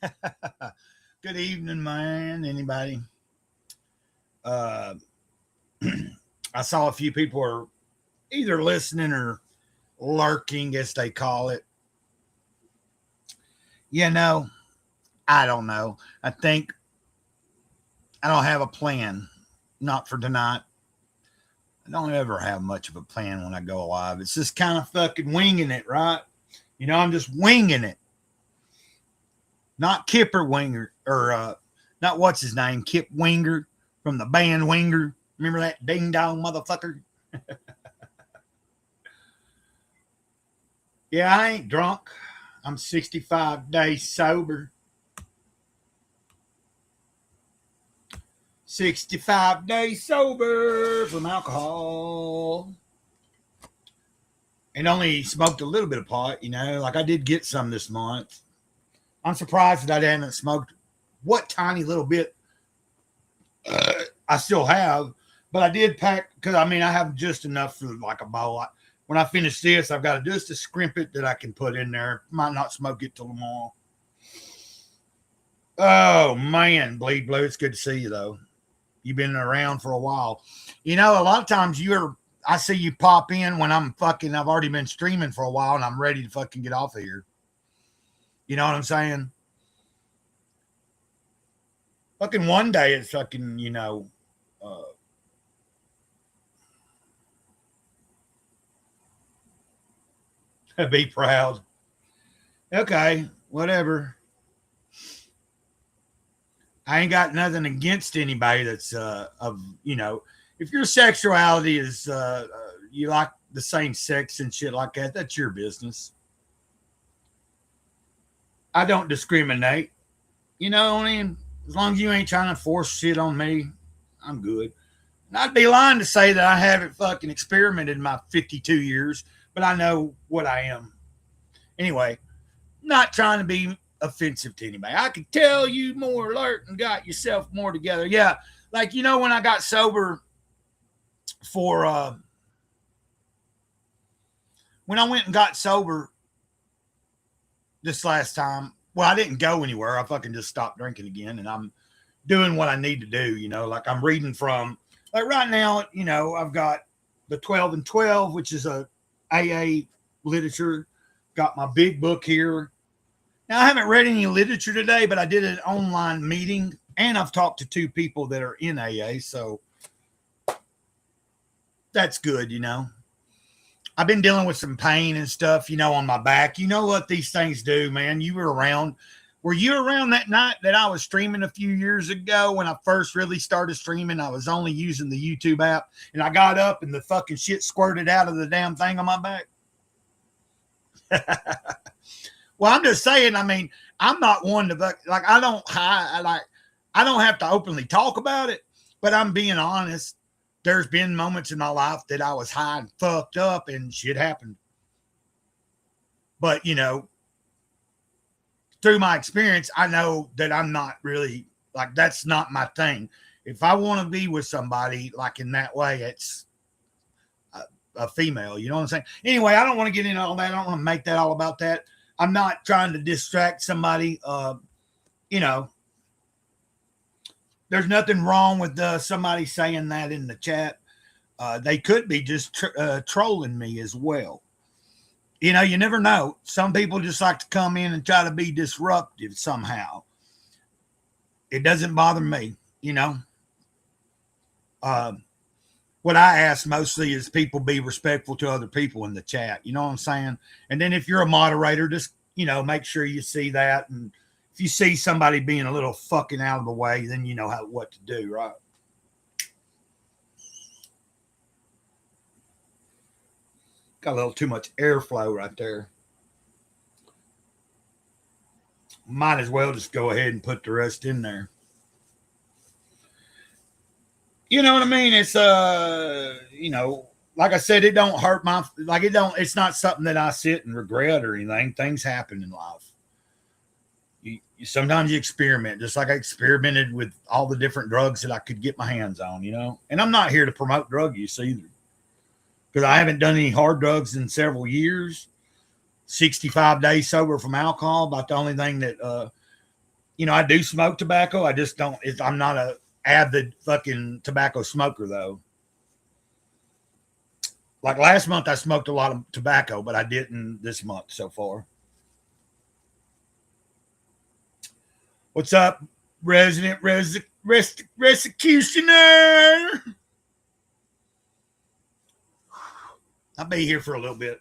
Good evening, man. Anybody? Uh, I saw a few people are either listening or lurking, as they call it. You know, I don't know. I think I don't have a plan. Not for tonight. I don't ever have much of a plan when I go live. It's just kind of fucking winging it, right? I'm just winging it. Not Kipper Winger or not what's his name, Kip Winger from the band Winger. Remember that ding dong motherfucker? Yeah, I ain't drunk. I'm 65 days sober. 65 days sober from alcohol. And only smoked a little bit of pot, like I did get some this month. I'm surprised that I haven't smoked what tiny little bit I still have, but I did pack because I have just enough for like a bowl. When I finish this, I've got just a scrimpet that I can put in there. Might not smoke it till tomorrow. Oh man, Bleed Blue, it's good to see you though. You've been around for a while. A lot of times I see you pop in when I've already been streaming for a while and I'm ready to fucking get off of here. You know what I'm saying? Fucking one day it's fucking, be proud. Okay, whatever. I ain't got nothing against anybody that's if your sexuality is you like the same sex and shit like that, that's your business. I don't discriminate. As long as you ain't trying to force shit on me, I'm good. And I'd be lying to say that I haven't fucking experimented in my 52 years, but I know what I am. Anyway, not trying to be offensive to anybody. I could tell you more alert and got yourself more together. Yeah, like when I got sober for when I went and got sober this last time. Well, I didn't go anywhere. I fucking just stopped drinking again, and I'm doing what I need to do. Like I'm reading from like right now. I've got the 12 and 12, which is a AA literature. Got my big book here. Now, I haven't read any literature today, but I did an online meeting, and I've talked to two people that are in AA, so that's good, I've been dealing with some pain and stuff, on my back. You know what these things do, man. You were around. Were you around that night that I was streaming a few years ago when I first really started streaming? I was only using the YouTube app, and I got up and the fucking shit squirted out of the damn thing on my back. Well, I'm just saying, I'm not one to like, I don't have to openly talk about it, but I'm being honest. There's been moments in my life that I was high and fucked up and shit happened. But, through my experience, I know that I'm not really like, that's not my thing. If I want to be with somebody like in that way, it's a female, you know what I'm saying? Anyway, I don't want to get into all that. I don't want to make that all about that. I'm not trying to distract somebody. There's nothing wrong with somebody saying that in the chat. They could be just trolling me as well. You never know. Some people just like to come in and try to be disruptive somehow. It doesn't bother me, what I ask mostly is people be respectful to other people in the chat. You know what I'm saying? And then if you're a moderator, just, make sure you see that. And if you see somebody being a little fucking out of the way, then you know what to do, right? Got a little too much airflow right there. Might as well just go ahead and put the rest in there. You know what I mean? It's like I said, it don't hurt it's not something that I sit and regret or anything. Things happen in life. Sometimes you experiment, just like I experimented with all the different drugs that I could get my hands on, and I'm not here to promote drug use either, because I haven't done any hard drugs in several years. 65 days sober from alcohol, about the only thing that I do smoke tobacco. I just don't. I'm not a avid fucking tobacco smoker though. Like last month, I smoked a lot of tobacco, but I didn't this month so far. What's up, resident executioner? I'll be here for a little bit.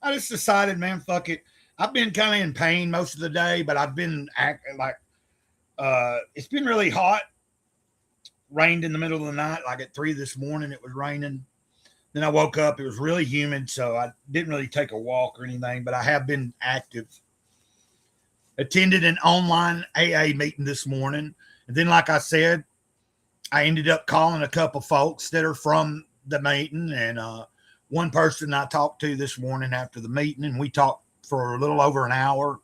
I just decided, man, fuck it. I've been kind of in pain most of the day, but I've been acting like it's been really hot. Rained in the middle of the night, like at 3 this morning. It was raining. Then I woke up. It was really humid, so I didn't really take a walk or anything. But I have been active. Attended an online AA meeting this morning, and then, like I said, I ended up calling a couple folks that are from the meeting, and one person I talked to this morning after the meeting, and we talked for a little over an hour.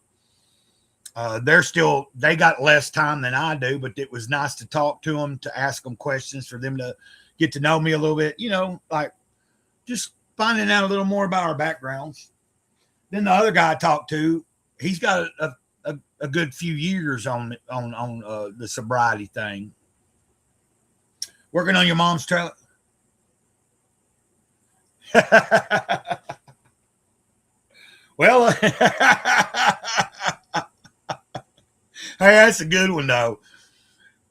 They got less time than I do, but it was nice to talk to them, to ask them questions, for them to get to know me a little bit, like just finding out a little more about our backgrounds. Then the other guy I talked to, he's got a good few years on the sobriety thing. Working on your mom's trailer. Well, hey, that's a good one though.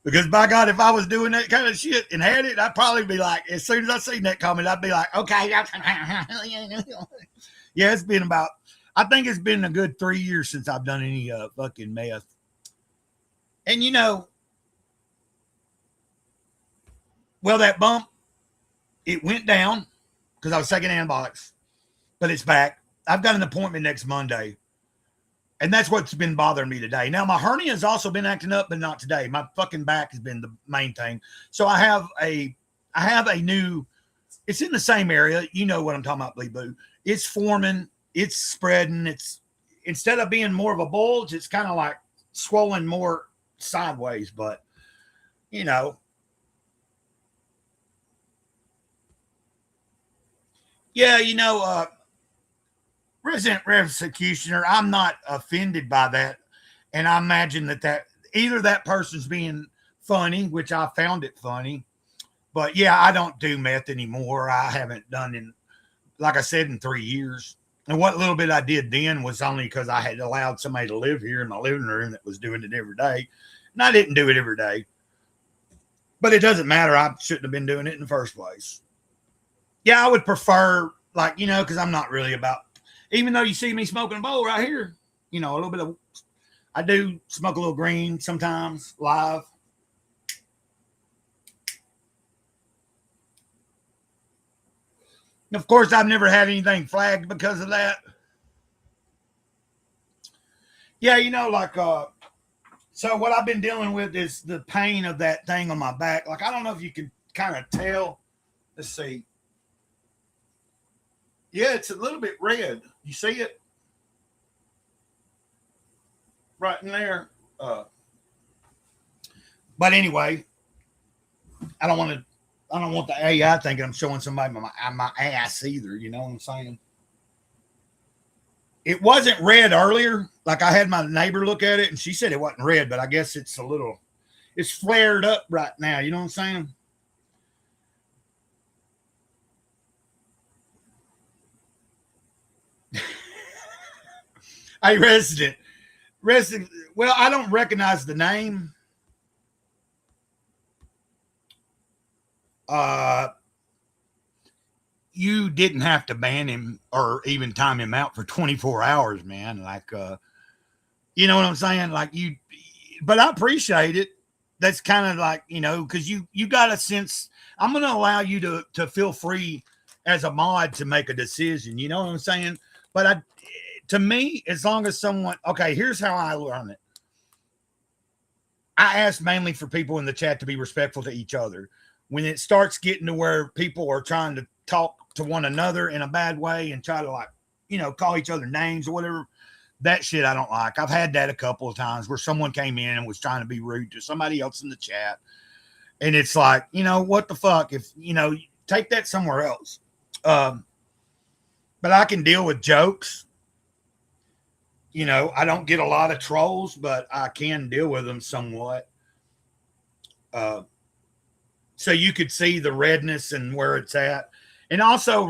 Because by God, if I was doing that kind of shit and had it, I'd probably be like, as soon as I seen that comment, I'd be like, okay. Yeah, I think it's been a good 3 years since I've done any fucking meth. And well, that bump, it went down because I was taking antibiotics, but it's back. I've got an appointment next Monday. And that's what's been bothering me today. Now, my hernia has also been acting up, but not today. My fucking back has been the main thing. So I have a new, it's in the same area. You know what I'm talking about, Lee Boo. It's forming, it's spreading. It's, instead of being more of a bulge, it's kind of like swollen more sideways, but yeah, Resident Executioner, I'm not offended by that. And I imagine that either that person's being funny, which I found it funny, but yeah, I don't do meth anymore. I haven't done in, like I said, in 3 years. And what little bit I did then was only because I had allowed somebody to live here in my living room that was doing it every day. And I didn't do it every day. But it doesn't matter. I shouldn't have been doing it in the first place. Yeah, I would prefer, because I'm not really about, even though you see me smoking a bowl right here, a little bit of, I do smoke a little green sometimes live. And of course, I've never had anything flagged because of that. Yeah, so what I've been dealing with is the pain of that thing on my back. Like, I don't know if you can kind of tell. Let's see. Yeah, it's a little bit red. You see it? Right in there. But anyway, I don't want the AI thinking I'm showing somebody my ass either. You know what I'm saying? It wasn't red earlier. Like, I had my neighbor look at it and she said it wasn't red, but I guess it's flared up right now. You know what I'm saying? Hey, resident. Well, I don't recognize the name. You didn't have to ban him or even time him out for 24 hours, man. Like, you know what I'm saying? Like, but I appreciate it. That's kind of like, because you got a sense. I'm going to allow you to feel free as a mod to make a decision. You know what I'm saying? But to me, as long as someone, okay, here's how I learn it. I ask mainly for people in the chat to be respectful to each other. When it starts getting to where people are trying to talk to one another in a bad way and try to call each other names or whatever, that shit I don't like. I've had that a couple of times where someone came in and was trying to be rude to somebody else in the chat. And it's like, what the fuck? If, take that somewhere else. But I can deal with jokes. I don't get a lot of trolls, but I can deal with them somewhat. Uh, so you could see the redness and where it's at. And also,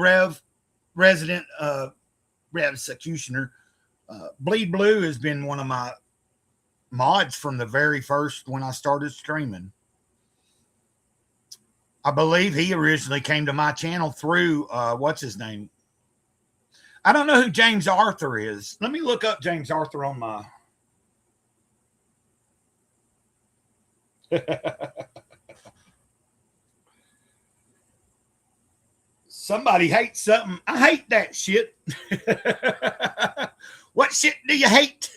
Resident Rev Executioner, Bleed Blue has been one of my mods from the very first when I started streaming. I believe he originally came to my channel through what's his name? I don't know who James Arthur is. Let me look up James Arthur on my. Somebody hates something. I hate that shit. What shit do you hate?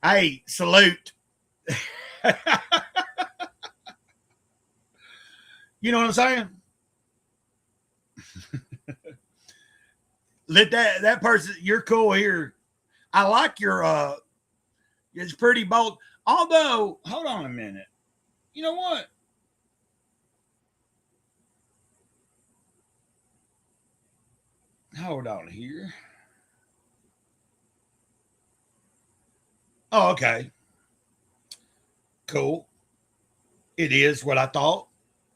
Hey, salute. You know what I'm saying? Let that person, you're cool here. I like your it's pretty bold. Although, hold on a minute. You know what? Hold on here. Oh, okay. Cool. It is what I thought.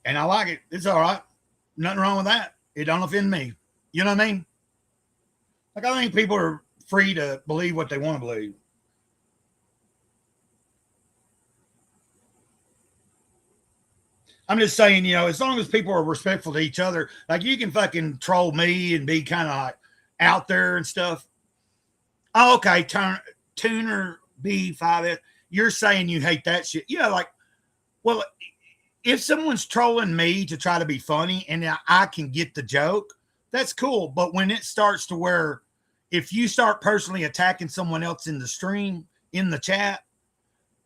And I like it. It's all right. Nothing wrong with that. It don't offend me. You know what I mean? Like, I think people are free to believe what they want to believe. I'm just saying, as long as people are respectful to each other, like you can fucking troll me and be kind of like out there and stuff. Oh, okay. Tuner B5. You're saying you hate that shit. Yeah, like, well, if someone's trolling me to try to be funny and I can get the joke, that's cool. But when it starts to where if you start personally attacking someone else in the stream, in the chat,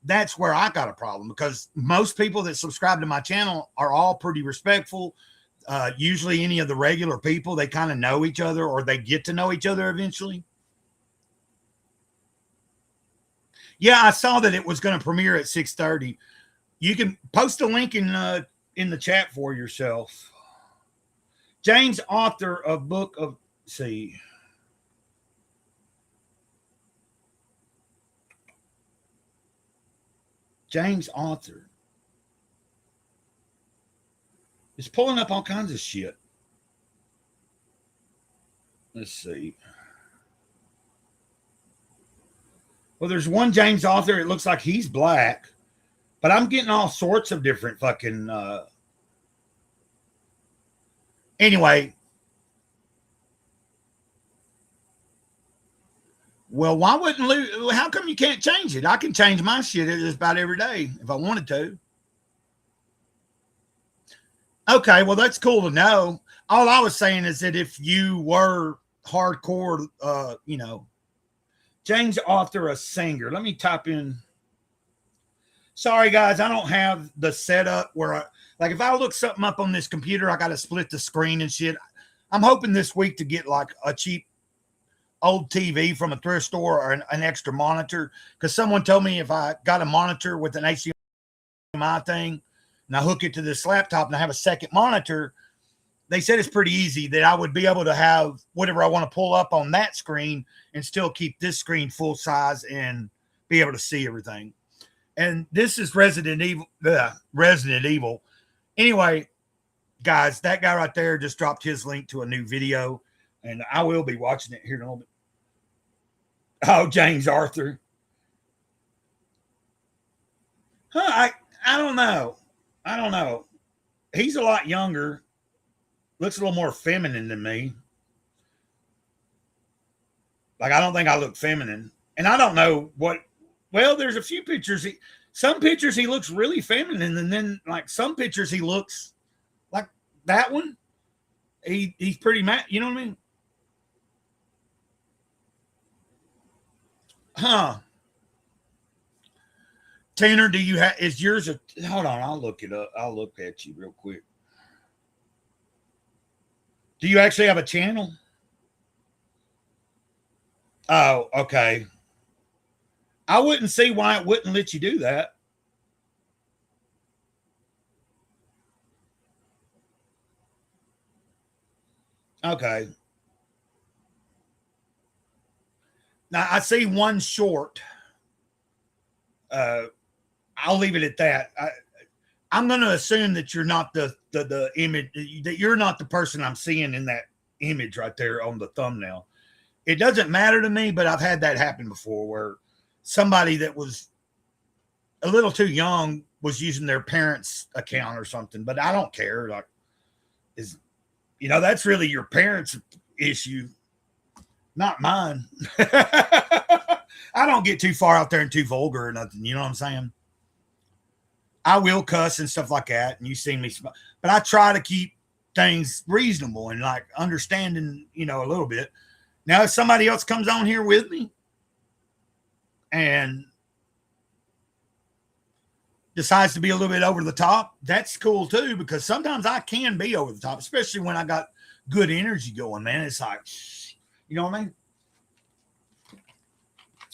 that's where I got a problem, because most people that subscribe to my channel are all pretty respectful. Usually any of the regular people, they kind of know each other or they get to know each other eventually. Yeah, I saw that it was going to premiere at 6:30. You can post a link in the chat for yourself. James, author of book of see. James author. It's pulling up all kinds of shit. Let's see. Well, there's one James author. It looks like he's black, but I'm getting all sorts of different fucking. Anyway. Well, why wouldn't how come you can't change it? I can change my shit just about every day if I wanted to. Okay, well, that's cool to know. All I was saying is that if you were hardcore, James Arthur, a singer. Let me type in. Sorry, guys, I don't have the setup where like if I look something up on this computer, I got to split the screen and shit. I'm hoping this week to get like a cheap old TV from a thrift store or an extra monitor, because someone told me if I got a monitor with an HDMI thing and I hook it to this laptop and I have a second monitor, they said it's pretty easy that I would be able to have whatever I want to pull up on that screen and still keep this screen full size and be able to see everything. And this is Resident Evil. Resident Evil. Anyway, guys, that guy right there just dropped his link to a new video, and I will be watching it here in a little bit. Oh, James Arthur. I don't know. I don't know. He's a lot younger. Looks a little more feminine than me. Like, I don't think I look feminine. And I don't know what. Well, there's a few pictures. Some pictures he looks really feminine, and then like some pictures he looks like that one. He's pretty mad. You know what I mean? Huh. Tanner, do you have, is yours a, hold on, I'll look it up. I'll look at you real quick. Do you actually have a channel? Oh, okay. I wouldn't see why it wouldn't let you do that. Okay. Now I see one short. Uh, I'll leave it at that. I'm going to assume that you're not the image, that you're not the person I'm seeing in that image right there on the thumbnail. It doesn't matter to me, but I've had that happen before where somebody that was a little too young was using their parents' account or something, but I don't care. Like, that's really your parents' issue, not mine. I don't get too far out there and too vulgar or nothing. You know what I'm saying? I will cuss and stuff like that, and you see me, but I try to keep things reasonable and like understanding, a little bit. Now, if somebody else comes on here with me and decides to be a little bit over the top, that's cool too, because sometimes I can be over the top, especially when I got good energy going, man. It's like, you know what I mean?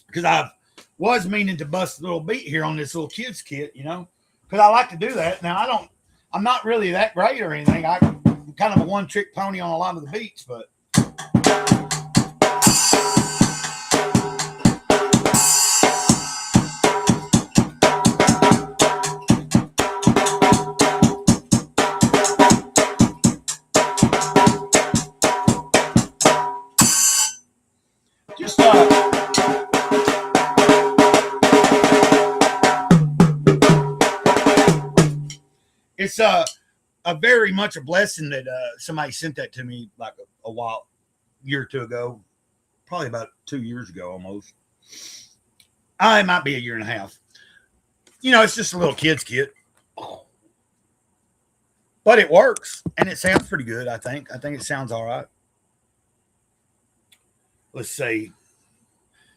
Because I was meaning to bust a little beat here on this little kids kit, because I like to do that. Now, I'm not really that great or anything. I'm kind of a one-trick pony on a lot of the beats, but just it's a very much a blessing that somebody sent that to me like a year or two ago, probably about 2 years ago almost. It might be a year and a half. It's just a little kids kit, but it works and it sounds pretty good. I think it sounds all right. Let's see.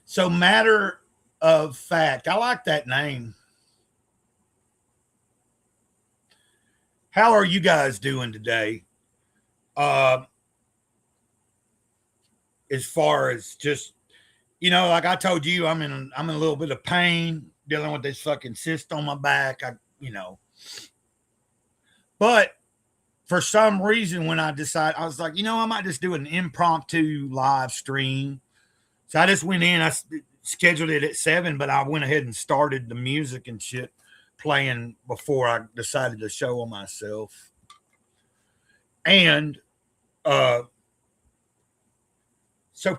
So, matter of fact, I like that name. How are you guys doing today? As far as just, like I told you, I'm in a little bit of pain dealing with this fucking cyst on my back. But for some reason, when I decided, I was like, I might just do an impromptu live stream. So I just went in, I scheduled it at 7, but I went ahead and started the music and shit playing before I decided to show on myself. And so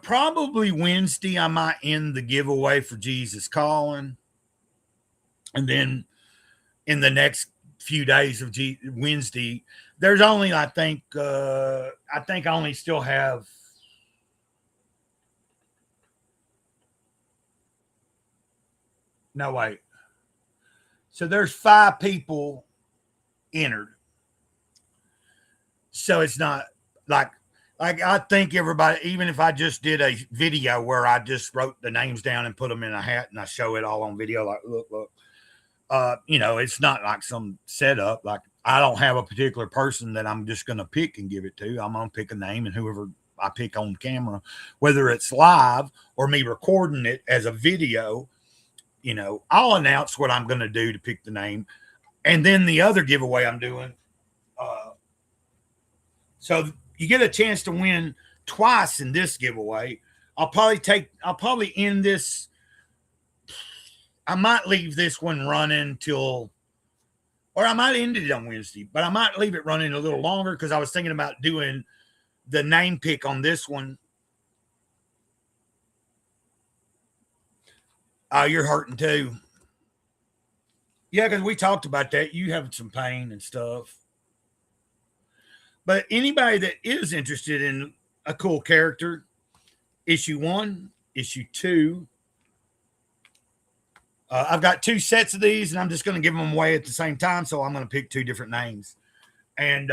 probably Wednesday I might end the giveaway for Jesus Calling, and then in the next few days of Wednesday, there's only I think I only still have no wait. So there's 5 people entered. So it's not like I think everybody, even if I just did a video where I just wrote the names down and put them in a hat and I show it all on video, like, look, it's not like some setup. Like, I don't have a particular person that I'm just going to pick and give it to. I'm going to pick a name, and whoever I pick on camera, whether it's live or me recording it as a video, I'll announce what I'm going to do to pick the name. And then the other giveaway I'm doing. So you get a chance to win twice in this giveaway. I'll probably end this. I might leave this one running or I might end it on Wednesday, but I might leave it running a little longer because I was thinking about doing the name pick on this one. You're hurting too. Yeah, because we talked about that. You have some pain and stuff. But anybody that is interested in a cool character, issue 1, issue 2. I've got 2 sets of these, and I'm just going to give them away at the same time. So I'm going to pick 2 different names. And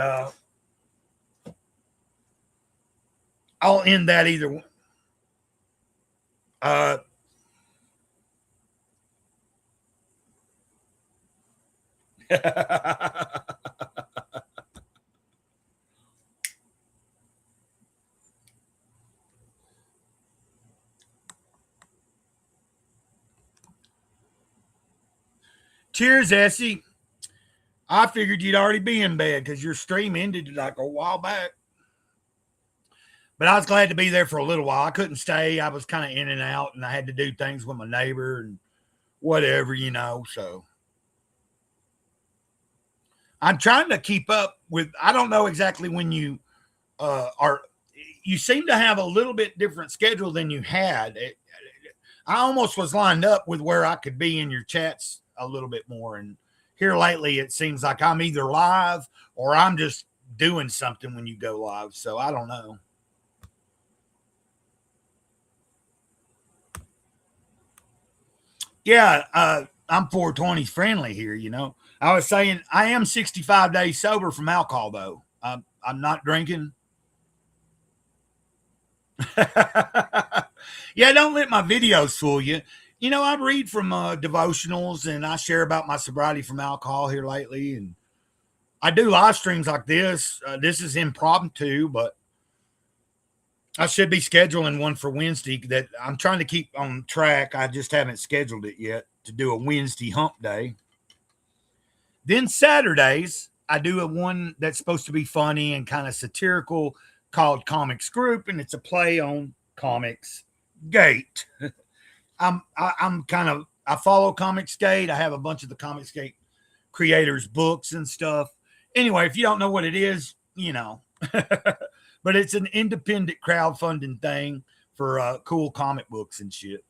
I'll end that either one. Cheers, Essie. I figured you'd already be in bed because your stream ended like a while back. But I was glad to be there for a little while. I couldn't stay. I was kind of in and out, and I had to do things with my neighbor and whatever, So I'm trying to keep up with. I don't know exactly when you are. You seem to have a little bit different schedule than you had. I almost was lined up with where I could be in your chats a little bit more. And here lately, it seems like I'm either live or I'm just doing something when you go live. So I don't know. Yeah, I'm 420 friendly here. I was saying I am 65 days sober from alcohol, though. I'm not drinking. Yeah, don't let my videos fool you. I read from devotionals and I share about my sobriety from alcohol here lately. And I do live streams like this. This is impromptu, but I should be scheduling one for Wednesday that I'm trying to keep on track. I just haven't scheduled it yet to do a Wednesday hump day. Then Saturdays, I do a one that's supposed to be funny and kind of satirical called Comics Group, and it's a play on Comics Gate. I'm kind of I follow Comics Gate. I have a bunch of the Comics Gate creators' books and stuff. Anyway, if you don't know what it is, but it's an independent crowdfunding thing for cool comic books and shit.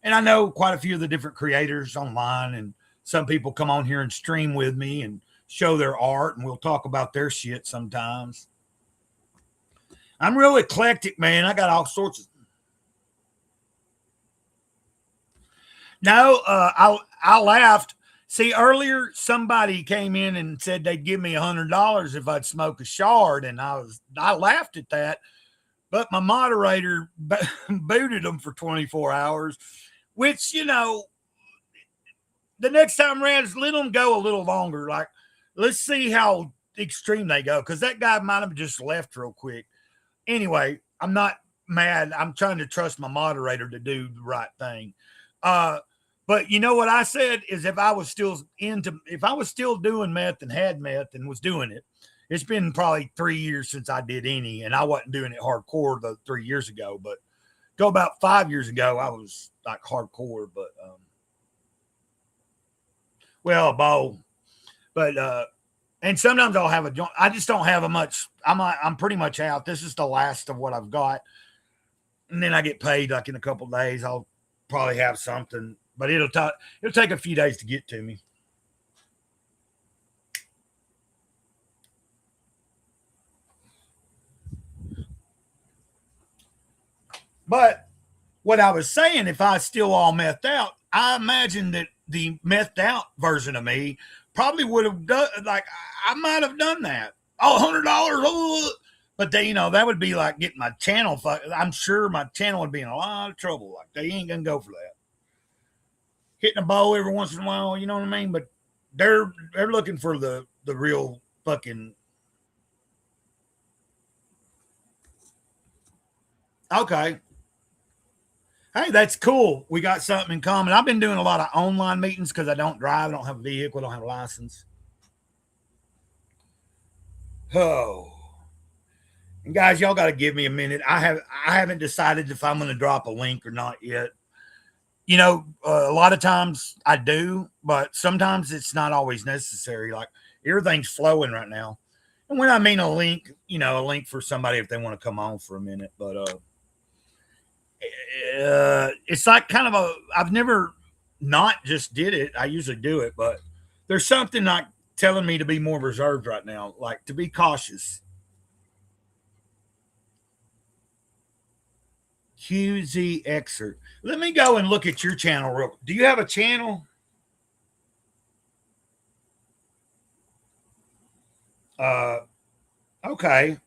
And I know quite a few of the different creators online, and some people come on here and stream with me and show their art, and we'll talk about their shit sometimes. I'm real eclectic, man. I got all sorts of. No, I laughed. See, earlier somebody came in and said they'd give me $100 if I'd smoke a shard, and I laughed at that. But my moderator booted them for 24 hours, which the next time around, let them go a little longer. Like, let's see how extreme they go, because that guy might have just left real quick. Anyway, I'm not mad. I'm trying to trust my moderator to do the right thing. But you know what I said is if I was still doing meth and had meth and was doing it, it's been probably 3 years since I did any, and I wasn't doing it hardcore the 3 years ago, but go about 5 years ago, I was like hardcore, but, well, a bowl, but, and sometimes I'll have a joint. I just don't have a much. I'm pretty much out. This is the last of what I've got, and then I get paid like in a couple of days. I'll probably have something, but it'll take a few days to get to me. But what I was saying, if I still all methed out, I imagine that the methed out version of me probably would have done, like, I might have done that. Oh, $100. Oh. But that would be like getting my channel. I'm sure my channel would be in a lot of trouble. Like, they ain't gonna go for that. Hitting a bowl every once in a while, you know what I mean? But they're looking for the real fucking. Okay. Hey, that's cool. We got something in common. I've been doing a lot of online meetings because I don't drive, I don't have a vehicle, I don't have a license. Oh. And guys, y'all got to give me a minute. I haven't decided if I'm going to drop a link or not yet. A lot of times I do, but sometimes it's not always necessary. Like, everything's flowing right now. And when I mean a link, a link for somebody if they want to come on for a minute. But it's like kind of I've never not just did it. I usually do it, but there's something like telling me to be more reserved right now, like to be cautious. QZ excerpt. Let me go and look at your channel real. Do you have a channel? Okay.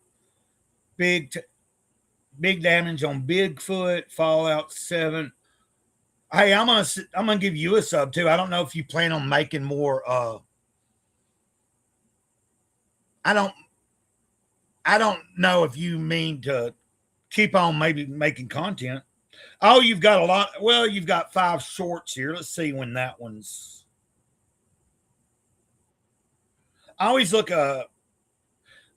Big damage on Bigfoot, Fallout 7. Hey, I'm gonna give you a sub too. I don't know if you plan on making more. I don't know if you mean to keep on maybe making content. Oh, you've got a lot. Well, you've got 5 shorts here. Let's see when that one's. I always look.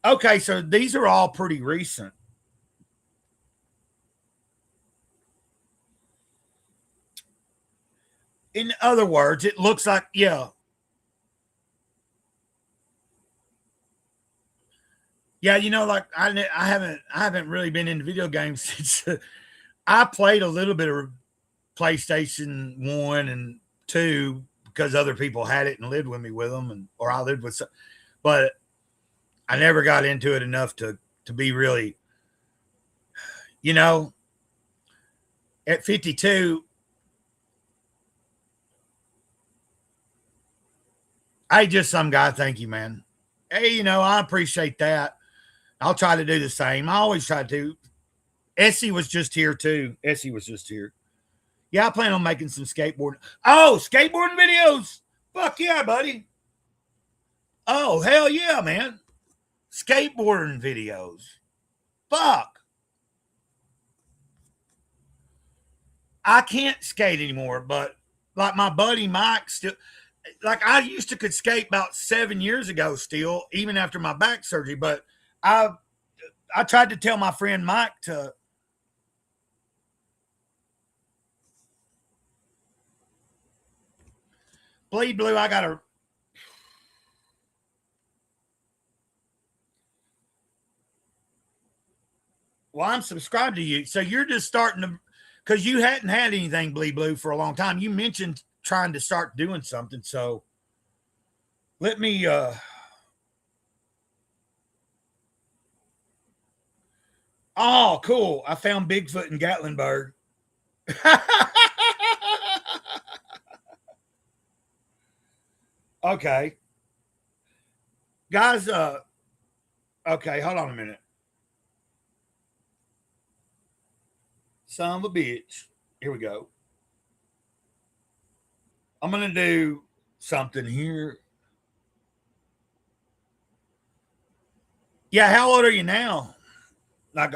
Okay, so these are all pretty recent. In other words, it looks like, yeah. Yeah, like I haven't really been into video games since I played a little bit of PlayStation 1 and 2 because other people had it and lived with me with them, or I lived with some, but I never got into it enough to be really, you know, at 52, I just some guy. Thank you, man. Hey, I appreciate that. I'll try to do the same. I always try to. Essie was just here too. Essie was just here. Yeah, I plan on making some skateboarding. Oh, skateboarding videos. Fuck yeah, buddy. Oh, hell yeah, man. Skateboarding videos. Fuck. I can't skate anymore, but like my buddy Mike still, like I used to could skate about 7 years ago still, even after my back surgery, but I I tried to tell my friend Mike to bleed blue. I got to. Well, I'm subscribed to you, so you're just starting to, because you hadn't had anything bleed blue for a long time. You mentioned trying to start doing something, so let me. Oh, cool! I found Bigfoot in Gatlinburg. Okay, guys. Okay, hold on a minute. Son of a bitch. Here we go. I'm gonna do something here. Yeah, how old are you now? Like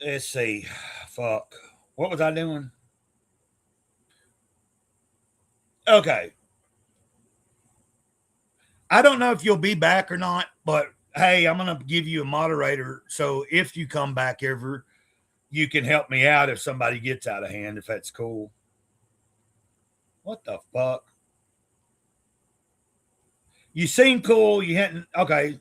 let's see. Fuck. What was I doing? Okay. I don't know if you'll be back or not, but hey, I'm gonna give you a moderator. So if you come back ever, you can help me out if somebody gets out of hand, if that's cool. What the fuck? You seem cool. You hadn't okay.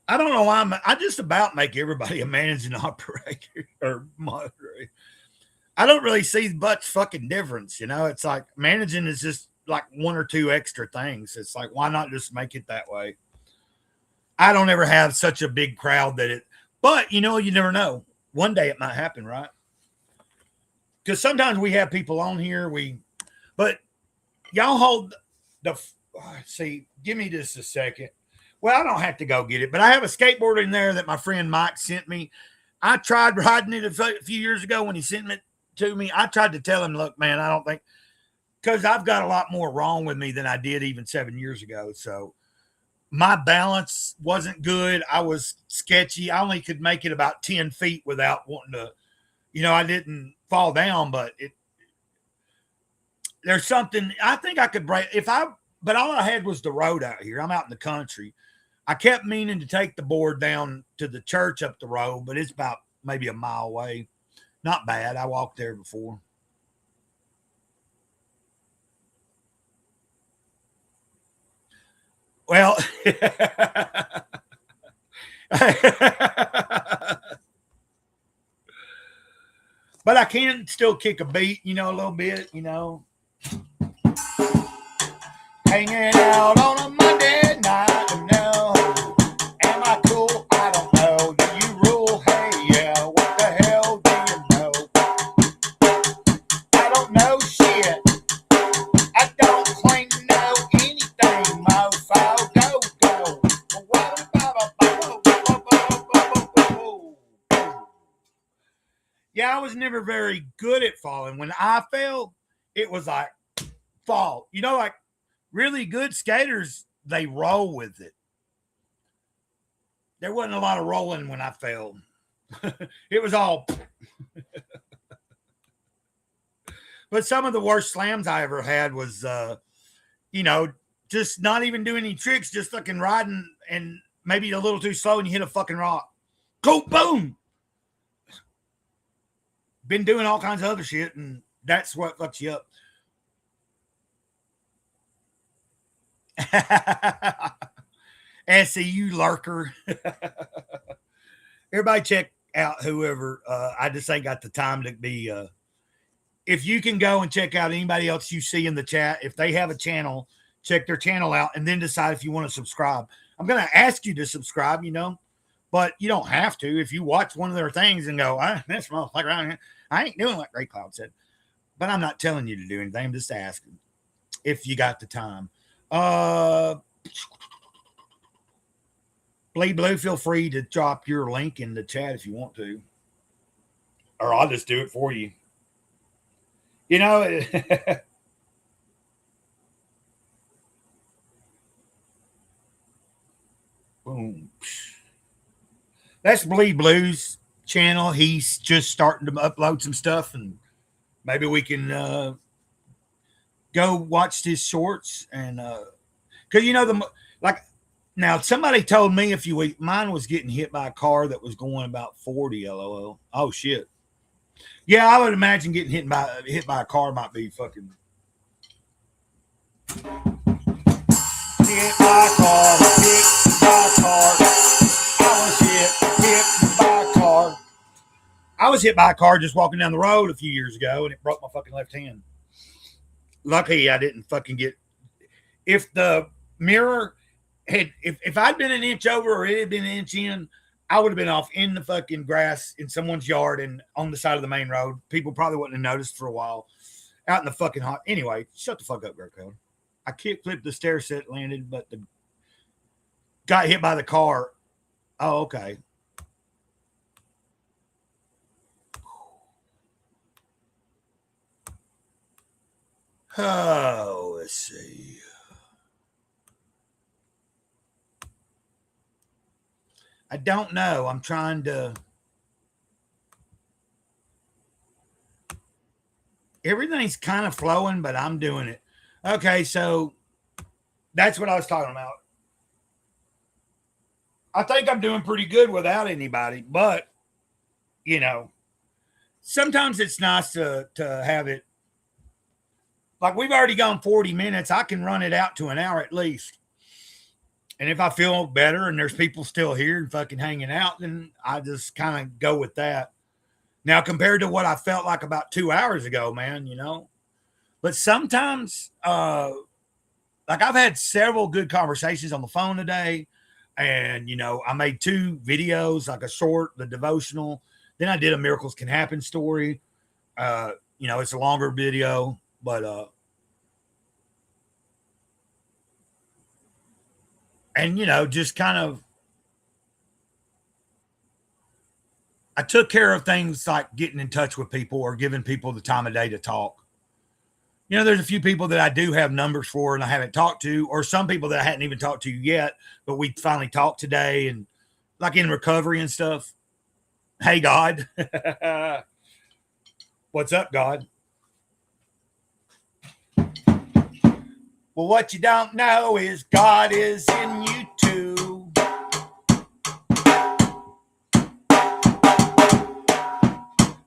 I don't know why I just about make everybody a managing operator or moderator. I don't really see much fucking difference, It's like managing is just like one or two extra things. It's like why not just make it that way? I don't ever have such a big crowd but you never know. One day it might happen, right? Because sometimes we have people on here, but y'all hold the, see, give me just a second. Well, I don't have to go get it, but I have a skateboard in there that my friend Mike sent me. I tried riding it a few years ago when he sent it to me. I tried to tell him, look, man, I don't think, because I've got a lot more wrong with me than I did even 7 years ago. So my balance wasn't good. I was sketchy. I only could make it about 10 feet without wanting to, I didn't fall down, but there's something I think I could break but all I had was the road out here. I'm out in the country. I kept meaning to take the board down to the church up the road, but it's about maybe a mile away. Not bad. I walked there before. Well, but I can still kick a beat, a little bit, Hanging out on a Monday night, am I cool? I don't know. Do you rule? Hey, yeah, what the hell do you know? I don't know shit. I don't claim to know anything, mofo. Go, go. Yeah, I was never very good at falling. When I fell, it was like fall. Like really good skaters, they roll with it. There wasn't a lot of rolling when I fell. It was all. But some of the worst slams I ever had was, just just not even doing any tricks, just fucking riding and maybe a little too slow and you hit a fucking rock. Go boom. Been doing all kinds of other shit, and that's what fucks you up. SCU lurker. Everybody check out whoever. I just ain't got the time to be. If you can go and check out anybody else you see in the chat, if they have a channel, check their channel out and then decide if you want to subscribe. I'm going to ask you to subscribe, but you don't have to. If you watch one of their things and go, this motherfucker, I ain't doing what Great Cloud said. But I'm not telling you to do anything. I'm just asking if you got the time. Bleed Blue, feel free to drop your link in the chat if you want to. Or I'll just do it for you. Boom. That's Bleed Blue's channel. He's just starting to upload some stuff, and maybe we can go watch his shorts. And because now somebody told me a few weeks mine was getting hit by a car that was going about 40. LOL. Oh shit. Yeah, I would imagine getting hit by a car might be fucking. Hit by a car, hit by a car. I was hit by a car. I was hit by a car just walking down the road a few years ago, and it broke my fucking left hand. Luckily, I didn't fucking get. If the mirror had, if I'd been an inch over or it had been an inch in, I would have been off in the fucking grass in someone's yard and on the side of the main road. People probably wouldn't have noticed for a while. Out in the fucking hot. Anyway, shut the fuck up, Greg Code. I kick flipped the stair set, landed, but got hit by the car. Oh, okay. Oh, let's see. I don't know. I'm trying to. Everything's kind of flowing, but I'm doing it. Okay, so that's what I was talking about. I think I'm doing pretty good without anybody, but sometimes it's nice to have it. Like we've already gone 40 minutes. I can run it out to an hour at least. And if I feel better and there's people still here and fucking hanging out, then I just kind of go with that. Now, compared to what I felt like about 2 hours ago, man, But sometimes, like I've had several good conversations on the phone today. And, I made 2 videos, like a short, the devotional. Then I did a Miracles Can Happen story. It's a longer video, but and just kind of I took care of things like getting in touch with people or giving people the time of day to talk. There's a few people that I do have numbers for and I haven't talked to, or some people that I hadn't even talked to yet, but we finally talked today and like in recovery and stuff. Hey, God. What's up, God? Well, what you don't know is God is in you too.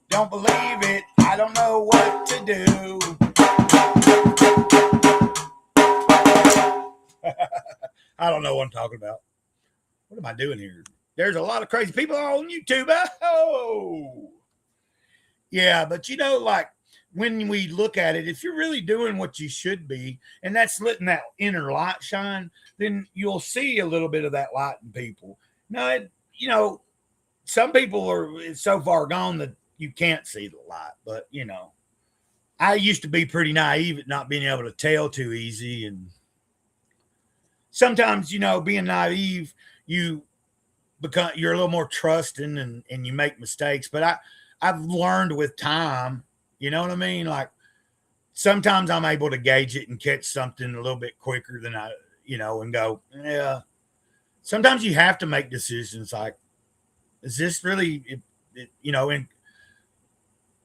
Don't believe it. I don't know what to do. I don't know what I'm talking about. What am I doing here? There's a lot of crazy people on YouTube. Oh, yeah, but like when we look at it, if you're really doing what you should be, and that's letting that inner light shine, then you'll see a little bit of that light in people. No, some people are so far gone that you can't see the light, but I used to be pretty naive at not being able to tell too easy. And sometimes, being naive, you're a little more trusting and you make mistakes. But I've learned with time, you know what I mean? Like sometimes I'm able to gauge it and catch something a little bit quicker than and go, yeah. Sometimes you have to make decisions like, is this really, and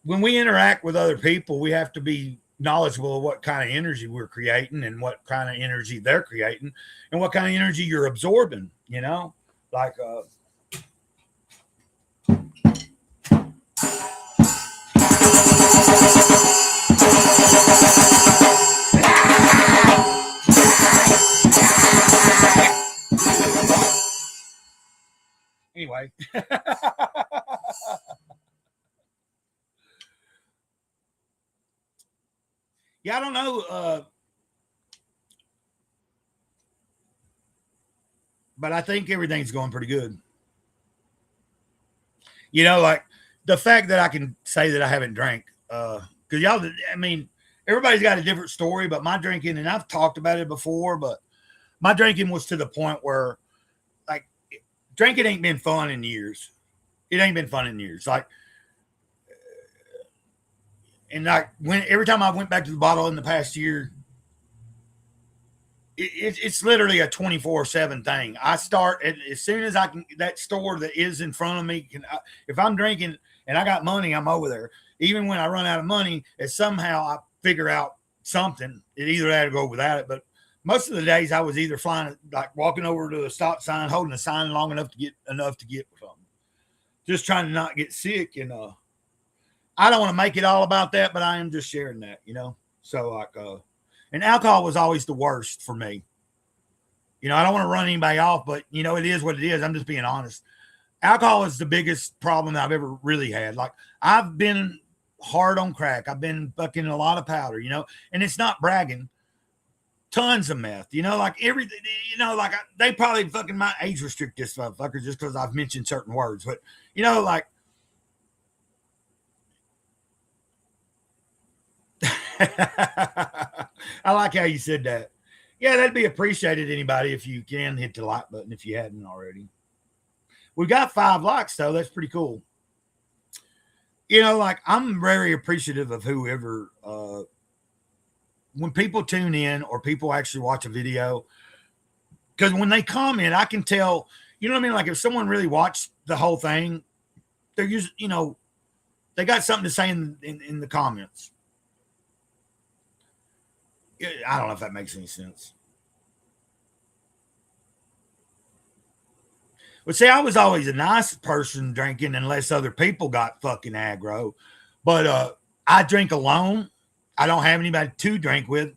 when we interact with other people, we have to be knowledgeable of what kind of energy we're creating and what kind of energy they're creating and what kind of energy you're absorbing, like anyway. Yeah, I don't know, but I think everything's going pretty good. Like the fact that I can say that I haven't drank, because y'all, I mean, everybody's got a different story, but my drinking, and I've talked about it before, but my drinking was to the point where, like, drinking ain't been fun in years. It ain't been fun in years. Like, and like when every time I went back to the bottle in the past year, it's literally a 24/7 thing. I start as soon as I can. That store that is in front of me if I'm drinking and I got money, I'm over there. Even when I run out of money, it's somehow I figure out something. It either had to go without it, but most of the days I was either flying, like walking over to a stop sign, holding a sign long enough to get something, just trying to not get sick. And I don't want to make it all about that, but I am just sharing that, So like, and alcohol was always the worst for me. I don't want to run anybody off, but it is what it is. I'm just being honest. Alcohol is the biggest problem that I've ever really had. Like, I've been hard on crack. I've been fucking a lot of powder, and it's not bragging. Tons of meth, like everything, like they probably fucking might age restrict this motherfucker just because I've mentioned certain words, but like I like how you said that. Yeah, that'd be appreciated, anybody, if you can hit the like button if you hadn't already. We got 5 likes though. That's pretty cool. Like I'm very appreciative of whoever when people tune in or people actually watch a video, because when they comment, I can tell, what I mean? Like if someone really watched the whole thing, they're usually, they got something to say in the comments. I don't know if that makes any sense. But see, I was always a nice person drinking unless other people got fucking aggro. But I drink alone. I don't have anybody to drink with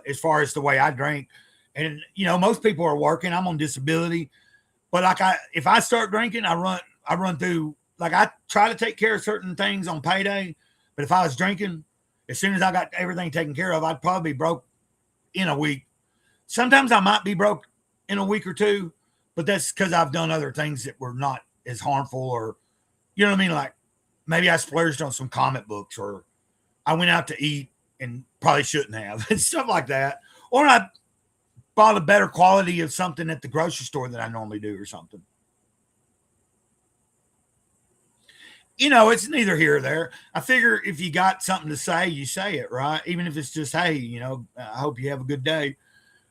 as far as the way I drink. And, most people are working. I'm on disability. But like if I start drinking, I run through, like I try to take care of certain things on payday. But if I was drinking, as soon as I got everything taken care of, I'd probably be broke in a week. Sometimes I might be broke in a week or two, but that's because I've done other things that were not as harmful, or, you know what I mean? Like maybe I splurged on some comic books, or I went out to eat and probably shouldn't have, and stuff like that. Or I bought a better quality of something at the grocery store than I normally do or something. It's neither here or there. I figure if you got something to say, you say it, right? Even if it's just, hey, I hope you have a good day.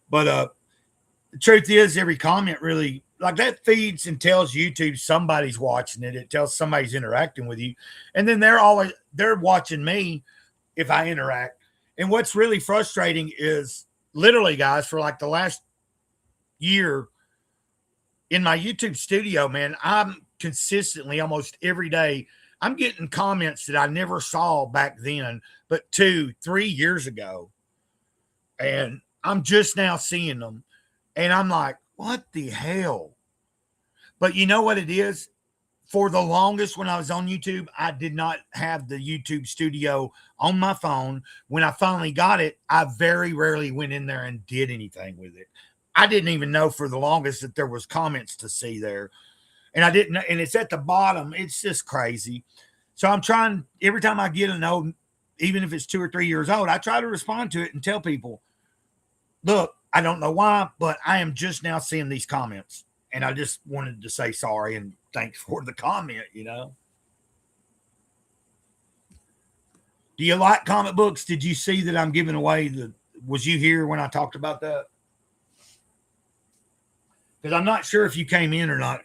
But the truth is, every comment really, like that feeds and tells YouTube somebody's watching it. It tells somebody's interacting with you. And then they're watching me if I interact. And what's really frustrating is literally, guys, for like the last year in my YouTube studio, man, I'm consistently almost every day, I'm getting comments that I never saw back then, but 2-3 years ago. And I'm just now seeing them. And I'm like, what the hell? But you know what it is? For the longest when I was on YouTube, I did not have the YouTube studio on my phone. When I finally got it, I very rarely went in there and did anything with it. I didn't even know for the longest that there was comments to see there. And I didn't, and it's at the bottom. It's just crazy. So I'm trying, every time I get a note, even if it's 2 or 3 years old, I try to respond to it and tell people, look, I don't know why, but I am just now seeing these comments. And I just wanted to say sorry and thanks for the comment, Do you like comic books? Did you see that I'm giving away was you here when I talked about that? Because I'm not sure if you came in or not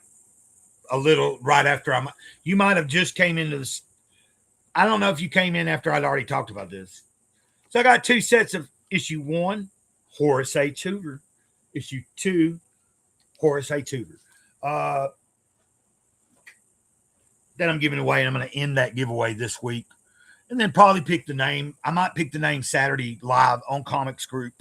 a little right after you might have just came into this. I don't know if you came in after I'd already talked about this. So I got 2 sets of issue 1, Horace A. Tudor. Issue 2, Horace A. Tudor. That I'm giving away, and I'm going to end that giveaway this week. And then probably pick the name. I might pick the name Saturday live on Comics Group.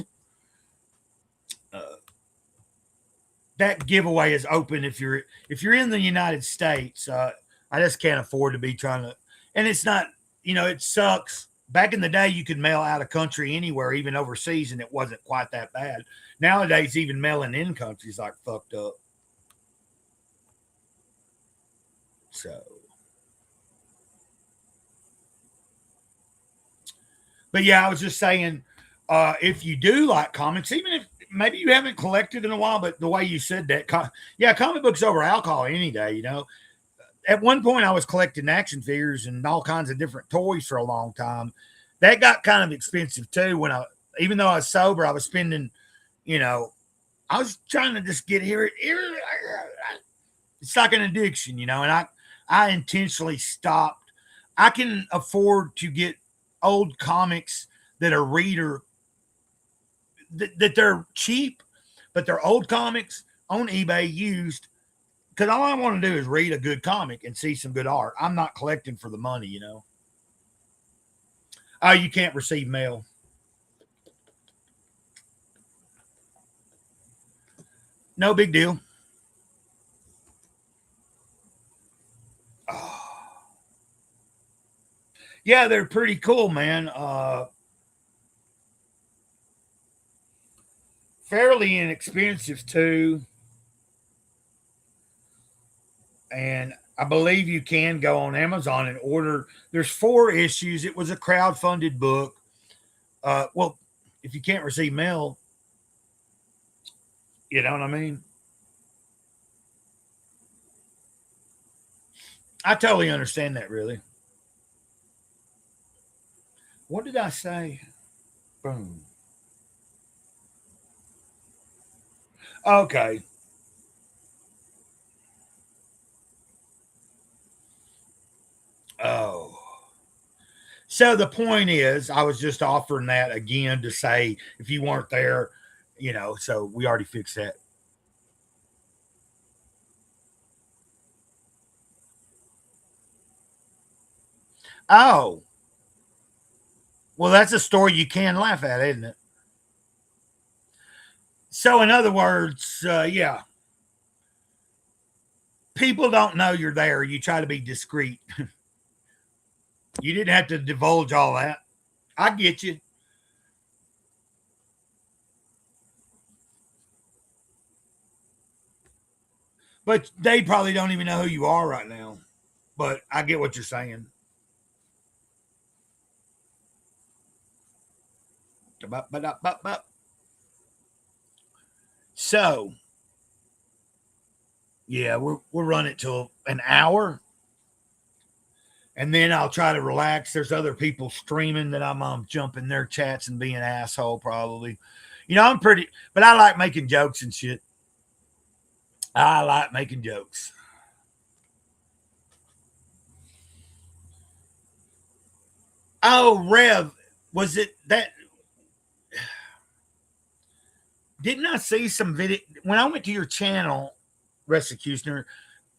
That giveaway is open if you're in the United States. I just can't afford to be trying to, and it's not, it sucks. Back in the day, you could mail out of country anywhere, even overseas, and it wasn't quite that bad. Nowadays, even mailing in country is like fucked up. So, but yeah, I was just saying, if you do like comics, even if maybe you haven't collected in a while, but the way you said that, comic books over alcohol any day, At one point, I was collecting action figures and all kinds of different toys for a long time. That got kind of expensive too. Even though I was sober, I was spending, I was trying to just get here. It's like an addiction, and I intentionally stopped. I can afford to get old comics that are that they're cheap, but they're old comics on eBay used. Because all I want to do is read a good comic and see some good art. I'm not collecting for the money, Oh, you can't receive mail. No big deal. Oh. Yeah, they're pretty cool, man. Fairly inexpensive too. And I believe you can go on Amazon and order. There's 4 issues. It was a crowd-funded book. Well, if you can't receive mail, you know what I mean? I totally understand that, really. What did I say? Boom. Okay. Oh. So the point is, I was just offering that again to say if you weren't there, so we already fixed that. Oh, well, that's a story you can laugh at, isn't it? So, in other words, yeah, people don't know you're there. You try to be discreet. You didn't have to divulge all that. I get you. But they probably don't even know who you are right now. But I get what you're saying. So, yeah, we're running till an hour, and then I'll try to relax. There's other people streaming that I'm jumping their chats and being an asshole probably. I'm pretty, but I like making jokes and shit. I like making jokes. Oh, Rev, was it that? Didn't I see some video when I went to your channel, Rescutioner?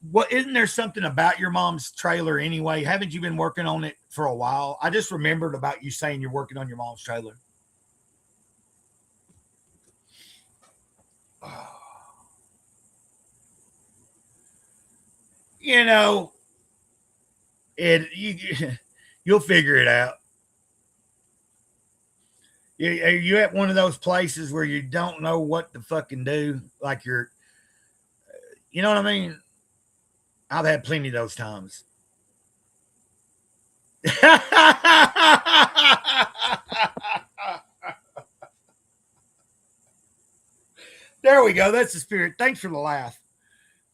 What isn't there something about your mom's trailer anyway? Haven't you been working on it for a while? I just remembered about you saying you're working on your mom's trailer. You know, you'll figure it out. Are you at one of those places where you don't know what to fucking do? Like you know what I mean? I've had plenty of those times. There we go. That's the spirit. Thanks for the laugh.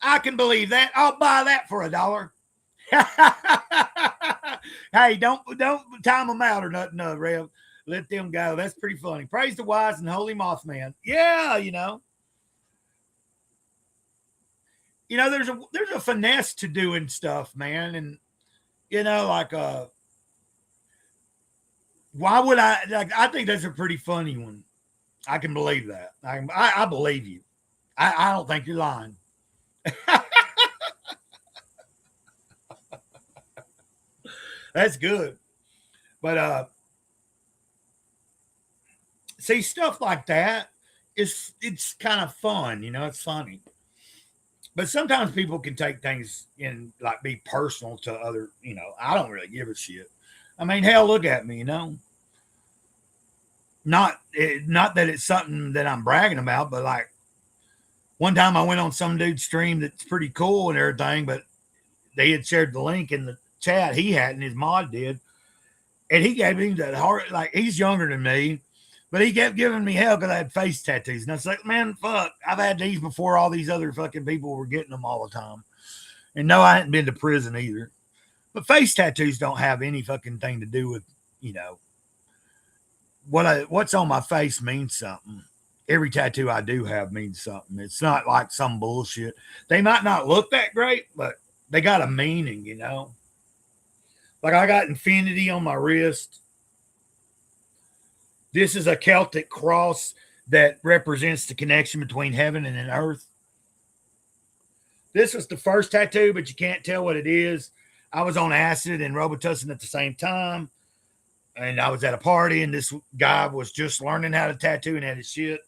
I can believe that. I'll buy that for $1. Hey, don't time them out or nothing, Rev. Let them go. That's pretty funny. Praise the wise and holy Mothman. Yeah, there's a finesse to doing stuff, man, and like Why would I? Like, I think that's a pretty funny one. I can believe that. I believe you. I don't think you're lying. That's good. But see, stuff like that is it's kind of fun, it's funny. But sometimes people can take things and like be personal to other. I don't really give a shit. I mean, hell, look at me. Not that it's something that I'm bragging about, but like one time I went on some dude's stream that's pretty cool and everything, but they had shared the link in the chat. He hadn't, his mod did. And he gave me that hard, like he's younger than me, but he kept giving me hell because I had face tattoos. And I was like, man, fuck, I've had these before all these other fucking people were getting them all the time. And no, I hadn't been to prison either. But face tattoos don't have any fucking thing to do with, you know, what's on my face means something. Every tattoo I do have means something. It's not like some bullshit. They might not look that great, but they got a meaning. Like I got infinity on my wrist. This is a Celtic cross that represents the connection between heaven and earth. This was the first tattoo, but you can't tell what it is. I was on acid and Robitussin at the same time. And I was at a party, and this guy was just learning how to tattoo and had his shit.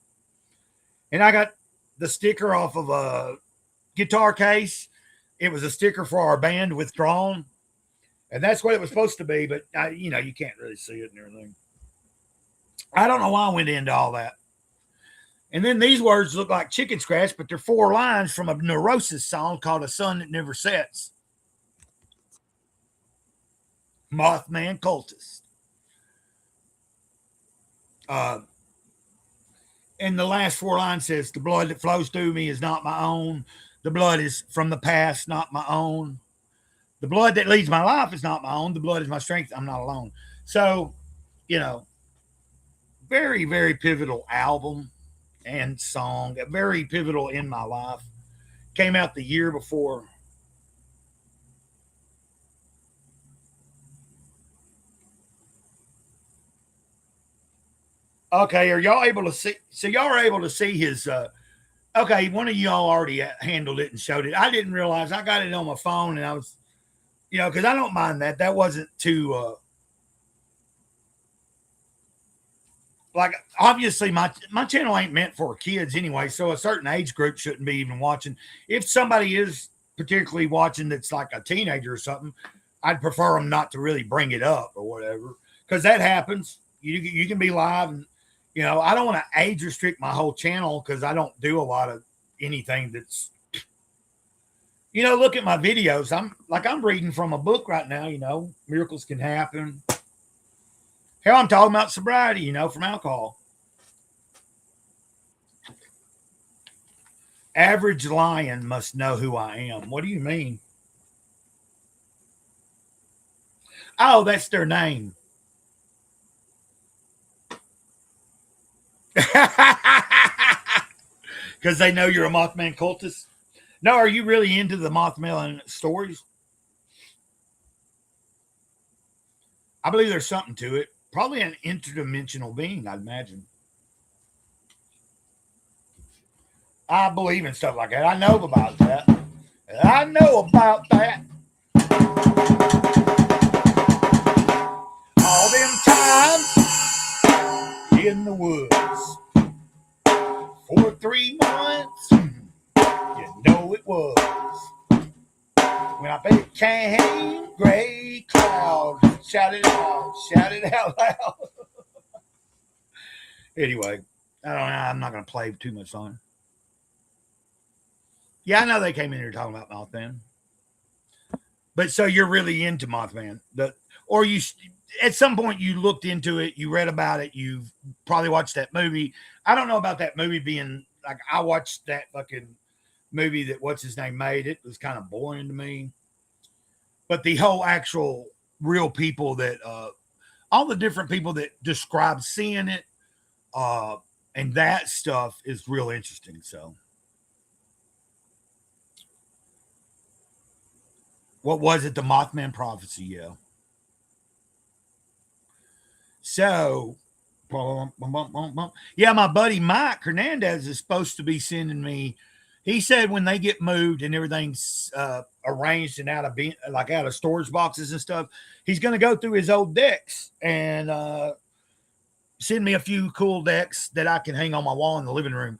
And I got the sticker off of a guitar case. It was a sticker for our band, Withdrawn. And that's what it was supposed to be, but, you can't really see it and everything. I don't know why I went into all that. And then these words look like chicken scratch, but they're 4 lines from a Neurosis song called A Sun That Never Sets. Mothman Cultist. And the last 4 lines says, the blood that flows through me is not my own. The blood is from the past, not my own. The blood that leads my life is not my own. The blood is my strength. I'm not alone. So, very, very pivotal album and song. Very pivotal in my life. Came out the year before. Okay, are y'all able to see? So y'all are able to see his. Okay, one of y'all already handled it and showed it. I didn't realize I got it on my phone, and I was, because I don't mind that. That wasn't too. Like obviously my channel ain't meant for kids anyway, so a certain age group shouldn't be even watching. If somebody is particularly watching that's like a teenager or something, I'd prefer them not to really bring it up or whatever, because that happens. You can be live and. I don't want to age restrict my whole channel because I don't do a lot of anything that's, look at my videos. I'm reading from a book right now, miracles can happen. Hell, I'm talking about sobriety, from alcohol. Average lion must know who I am. What do you mean? Oh, that's their name. Because they know you're a Mothman cultist. No, are you really into the Mothman stories? I believe there's something to it. Probably an interdimensional being, I'd imagine. I believe in stuff like that. I know about that. All them times in the woods for 3 months, it was when I became gray cloud. Shout it out loud. Anyway, I don't know. I'm not going to play too much on it. Yeah, I know they came in here talking about Mothman, but so you're really into Mothman, or you at some point you looked into it, you read about it, you've probably watched that movie. I don't know about that movie being like, I watched that fucking movie that what's his name made. It was kind of boring to me, but the whole actual real people that all the different people that describe seeing it and that stuff is real interesting. So what was it? The Mothman prophecy. Yeah. So, yeah, my buddy Mike Hernandez is supposed to be sending me. He said when they get moved and everything's arranged and out of storage boxes and stuff, he's going to go through his old decks and send me a few cool decks that I can hang on my wall in the living room.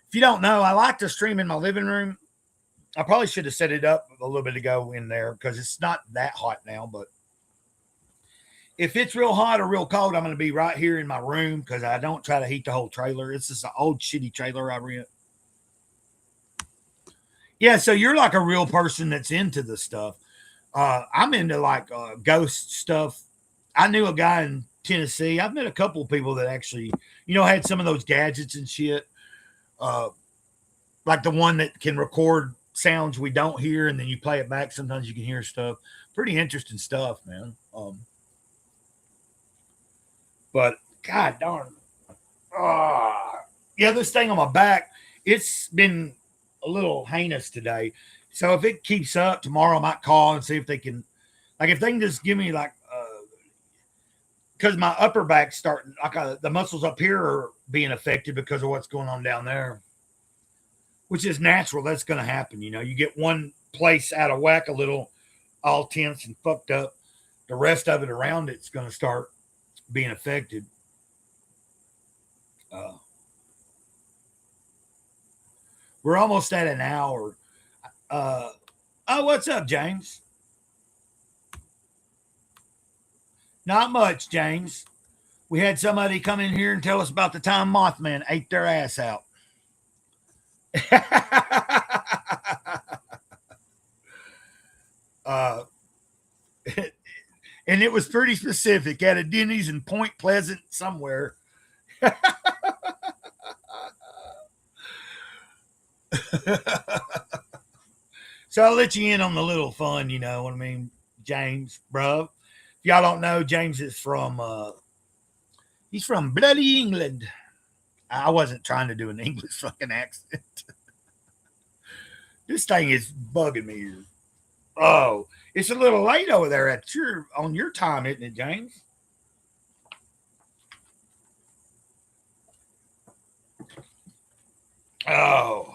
If you don't know, I like to stream in my living room. I probably should have set it up a little bit ago in there because it's not that hot now, but if it's real hot or real cold, I'm going to be right here in my room because I don't try to heat the whole trailer. It's just an old shitty trailer I rent. Yeah, so you're like a real person that's into the stuff. I'm into like ghost stuff. I knew a guy in Tennessee. I've met a couple of people that actually, had some of those gadgets and shit. Like the one that can record sounds we don't hear and then you play it back. Sometimes you can hear stuff. Pretty interesting stuff, man. But God darn. Yeah, this thing on my back, it's been a little heinous today. So if it keeps up tomorrow, I might call and see if they can, like, if they can just give me like, because my upper back's starting, like the muscles up here are being affected because of what's going on down there, which is natural. That's going to happen. You get one place out of whack a little, all tense and fucked up. The rest of it around it's going to start being affected. We're almost at an hour. Oh, what's up, James? Not much, James. We had somebody come in here and tell us about the time Mothman ate their ass out. And it was pretty specific at a Denny's in Point Pleasant somewhere. So I'll let you in on the little fun, you know what I mean, James, bro. If y'all don't know, James is from he's from bloody England. I wasn't trying to do an English fucking accent. This thing is bugging me here. Oh, it's a little late over there on your time, isn't it, James? Oh,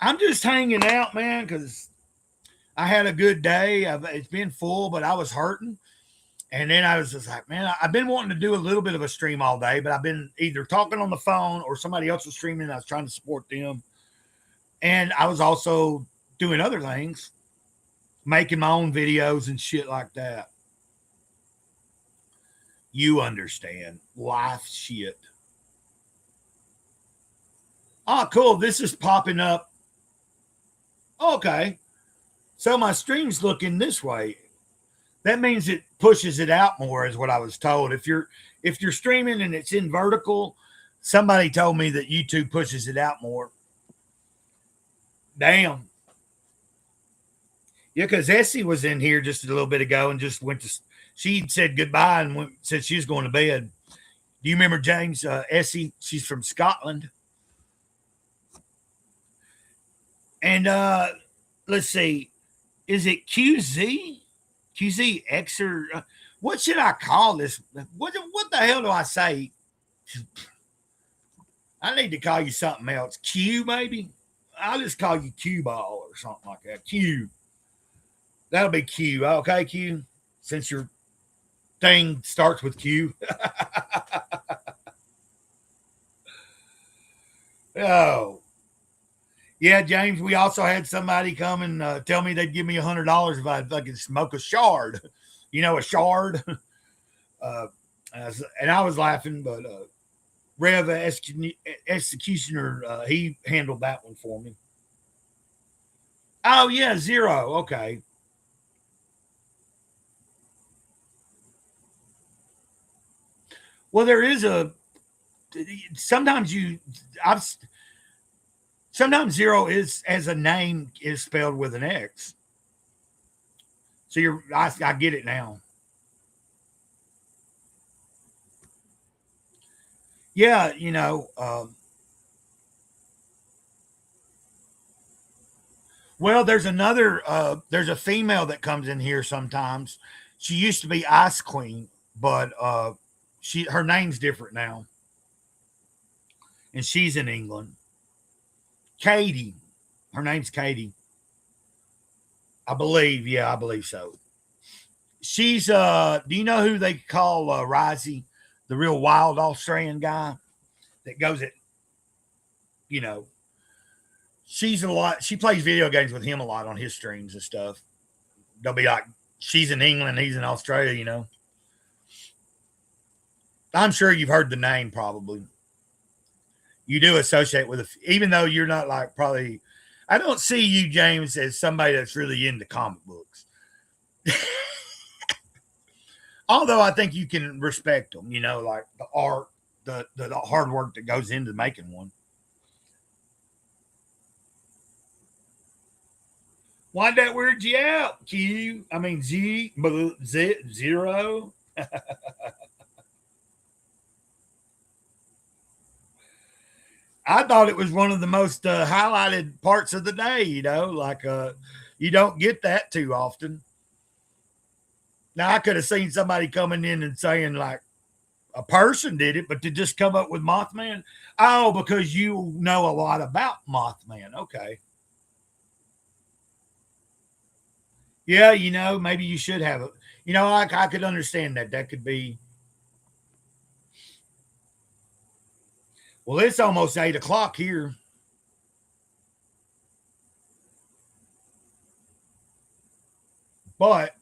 I'm just hanging out, man, because I had a good day. It's been full, but I was hurting. And then I was just like, man, I've been wanting to do a little bit of a stream all day, but I've been either talking on the phone or somebody else was streaming. And I was trying to support them. And I was also doing other things, making my own videos and shit like that. You understand. Life shit. Oh, cool. This is popping up. Okay. So my stream's looking this way. That means it pushes it out more, is what I was told. If you're streaming and it's in vertical, somebody told me that YouTube pushes it out more. Damn. Yeah, because Essie was in here just a little bit ago and just went to. She said goodbye and said she was going to bed. Do you remember James Essie? She's from Scotland. And let's see, is it QZ? QZX or what should I call this? What the hell do I say? I need to call you something else. Q, maybe? I'll just call you Q ball or something like that. Q. That'll be Q. Okay, Q. Since your thing starts with Q. Oh. Yeah, James, we also had somebody come and tell me they'd give me $100 if I'd fucking smoke a shard. You know, a shard? And I was laughing, but Rev Executioner, he handled that one for me. Oh, yeah, zero. Okay. Well, there is sometimes sometimes zero is as a name is spelled with an X. So I get it now. Yeah, you know. Well, there's there's a female that comes in here sometimes. She used to be Ice Queen, but Her name's different now, and she's in England. Katie, her name's Katie, I believe. Yeah, I believe so. She's do you know who they call Risey, the real wild Australian guy that goes at, you know, she's a lot. She plays video games with him a lot on his streams and stuff. They'll be like, she's in England, he's in Australia. You know, I'm sure you've heard the name probably. You do associate with it, even though you're not like probably. I don't see you, James, as somebody that's really into comic books. Although I think you can respect them, you know, like the art, the hard work that goes into making one. Why'd that weird you out, Q? I mean, zero. I thought it was one of the most highlighted parts of the day, you know, like you don't get that too often. Now, I could have seen somebody coming in and saying, like, a person did it, but to just come up with Mothman, oh, because you know a lot about Mothman. Okay. Yeah, you know, maybe you should have it. You know, I could understand that. That could be. Well, it's almost 8 o'clock here. But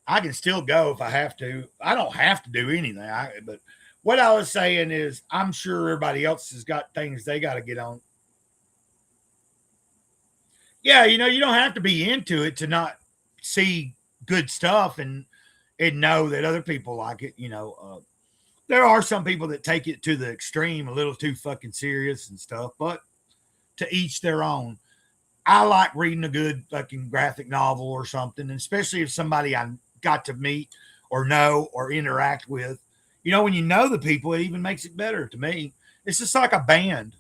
I can still go if I have to. I don't have to do anything. But what I was saying is, I'm sure everybody else has got things they got to get on. Yeah, you know, you don't have to be into it to not see good stuff and know that other people like it. You know, there are some people that take it to the extreme, a little too fucking serious and stuff. But to each their own. I like reading a good fucking graphic novel or something, and especially if somebody I got to meet or know or interact with. You know, when you know the people, it even makes it better to me. It's just like a band.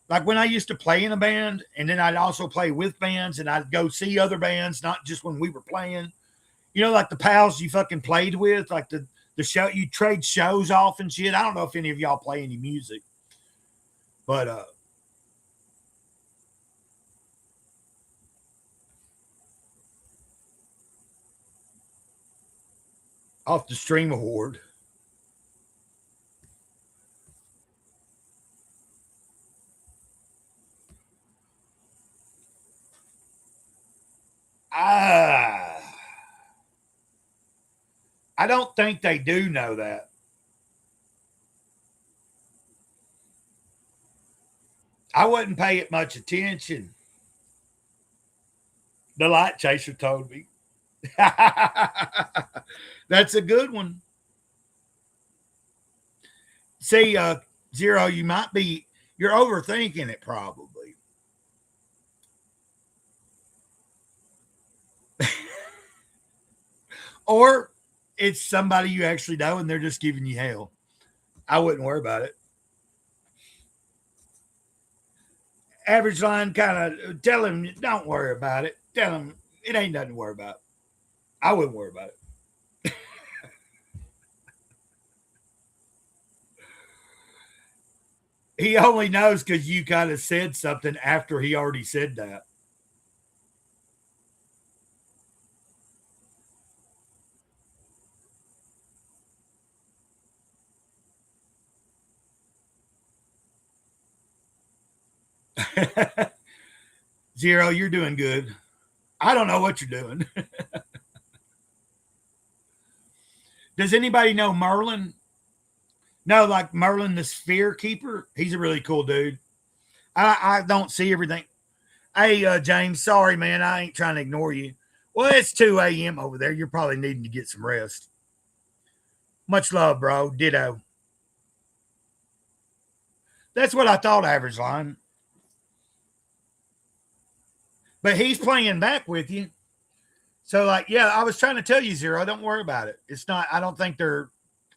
Like when I used to play in a band, and then I'd also play with bands, and I'd go see other bands, not just when we were playing. You know, like the pals you fucking played with, like the show you trade shows off and shit. I don't know if any of y'all play any music, but off the Stream Award. Ah, I don't think they do know that. I wouldn't pay it much attention. The light chaser told me. That's a good one. See, Zero, you're overthinking it probably. Or it's somebody you actually know and they're just giving you hell. I wouldn't worry about it. Average line kind of tell him, don't worry about it. Tell him it ain't nothing to worry about. I wouldn't worry about it. He only knows because you kind of said something after he already said that. Zero, you're doing good. I don't know what you're doing. Does anybody know Merlin? No, like Merlin the Sphere Keeper. He's a really cool dude. I don't see everything. Hey, James, sorry, man. I ain't trying to ignore you. Well, it's 2 a.m. over there. You're probably needing to get some rest. Much love, bro. Ditto. That's what I thought, average line. But he's playing back with you. So, like, yeah, I was trying to tell you, Zero, don't worry about it. It's not, I don't think they're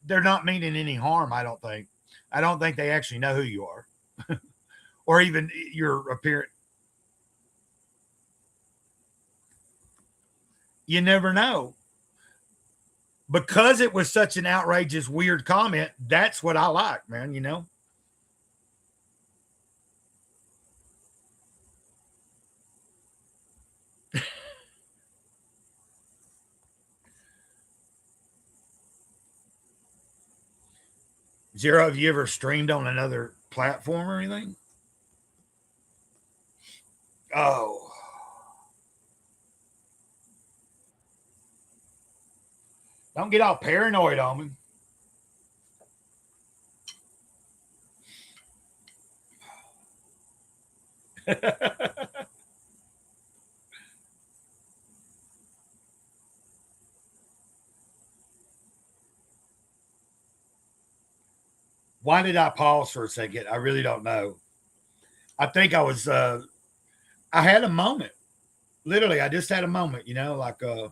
not meaning any harm, I don't think. I don't think they actually know who you are or even your appearance. You never know. because it was such an outrageous, weird comment, that's what I like, man, you know? Zero, have you ever streamed on another platform or anything? Oh, don't get all paranoid on me. Why did I pause for a second? I really don't know. I think I was, I had a moment. Literally, I just had a moment, you know, like I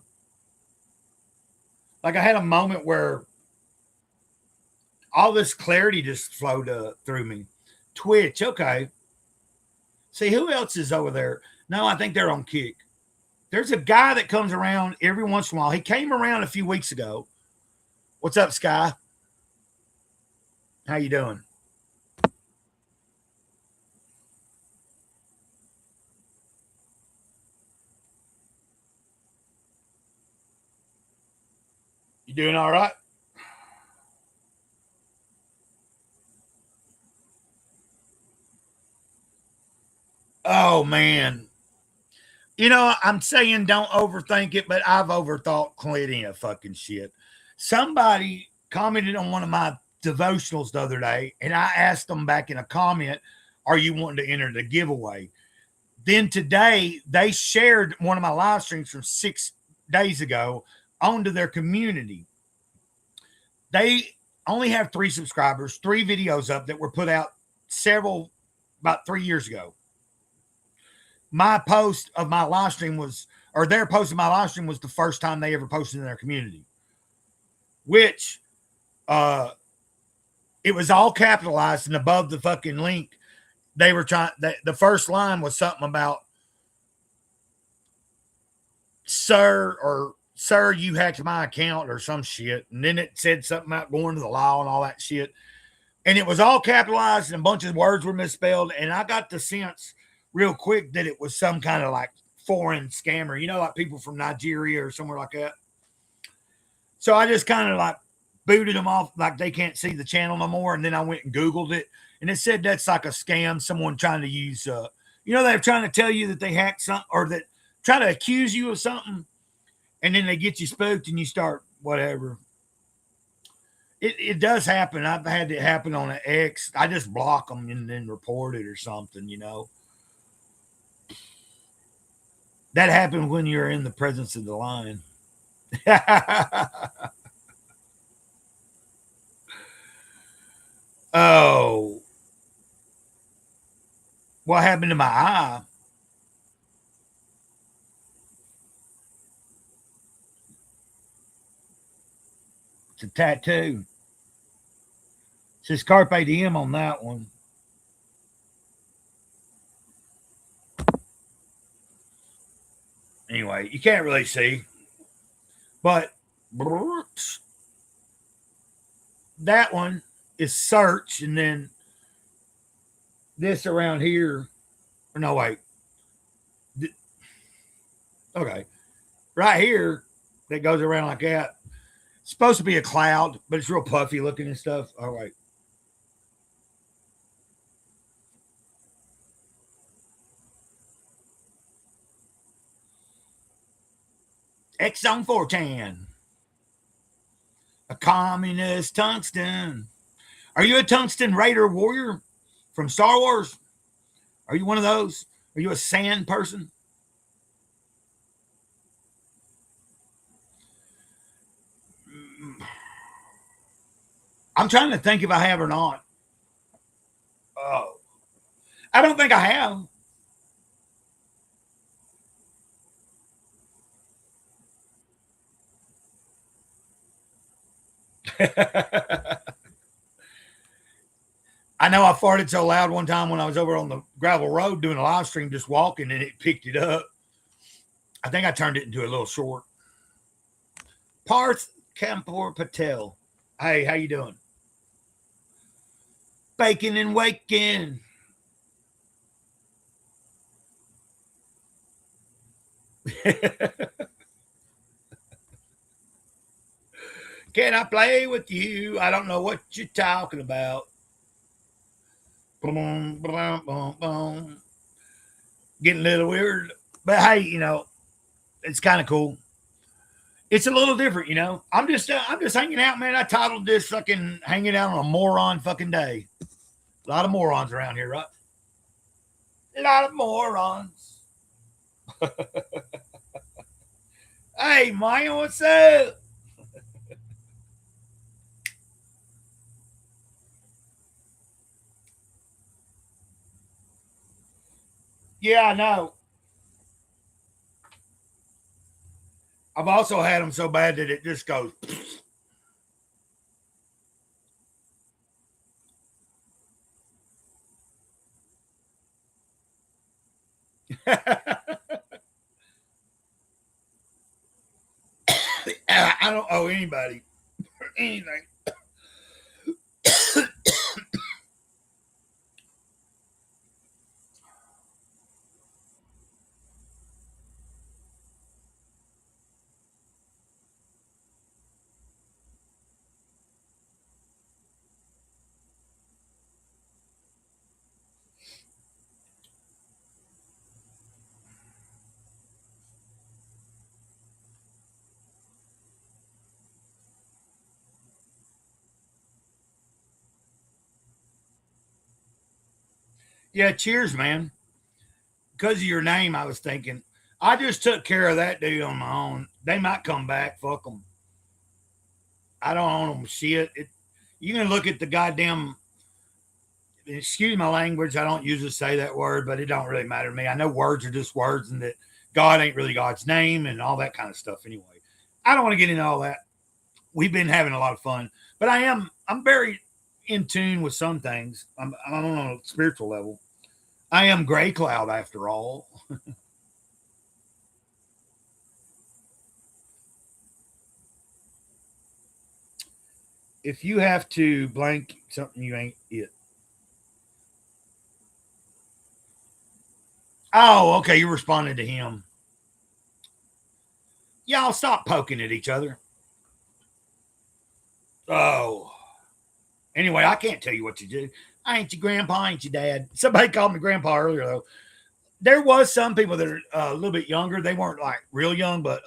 had a moment where all this clarity just flowed through me. Twitch, okay. See, who else is over there? No, I think they're on Kick. There's a guy that comes around every once in a while. He came around a few weeks ago. What's up, Sky? How you doing? You doing all right? Oh man. You know, I'm saying don't overthink it, but I've overthought plenty of fucking shit. Somebody commented on one of my devotionals the other day, and I asked them back in a comment, are you wanting to enter the giveaway? Then today they shared one of my live streams from 6 days ago onto their community. They only have 3 subscribers, 3 videos up that were put out about 3 years ago. My post of my live stream was, or their post of my live stream was the first time they ever posted in their community, which it was all capitalized, and above the fucking link, they were trying, the first line was something about, sir, you hacked my account or some shit. And then it said something about going to the law and all that shit. And it was all capitalized and a bunch of words were misspelled. And I got the sense real quick that it was some kind of like foreign scammer, you know, like people from Nigeria or somewhere like that. So I just kind of like booted them off, like they can't see the channel no more. And then I went and Googled it, and it said that's like a scam, someone trying to use, you know, they're trying to tell you that they hacked something, or that try to accuse you of something, and then they get you spooked and you start whatever. It does happen. I've had it happen on an X. I just block them and then report it or something, you know. That happened when you're in the presence of the lion. Oh, what happened to my eye? It's a tattoo. It says Carpe Diem on that one. Anyway, you can't really see, but that one is search, and then this around here. No, wait. Okay. Right here, that goes around like that. It's supposed to be a cloud, but it's real puffy looking and stuff. All right. X on 4chan. A communist tungsten. Are you a tungsten raider warrior from Star Wars? Are you one of those? Are you a sand person? I'm trying to think if I have or not. Oh, I don't think I have. I know I farted so loud one time when I was over on the gravel road doing a live stream, just walking, and it picked it up. I think I turned it into a little short. Parth, Kampur Patel. Hey, how you doing? Baking and waking. Can I play with you? I don't know what you're talking about. Boom, boom, boom, boom. Getting a little weird. But hey, it's kind of cool. It's a little different. I'm just hanging out, man. I titled this fucking hanging out on a moron fucking day. A lot of morons around here, right? A lot of morons. Hey, Maya, what's up? Yeah, I know. I've also had them so bad that it just goes. I don't owe anybody anything. Yeah, cheers, man. Because of your name, I was thinking. I just took care of that dude on my own. They might come back. Fuck them. I don't own them shit. You can look at the goddamn. Excuse my language. I don't usually say that word, but it don't really matter to me. I know words are just words, and that God ain't really God's name, and all that kind of stuff. Anyway, I don't want to get into all that. We've been having a lot of fun, but I'm very in tune with some things. I'm on a spiritual level. I am gray cloud after all. If you have to blank something, you ain't it. Oh, okay. You responded to him. Y'all stop poking at each other. Oh. Anyway, I can't tell you what to do. I ain't your grandpa, I ain't your dad. Somebody called me grandpa earlier, though. There was some people that are a little bit younger. They weren't like real young, but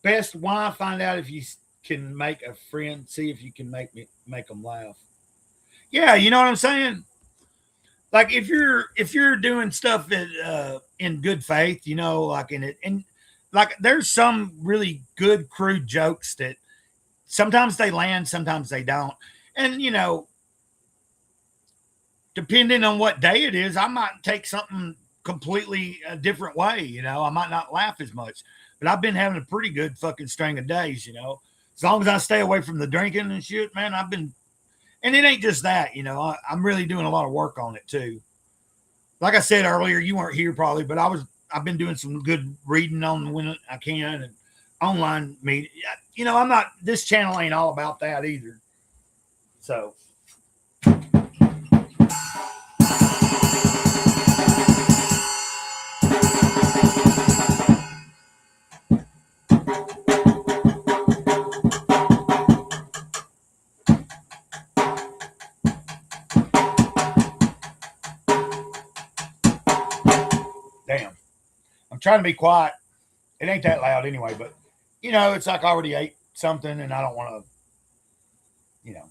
best why find out if you can make a friend, see if you can make them laugh. Yeah, you know what I'm saying? Like if you're doing stuff that, in good faith, like in it, and like there's some really good crude jokes that sometimes they land, sometimes they don't, and depending on what day it is, I might take something completely a different way. I might not laugh as much, but I've been having a pretty good fucking string of days. As long as I stay away from the drinking and shit, man, I've been, and it ain't just that. I'm really doing a lot of work on it too. Like I said earlier, you weren't here probably, but I've been doing some good reading on when I can and online media. I'm not. This channel ain't all about that either. So. Damn. I'm trying to be quiet. It ain't that loud anyway, but it's like I already ate something and I don't want to, you know.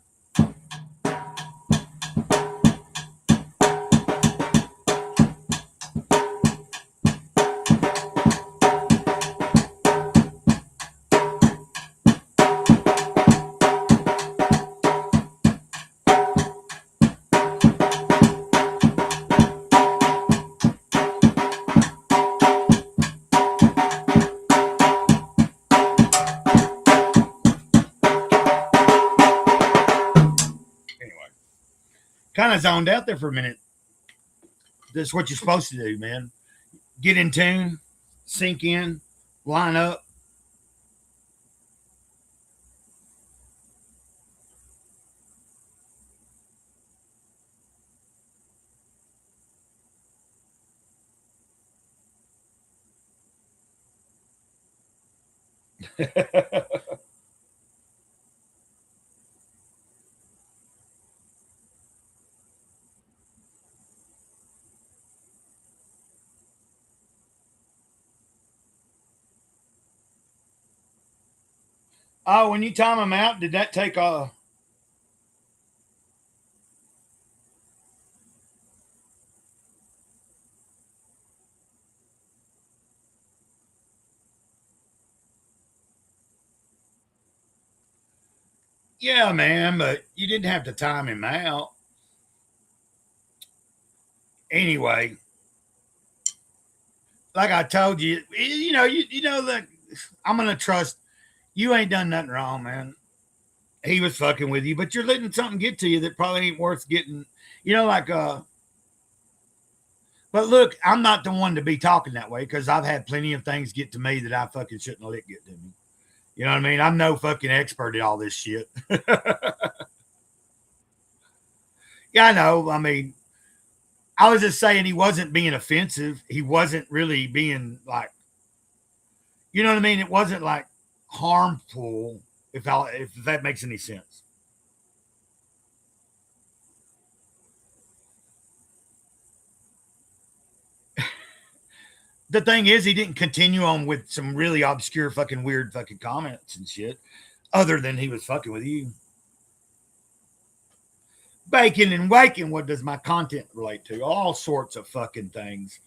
Anyway, kind of zoned out there for a minute. This is what you're supposed to do, man. Get in tune, sink in, line up. Oh, when you time them out, did that take a? Yeah, man, but you didn't have to time him out. Anyway, like I told you, you know that I'm gonna trust you. Ain't done nothing wrong, man. He was fucking with you, but you're letting something get to you that probably ain't worth getting. You know, like But look, I'm not the one to be talking that way because I've had plenty of things get to me that I fucking shouldn't let get to me. You know what I mean? I'm no fucking expert at all this shit. Yeah, I know. I mean, I was just saying he wasn't being offensive. He wasn't really being like, you know what I mean? It wasn't like harmful. If that makes any sense. The thing is, he didn't continue on with some really obscure, fucking weird, fucking comments and shit. Other than he was fucking with you. Baking and waking. What does my content relate to? All sorts of fucking things.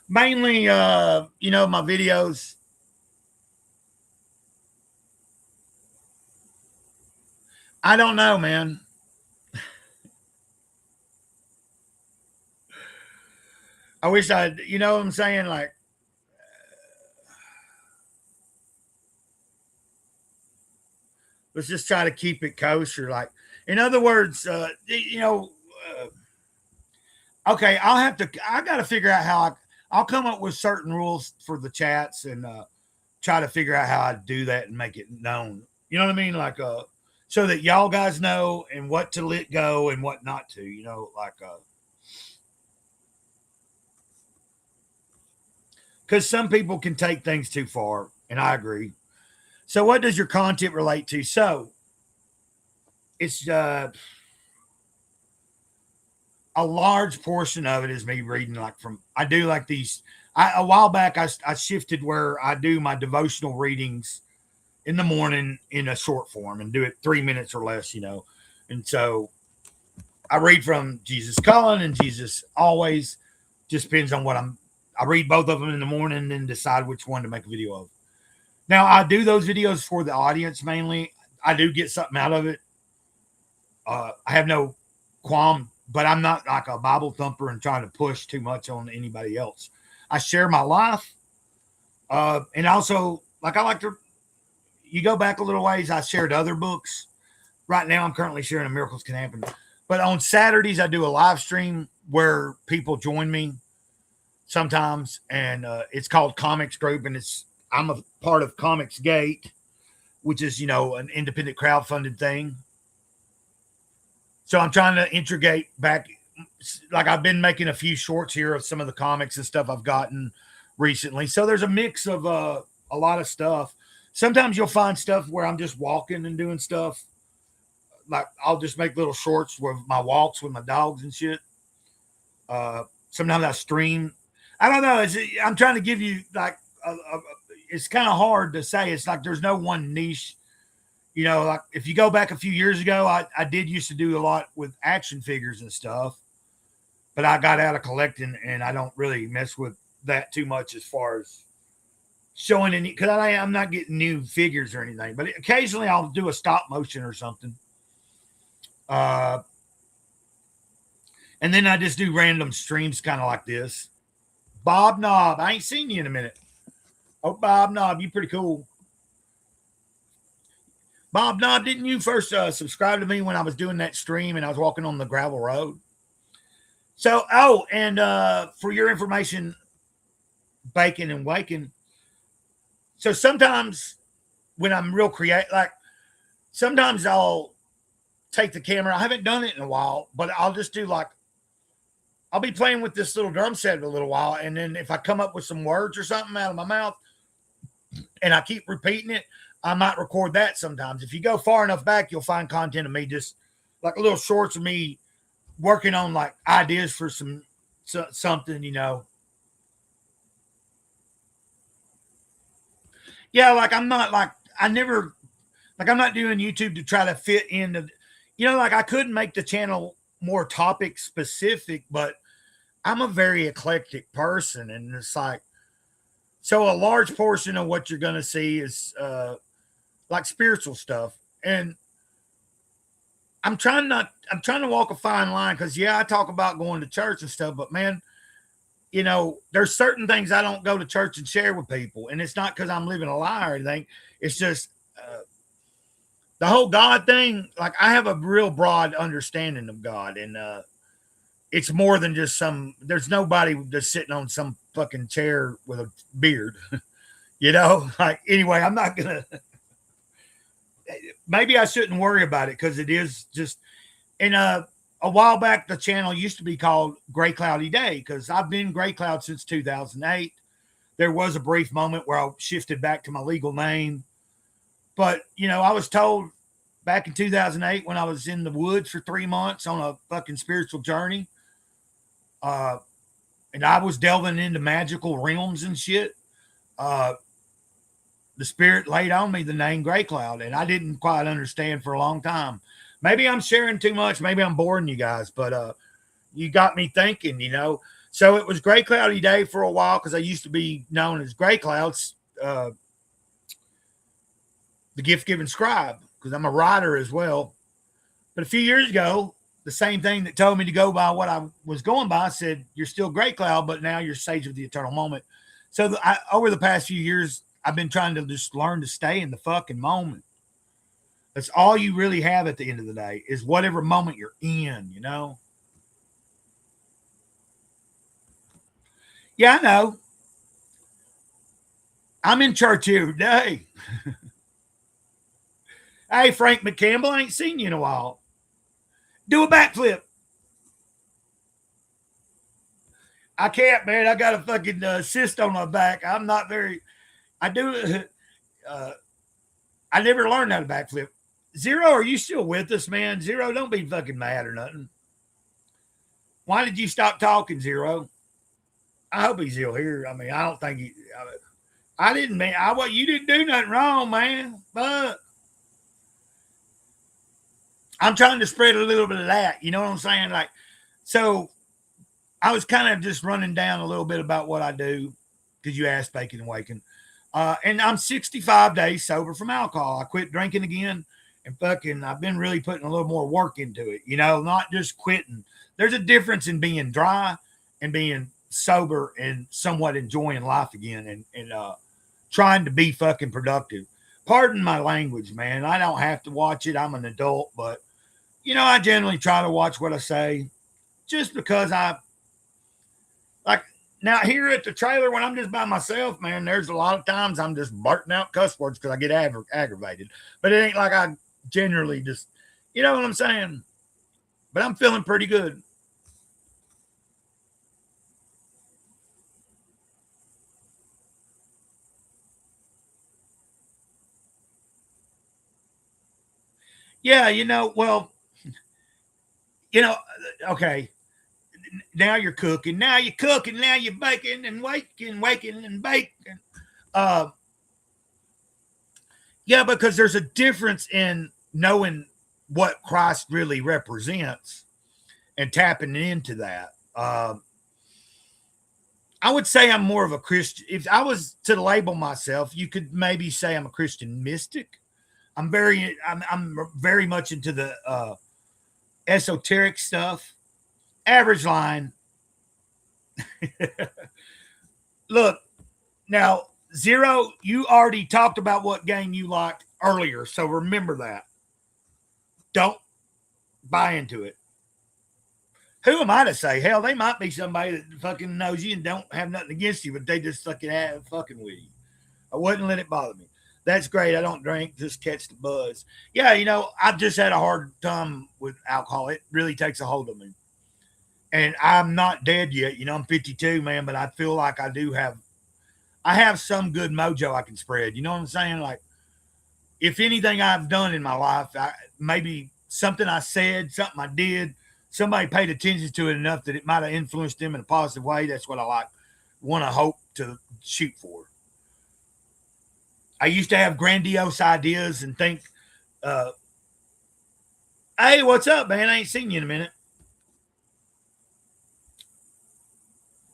Mainly, my videos. I don't know, man. I wish you know what I'm saying? Like, let's just try to keep it kosher. Like, in other words, okay, I got to figure out I'll come up with certain rules for the chats and try to figure out how I do that and make it known. You know what I mean? Like, so that y'all guys know and what to let go and what not to, because some people can take things too far, and I agree. So, what does your content relate to? So, it's a large portion of it is me reading like from I do like these. A while back I shifted where I do my devotional readings in the morning in a short form and do it 3 minutes or less, And so I read from Jesus Cullen and Jesus Always. Just depends on what I read both of them in the morning and then decide which one to make a video of. Now I do those videos for the audience mainly. I do get something out of it. I have no qualm, but I'm not like a Bible thumper and trying to push too much on anybody else. I share my life. And also, like, I like to, you go back a little ways, I shared other books. Right now, I'm currently sharing A Miracles Can Happen. But on Saturdays, I do a live stream where people join me sometimes. And it's called Comics Group. And I'm a part of Comics Gate, which is, an independent crowdfunded thing. So I'm trying to integrate back. Like I've been making a few shorts here of some of the comics and stuff I've gotten recently. So there's a mix of a lot of stuff. Sometimes you'll find stuff where I'm just walking and doing stuff. Like I'll just make little shorts with my walks with my dogs and shit. Sometimes I stream. I don't know. I'm trying to give you like, it's kind of hard to say. It's like there's no one niche. Like if you go back a few years ago, I did used to do a lot with action figures and stuff, but I got out of collecting and I don't really mess with that too much as far as showing any, because I'm not getting new figures or anything, but occasionally I'll do a stop motion or something. And then I just do random streams kind of like this. Bob Knob, I ain't seen you in a minute. Oh, Bob Knob, you pretty cool. Bob Knob, didn't you first subscribe to me when I was doing that stream and I was walking on the gravel road? So, and for your information, Bacon and Waking. So sometimes when I'm real creative, like sometimes I'll take the camera. I haven't done it in a while, but I'll just do like, I'll be playing with this little drum set for a little while. And then if I come up with some words or something out of my mouth and I keep repeating it, I might record that sometimes. If you go far enough back, you'll find content of me just like a little shorts of me working on like ideas for something, you know. Yeah, like I'm not like I never like I'm not doing YouTube to try to fit into, you know, like I couldn't make the channel more topic specific, but I'm a very eclectic person, and it's like so a large portion of what you're gonna see is like spiritual stuff, and I'm trying to walk a fine line because yeah, I talk about going to church and stuff, but man, you know, there's certain things I don't go to church and share with people, and it's not because I'm living a lie or anything. It's just the whole God thing. Like I have a real broad understanding of God, and it's more than just some. There's nobody that's sitting on some fucking chair with a beard, you know. Like anyway, I'm not gonna. Maybe I shouldn't worry about it because it is just. And a while back, the channel used to be called Gray Cloudy Day because I've been Gray Cloud since 2008. There was a brief moment where I shifted back to my legal name. But, you know, I was told back in 2008 when I was in the woods for 3 months on a fucking spiritual journey, and I was delving into magical realms and shit, the spirit laid on me the name Gray Cloud, and I didn't quite understand for a long time. Maybe I'm sharing too much. Maybe I'm boring you guys, but you got me thinking, you know. So it was Gray Cloudy Day for a while because I used to be known as Gray Clouds, the gift giving scribe, because I'm a writer as well. But a few years ago, the same thing that told me to go by what I was going by said, you're still Gray Cloud, but now you're Sage of the Eternal Moment. So over the past few years, I've been trying to just learn to stay in the fucking moment. That's all you really have at the end of the day is whatever moment you're in, you know? Yeah, I know. I'm in church every day. Hey, Frank McCampbell, I ain't seen you in a while. Do a backflip. I can't, man. I got a fucking cyst on my back. I'm not very. I do. I never learned how to backflip. Zero, are you still with us, man? Zero, don't be fucking mad or nothing. Why did you stop talking, Zero? I hope he's still here. I mean, I don't think he. I didn't mean. You didn't do nothing wrong, man. But I'm trying to spread a little bit of that. You know what I'm saying? Like, so I was kind of just running down a little bit about what I do because you asked Bacon and Waking. And I'm 65 days sober from alcohol. I quit drinking again, and fucking I've been really putting a little more work into it, you know, not just quitting. There's a difference in being dry and being sober and somewhat enjoying life again and trying to be fucking productive. Pardon my language, man. I don't have to watch it. I'm an adult, but you know, I generally try to watch what I say just because I like. Now, here at the trailer, when I'm just by myself, man, there's a lot of times I'm just blurting out cuss words because I get aggravated. But it ain't like I generally just, you know what I'm saying? But I'm feeling pretty good. Yeah, you know, well, you know, okay. Now you're cooking. Now you're cooking. Now you're baking and waking and baking. Uh, yeah, because there's a difference in knowing what Christ really represents and tapping into that. I would say I'm more of a Christian. If I was to label myself, you could maybe say I'm a Christian mystic. I'm very much into the esoteric stuff. Average line. Look, now, Zero, you already talked about what game you liked earlier, so remember that. Don't buy into it. Who am I to say? Hell, they might be somebody that fucking knows you and don't have nothing against you, but they just fucking have fucking with you. I wouldn't let it bother me. That's great. I don't drink, just catch the buzz. Yeah, I've just had a hard time with alcohol. It really takes a hold of me. And I'm not dead yet. I'm 52, man, but I feel like I have some good mojo I can spread. You know what I'm saying? Like, if anything I've done in my life, maybe something I said, something I did, somebody paid attention to it enough that it might have influenced them in a positive way. That's what I want to hope to shoot for. I used to have grandiose ideas and think, uh, hey, what's up, man? I ain't seen you in a minute.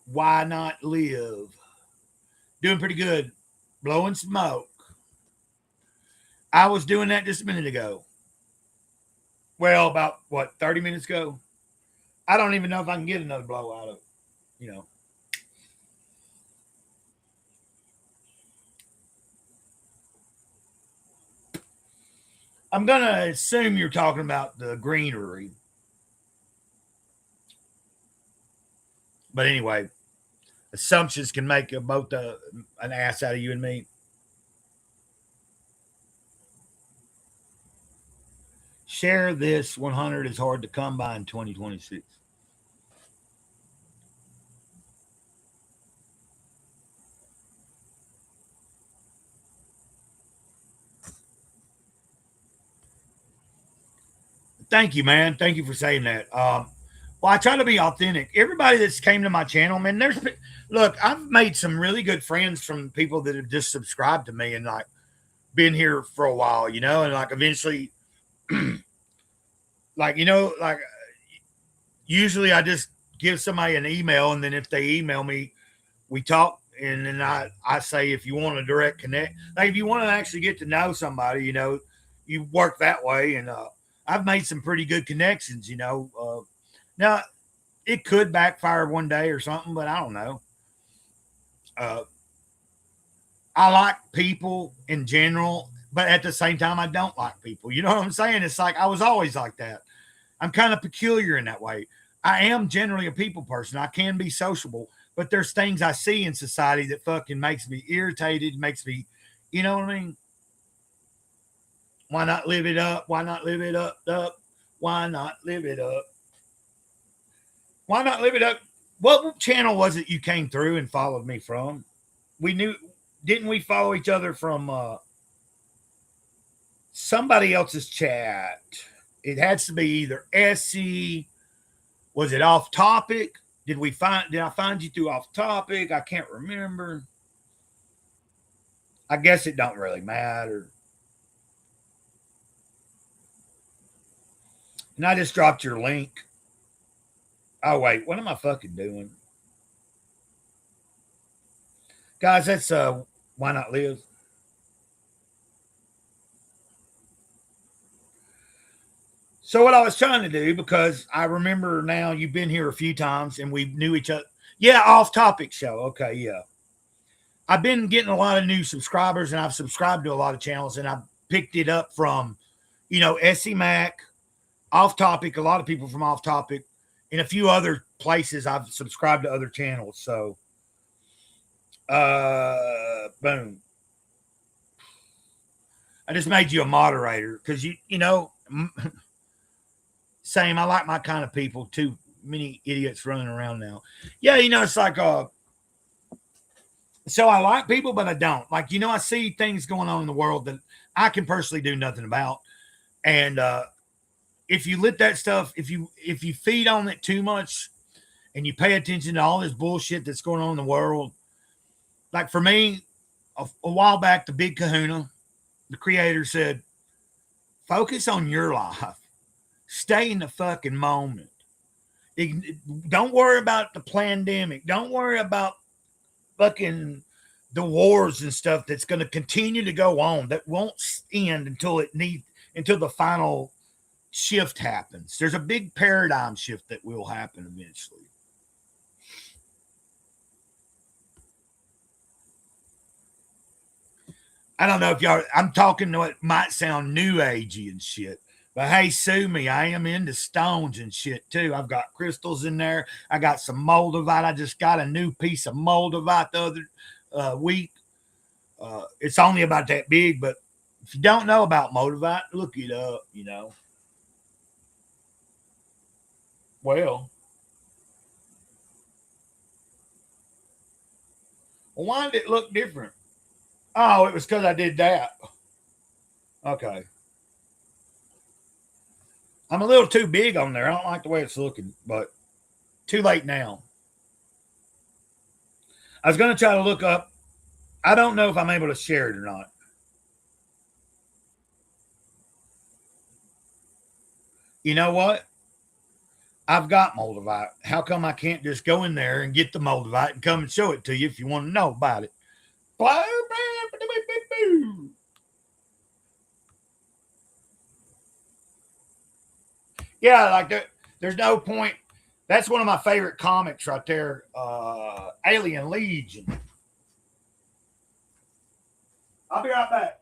Why not live? Doing pretty good. Blowing smoke. I was doing that just a minute ago. Well, about what, 30 minutes ago? I don't even know if I can get another blow out of it. You know. I'm going to assume you're talking about the greenery. But anyway, assumptions can make both an ass out of you and me. Share this 100 is hard to come by in 2026. Thank you, man. Thank you for saying that. Well, I try to be authentic. Everybody that's came to my channel, man, look, I've made some really good friends from people that have just subscribed to me and like been here for a while, and like eventually, like usually I just give somebody an email, and then if they email me, we talk, and then I say if you want a direct connect, like if you want to actually get to know somebody, you work that way, and I've made some pretty good connections, now it could backfire one day or something, but I don't know. Uh, I like people in general, but at the same time, I don't like people. You know what I'm saying? It's like I was always like that. I'm kind of peculiar in that way. I am generally a people person. I can be sociable, but there's things I see in society that fucking makes me irritated, makes me, you know what I mean? Why not live it up? Why not live it up? Why not live it up? Why not live it up? What channel was it you came through and followed me from? We knew, didn't we follow each other from somebody else's chat? It has to be either Essie. Was it off topic? Did I find you through off topic? I can't remember. I guess it don't really matter. And I just dropped your link. Oh wait, what am I fucking doing? Guys, that's why not live? So what I was trying to do, because I remember now you've been here a few times and we knew each other. Yeah, off topic show. Okay, yeah. I've been getting a lot of new subscribers and I've subscribed to a lot of channels and I've picked it up from, Essie Mac, off topic, a lot of people from off topic, and a few other places I've subscribed to other channels. So boom. I just made you a moderator because same. I like my kind of people. Too many idiots running around now. Yeah, it's like so I like people, but I don't. Like, I see things going on in the world that I can personally do nothing about. And if you let that stuff, if you feed on it too much and you pay attention to all this bullshit that's going on in the world, like for me, a while back, the big kahuna, the creator said, focus on your life. Stay in the fucking moment. Don't worry about the pandemic. Don't worry about fucking the wars and stuff that's going to continue to go on that won't end until the final shift happens. There's a big paradigm shift that will happen eventually. I don't know if y'all, I'm talking to what might sound new agey and shit. But hey, sue me. I am into stones and shit too. I've got crystals in there. I got some moldavite. I just got a new piece of moldavite the other week. It's only about that big, but if you don't know about Moldavite, look it up, you know. Well, why did it look different? Oh, it was because I did that. Okay. I'm a little too big on there. I don't like the way it's looking, but too late now. I was going to try to look up. I don't know if I'm able to share it or not. You know what? I've got Moldavite. How come I can't just go in there and get the Moldavite and come and show it to you if you want to know about it? Yeah, like there's no point. That's one of my favorite comics right there. Alien Legion. I'll be right back.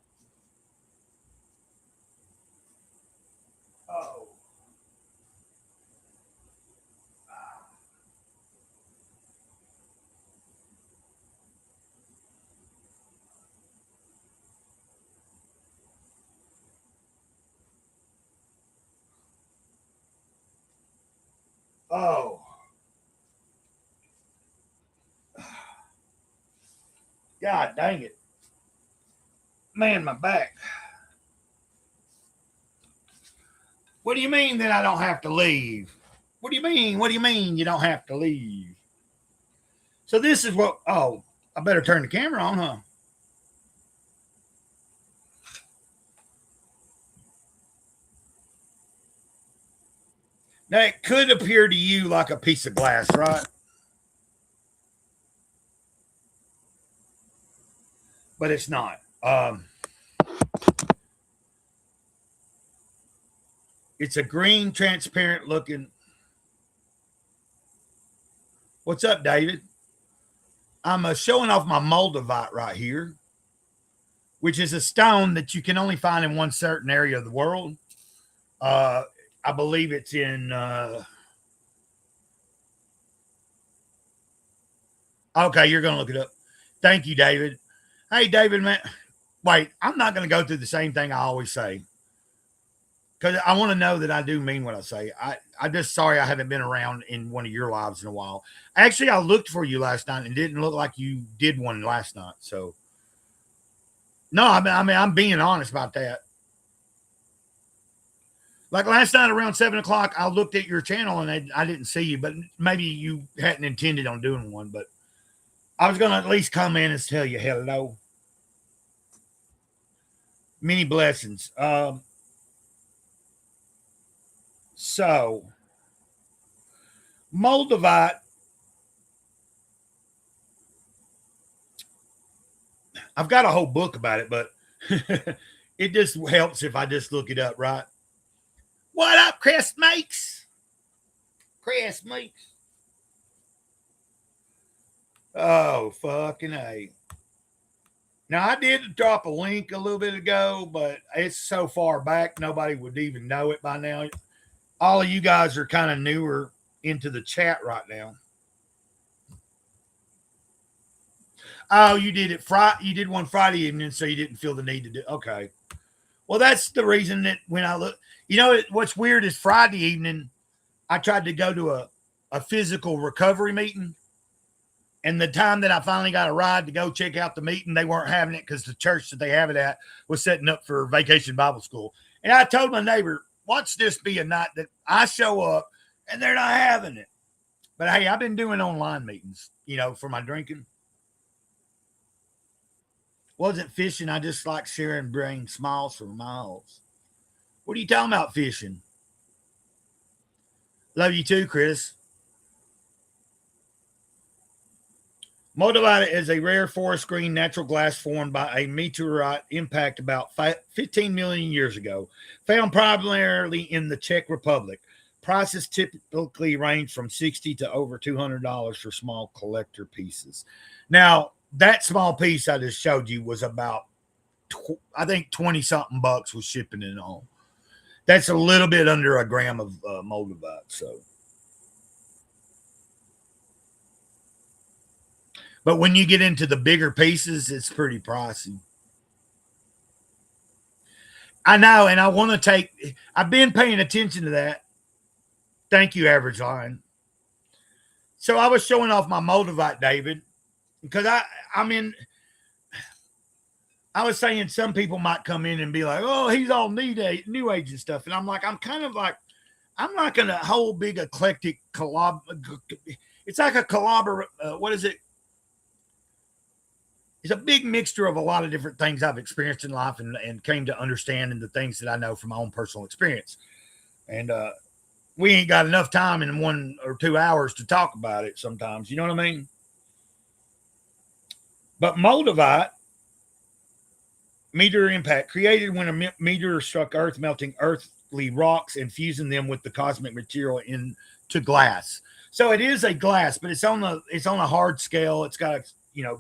Oh. Oh. God dang it. Man, my back. What do you mean that I don't have to leave? What do you mean? What do you mean you don't have to leave? So this is what. Oh, I better turn the camera on, huh? Now it could appear to you like a piece of glass, right? But it's not. It's a green, transparent looking. What's up, David? I'm showing off my Moldavite right here, which is a stone that you can only find in one certain area of the world. I believe it's in. Okay, you're going to look it up. Thank you, David. Hey, David, man. Wait, I'm not going to go through the same thing I always say because I want to know that I do mean what I say. I'm just sorry I haven't been around in one of your lives in a while. Actually, I looked for you last night and it didn't look like you did one last night. So, no, I mean, I'm being honest about that. Like last night around 7 o'clock, I looked at your channel and I didn't see you, but maybe you hadn't intended on doing one. But I was going to at least come in and tell you hello. Many blessings. So, Moldavite, I've got a whole book about it, but it just helps if I just look it up, right? What up, Chris Makes? Chris Makes. Oh, fucking A. Now, I did drop a link a little bit ago, but it's so far back, nobody would even know it by now. All of you guys are kind of newer into the chat right now. Oh, you did it Friday. You did one Friday evening, so you didn't feel the need to do. Okay. Well, that's the reason that when I look, you know, what's weird is Friday evening, I tried to go to a physical recovery meeting. And the time that I finally got a ride to go check out the meeting, they weren't having it because the church that they have it at was setting up for Vacation Bible School. And I told my neighbor, watch this be a night that I show up and they're not having it. But hey, I've been doing online meetings, you know, for my drinking. Wasn't fishing. I just like sharing bring smiles for miles. What are you talking about fishing? Love you too, Chris. Moldavite is a rare forest green natural glass formed by a meteorite impact about 15 million years ago, found primarily in the Czech Republic. Prices typically range from $60 to over $200 for small collector pieces. Now, that small piece I just showed you was about, I think, 20 something bucks with shipping it on. That's a little bit under a gram of Moldavite. So, But when you get into the bigger pieces, it's pretty pricey. I know, and I want to I've been paying attention to that. Thank you, Average Line. So I was showing off my Moldavite, David, because I mean, I was saying some people might come in and be like, oh, he's all new age and stuff. And I'm like, I'm kind of like, I'm not going to whole big eclectic collab. It's like a what is it? It's a big mixture of a lot of different things I've experienced in life and came to understand and the things that I know from my own personal experience. And we ain't got enough time in 1 or 2 hours to talk about it sometimes. You know what I mean? But Moldavite, meteor impact, created when a meteor struck Earth, melting earthly rocks and fusing them with the cosmic material into glass. So it is a glass, but it's on a hard scale. It's got a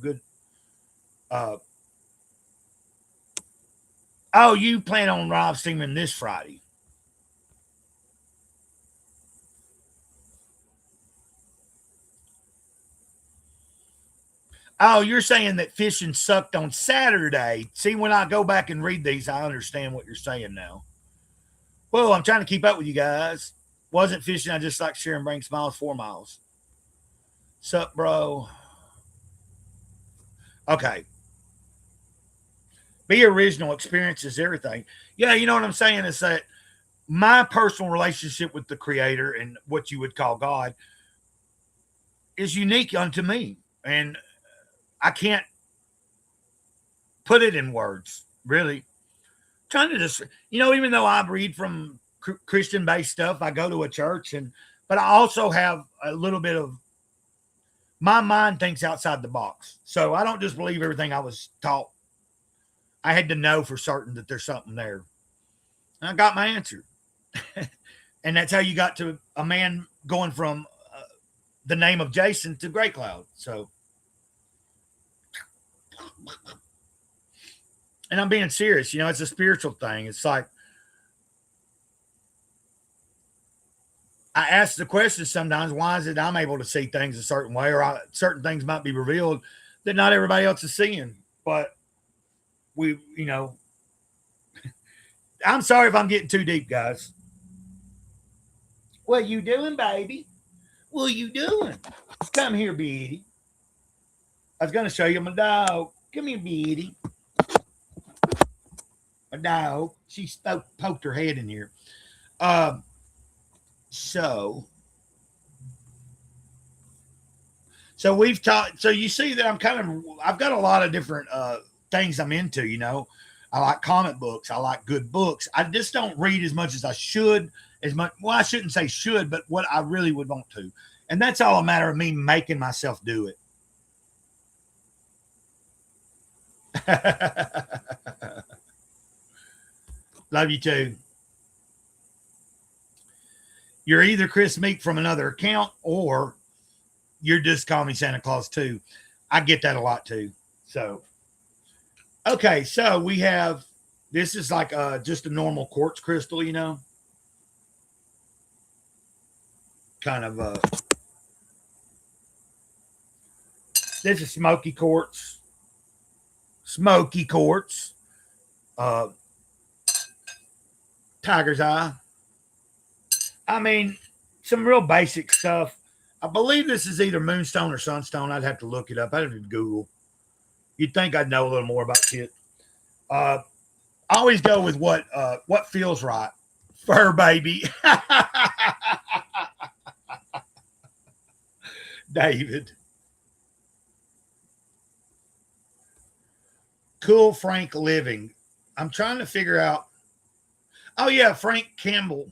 good. Oh, you plan on live streaming this Friday? Oh, you're saying that fishing sucked on Saturday. See, when I go back and read these, I understand what you're saying now. Whoa, I'm trying to keep up with you guys. Wasn't fishing. I just like sharing bring smiles 4 miles. Sup, bro? Okay. Be original. Experiences everything. Yeah, you know what I'm saying is that my personal relationship with the Creator and what you would call God is unique unto me. And I can't put it in words, really. Trying to just, even though I read from Christian-based stuff, I go to a church, but I also have a little bit of my mind thinks outside the box. So I don't just believe everything I was taught. I had to know for certain that there's something there. And I got my answer. And that's how you got to a man going from the name of Jason to Gray Cloud. So, and I'm being serious, it's a spiritual thing. It's like, I ask the question sometimes, why is it I'm able to see things a certain way, or certain things might be revealed that not everybody else is seeing. But I'm sorry if I'm getting too deep, guys. What you doing, baby? What you doing? Come here, Beatty. I was going to show you my dog. Come here, Beatty. My dog. She poked her head in here. So we've talked. So you see that I've got a lot of different things I'm into. I like comic books. I like good books. I just don't read as much as I should. Well, I shouldn't say should, but what I really would want to. And that's all a matter of me making myself do it. Love you too. You're either Chris Meek from another account, or you're just calling me Santa Claus too. I get that a lot too. So, okay. So we have, this is like just a normal quartz crystal, kind of, this is smoky quartz, tiger's eye. I mean, some real basic stuff. I believe this is either moonstone or sunstone. I'd have to look it up. I'd have to Google. You'd think I'd know a little more about shit. I always go with what feels right. Fur baby. David. Cool Frank Living. I'm trying to figure out. Oh, yeah, Frank Campbell.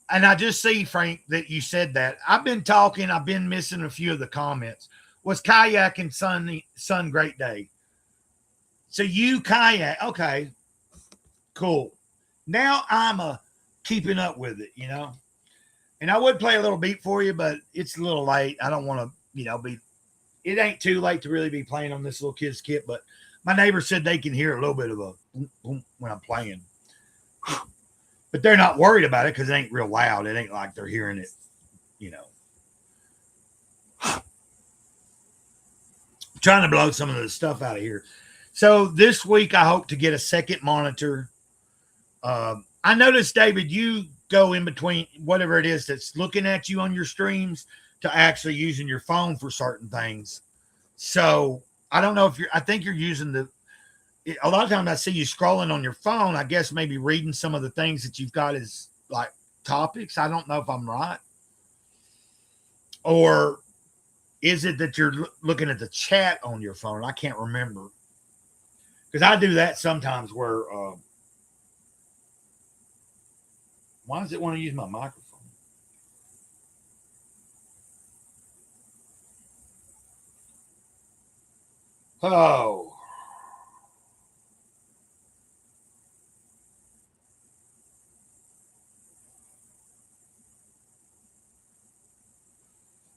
And I just see, Frank, that you said that. I've been talking. I've been missing a few of the comments. Was kayaking sun great day? So you kayak. Okay. Cool. Now I'm keeping up with it, And I would play a little beat for you, but it's a little late. I don't want to, it ain't too late to really be playing on this little kid's kit, but my neighbor said they can hear a little bit of a boom, boom when I'm playing. But they're not worried about it because it ain't real loud. It ain't like they're hearing it, trying to blow some of the stuff out of here. So this week, I hope to get a second monitor. I noticed, David, you go in between whatever it is that's looking at you on your streams to actually using your phone for certain things. So I don't know if I think you're using a lot of times I see you scrolling on your phone, I guess maybe reading some of the things that you've got as like topics. I don't know if I'm right. Or is it that you're looking at the chat on your phone? I can't remember. Because I do that sometimes where, why does it want to use my microphone? Oh.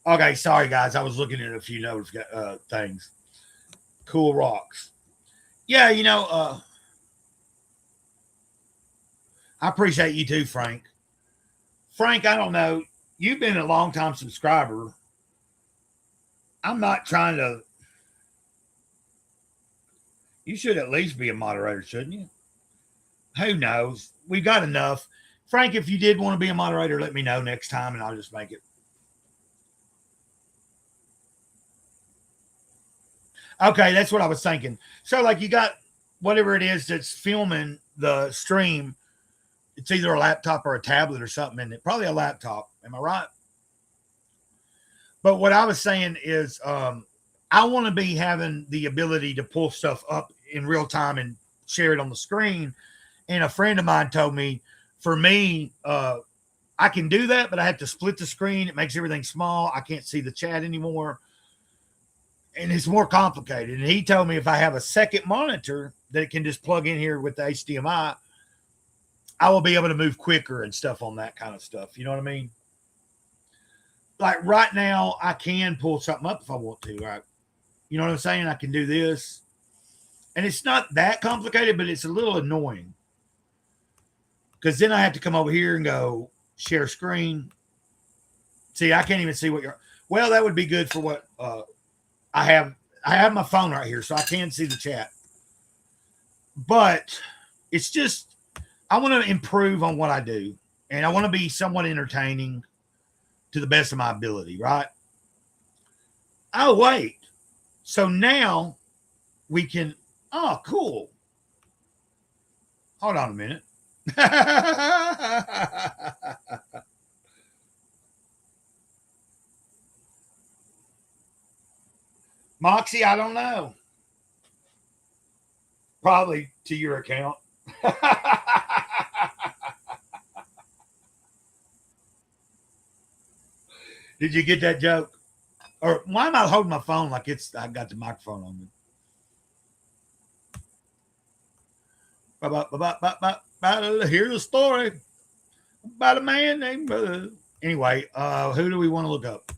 Okay, sorry guys. I was looking at a few notes things. Cool rocks. Yeah, I appreciate you too, Frank. Frank, I don't know. You've been a long time subscriber. I'm not trying to. You should at least be a moderator, shouldn't you? Who knows? We got enough. Frank, if you did want to be a moderator, let me know next time and I'll just make it. Okay, that's what I was thinking. So, like, you got whatever it is that's filming the stream. It's either a laptop or a tablet or something, isn't it? Probably a laptop. Am I right? But what I was saying is I want to be having the ability to pull stuff up in real time and share it on the screen. And a friend of mine told me, for me, I can do that, but I have to split the screen. It makes everything small. I can't see the chat anymore. And it's more complicated. And he told me if I have a second monitor that can just plug in here with the HDMI, I will be able to move quicker and stuff on that kind of stuff. You know what I mean? Like right now, I can pull something up if I want to. Right? You know what I'm saying? I can do this. And it's not that complicated, but it's a little annoying. Because then I have to come over here and go share screen. See, I can't even see what you're. Well, that would be good for what I have my phone right here, so I can see the chat. But it's just, I want to improve on what I do. And I want to be somewhat entertaining to the best of my ability, right? Oh, wait. So now we can, oh, cool. Hold on a minute. Moxie, I don't know. Probably to your account. Did you get that joke? Or why am I holding my phone like I got the microphone on me? Here's a story about a man named Bud. Anyway, who do we want to look up?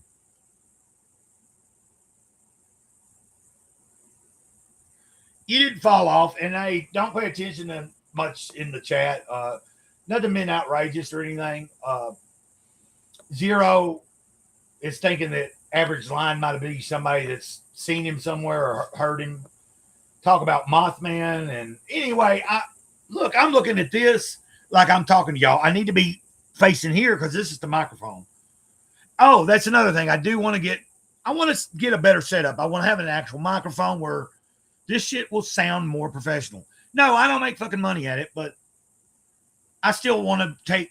You didn't fall off, and I don't pay attention to much in the chat. Nothing been outrageous or anything. Zero is thinking that Average Line might be somebody that's seen him somewhere or heard him talk about Mothman. And anyway, I'm looking at this like I'm talking to y'all. I need to be facing here because this is the microphone. Oh, that's another thing. I want to get a better setup. I want to have an actual microphone where this shit will sound more professional. No, I don't make fucking money at it, but I still want to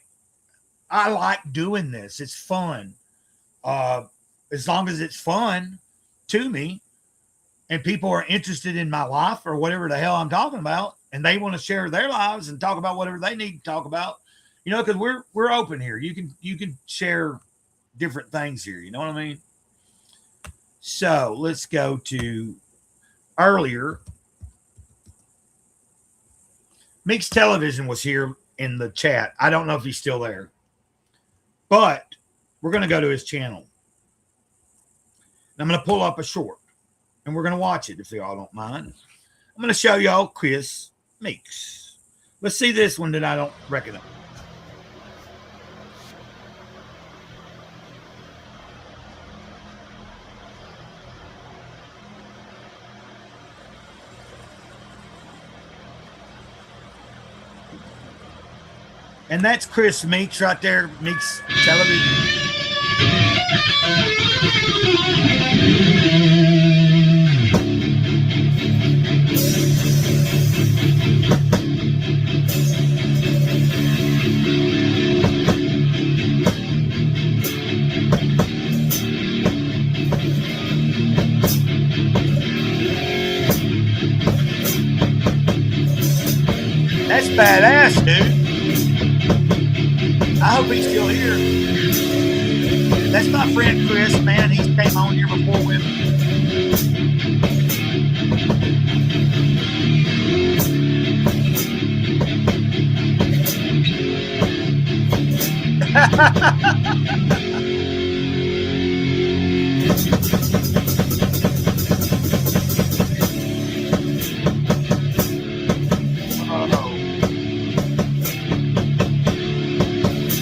I like doing this. It's fun. As long as it's fun to me and people are interested in my life or whatever the hell I'm talking about, and they want to share their lives and talk about whatever they need to talk about, because we're open here. You can share different things here. You know what I mean? So let's go to earlier. Meeks Television was here in the chat. I don't know if he's still there, but we're going to go to his channel. I'm going to pull up a short, and we're going to watch it if y'all don't mind. I'm going to show y'all Chris Meeks. Let's see this one that I don't recognize. And that's Chris Meeks right there, Meeks Television. That's badass, dude. I hope he's still here. That's my friend Chris, man. He came on here before with me.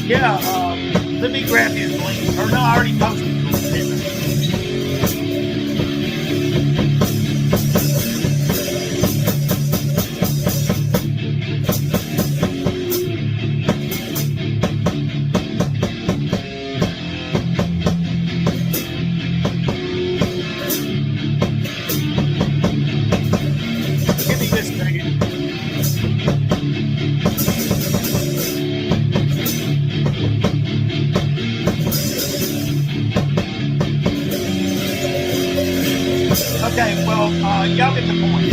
Yeah, let me grab his link. Or no, I already posted it. Give me this thing. Okay, well, y'all get the point.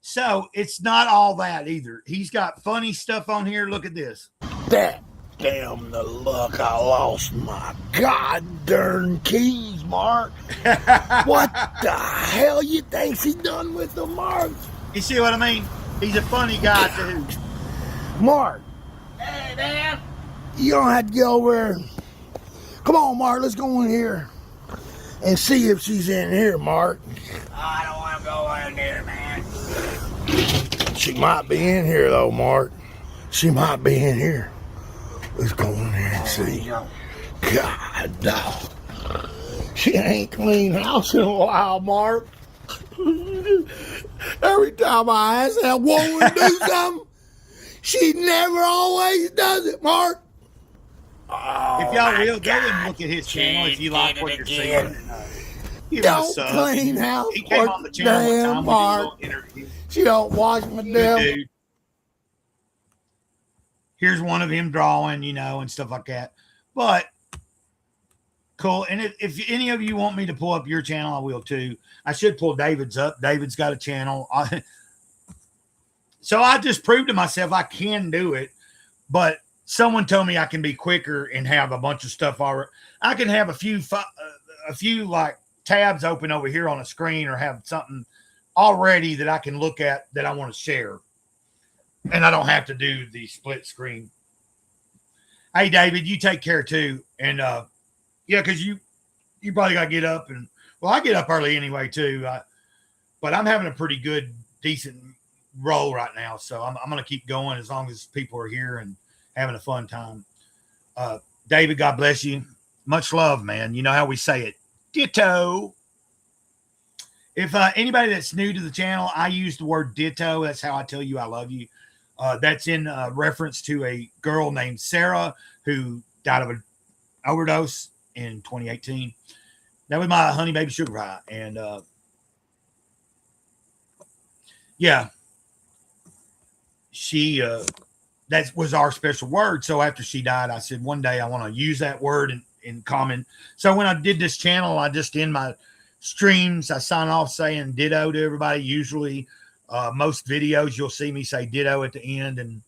So it's not all that either. He's got funny stuff on here. Look at this. That damn the luck I lost my goddamn keys, Mark. What the hell you think he done with them, Mark? You see what I mean? He's a funny guy too. Mark, Hey, Dad. you don't have to go over there. Come on, Mark, let's go in here and see if she's in here, Mark. Oh, I don't want to go in there, man. She might be in here, though, Mark. She might be in here. Let's go in there and see. God, dog. She ain't cleaned house in a while, Mark. Every time I ask that woman to do something, she never always does it, Mark. Oh, If y'all my will, go and God. look at his channel if you like what you're Again. seeing. Give him a Don't sub. clean house He came for on the channel one damn time. We did a Mark. little interview. She don't wash my Good damn. dude. Here's one of him drawing, and stuff like that. But cool. And if any of you want me to pull up your channel, I will too. I should pull David's up. David's got a channel. So I just proved to myself I can do it. But someone told me I can be quicker and have a bunch of stuff already. I can have a few like tabs open over here on a screen, or have something already that I can look at that I want to share. And I don't have to do the split screen. Hey, David, you take care too. And yeah, because you probably got to get up. And well, I get up early anyway too. But I'm having a pretty good, decent roll right now. So I'm going to keep going as long as people are here and having a fun time. David, God bless you. Much love, man. You know how we say it. Ditto. If anybody that's new to the channel, I use the word ditto. That's how I tell you I love you. That's in reference to a girl named Sarah who died of an overdose in 2018. That was my honey baby sugar pie. And yeah, she that was our special word. So after she died, I said one day I want to use that word in common. So when I did this channel, I just in my streams, I sign off saying ditto to everybody. Usually most videos you'll see me say ditto at the end, and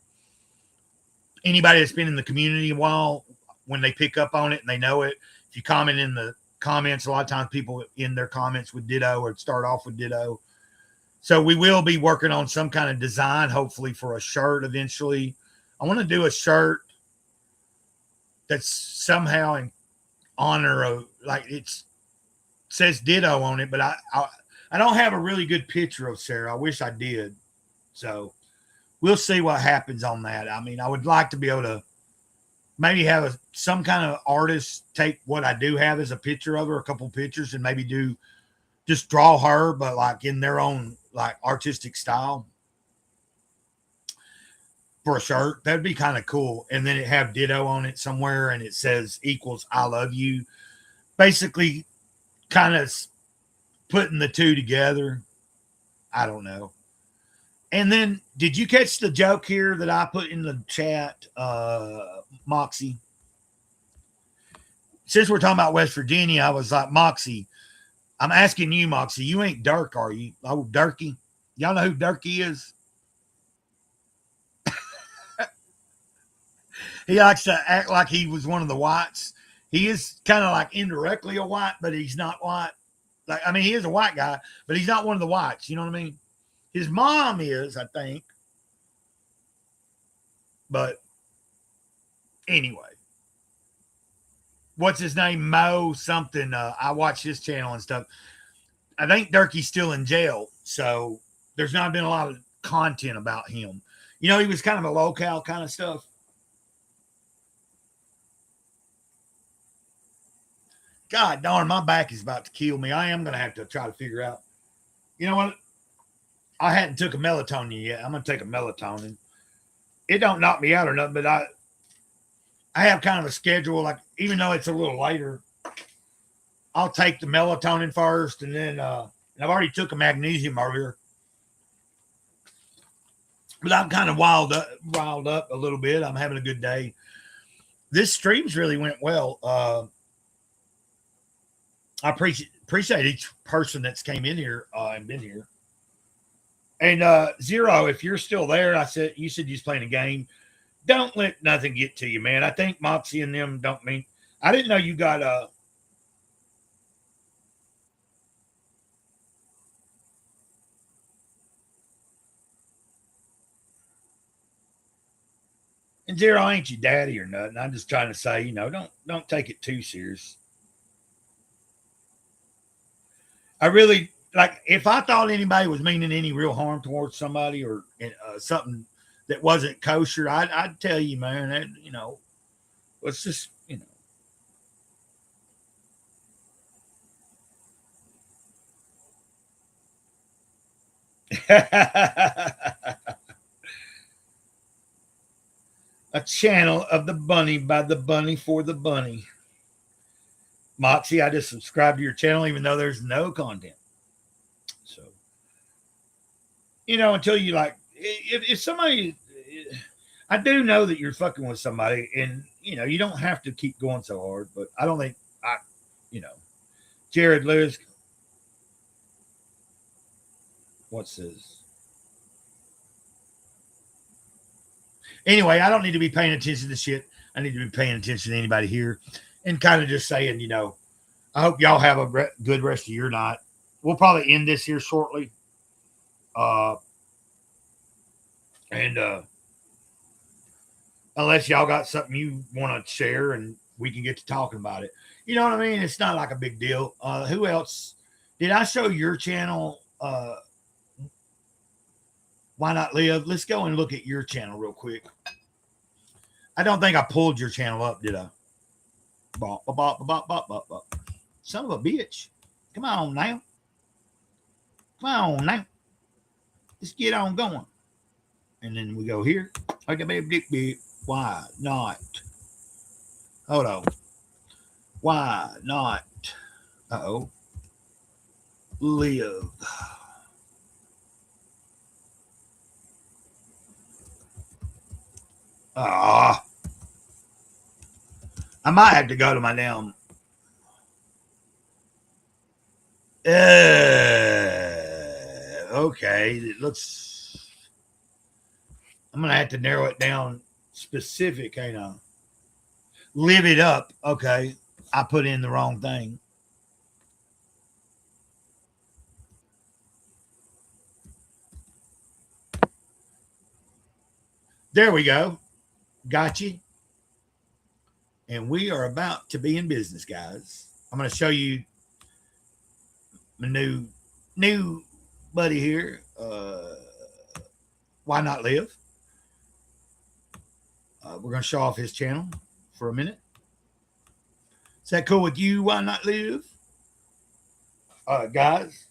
anybody that's been in the community a while, when they pick up on it and they know it, if you comment in the comments, a lot of times people in their comments with ditto or start off with ditto. So we will be working on some kind of design, hopefully for a shirt eventually. I want to do a shirt that's somehow in honor of, like, it's says ditto on it, but I don't have a really good picture of Sarah. I wish I did. So we'll see what happens on that. I mean, I would like to be able to maybe have some kind of artist take what I do have as a picture of her, a couple pictures, and maybe just draw her, but like in their own like artistic style for a shirt. That'd be kind of cool. And then it have ditto on it somewhere, and it says equals I love you. Basically, kind of putting the two together. I don't know. And then, did you catch the joke here that I put in the chat, Moxie? Since we're talking about West Virginia, I was like, Moxie, I'm asking you, Moxie, you ain't Dirk, are you? Oh, Durkee. Y'all know who Durkee is? He likes to act like he was one of the whites. He is kind of like indirectly a white, but he's not white. Like, I mean, he is a white guy, but he's not one of the whites. You know what I mean? His mom is, I think. But anyway, what's his name? Mo something. I watch his channel and stuff. I think Durkee's still in jail, so there's not been a lot of content about him. You know, he was kind of a local kind of stuff. God darn, my back is about to kill me. I am going to have to try to figure out. You know what? I hadn't took a melatonin yet. I'm going to take a melatonin. It don't knock me out or nothing, but I have kind of a schedule. Like, even though it's a little later, I'll take the melatonin first, and then I've already took a magnesium earlier. But I'm kind of riled up a little bit. I'm having a good day. This streams really went well. I appreciate each person that's came in here and been here. And Zero, if you're still there, you said you was playing a game. Don't let nothing get to you, man. I think Moxie and them don't mean. I didn't know you got and Zero ain't your daddy or nothing. I'm just trying to say, don't take it too serious. I really like, if I thought anybody was meaning any real harm towards somebody or something that wasn't kosher, I'd tell you, man, that, let's just, a channel of the bunny by the bunny for the bunny. Moxie, I just subscribed to your channel even though there's no content. So, until you like, if somebody, I do know that you're fucking with somebody, and you don't have to keep going so hard, but I don't think Jared Lewis, what's this? Anyway, I don't need to be paying attention to shit. I need to be paying attention to anybody here. And kind of just saying, I hope y'all have a good rest of your night. We'll probably end this here shortly. Unless y'all got something you want to share and we can get to talking about it. You know what I mean? It's not like a big deal. Who else? Did I show your channel? Why Not Live? Let's go and look at your channel real quick. I don't think I pulled your channel up, did I? Bop, bop, bop, bop, bop, bop, bop. Son of a bitch. Come on now. Come on now. Let's get on going. And then we go here. I can be why not? Hold on. Why not? Uh-oh. Live. I might have to go to my damn. Okay. It looks. I'm gonna have to narrow it down specific, ain't I? Live it up. Okay. I put in the wrong thing. There we go. Got you. And we are about to be in business, guys. I'm going to show you my new buddy here. Why Not Live? We're going to show off his channel for a minute. Is that cool with you? Why Not Live? Guys.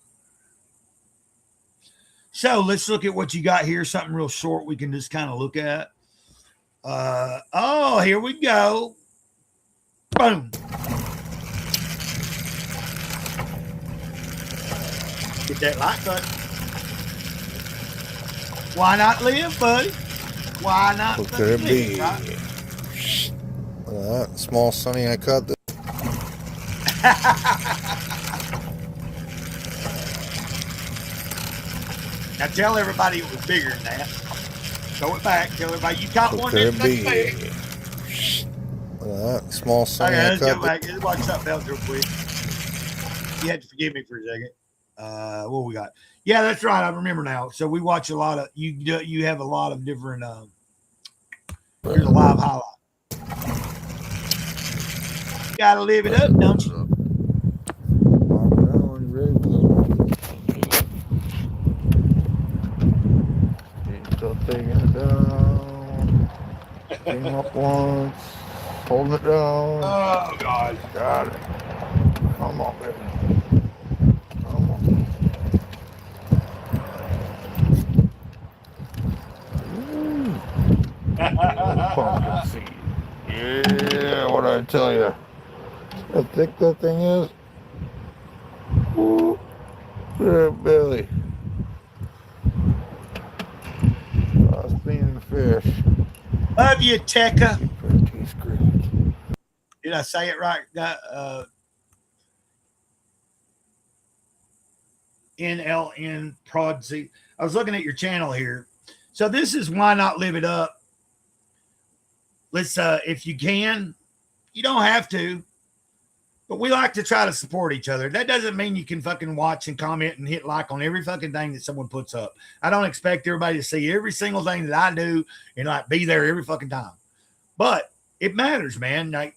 So let's look at what you got here. Something real short we can just kind of look at. Oh, here we go. Boom. Hit that like button. Why not live, buddy? Why not What could it be? right? Small Sonny, I cut this. Now tell everybody it was bigger than that. Throw it back. Tell everybody you caught What one could that's it big. be? Small Sonny, Okay, I let's go cut back. Let's watch something else real quick. You have to forgive me for a second. What we got? Yeah, that's right. I remember now. So we watch a lot of you have a lot of different here's a live highlight. You gotta live it up, don't you? Taking it down. Came up once. Holding it down. Oh God. Got it. Come on, baby. Come on. Pumpkin seed. Yeah, what I tell you. How thick that thing is. Ooh, there, belly. I've seen the fish. Love you, Tekka. Tastes great. Did I say it right? NLN Prodsy. I was looking at your channel here. So this is Why Not Live It Up. Let's if you can, you don't have to, but we like to try to support each other. That doesn't mean you can fucking watch and comment and hit like on every fucking thing that someone puts up. I don't expect everybody to see every single thing that I do and like be there every fucking time. But it matters, man. Like,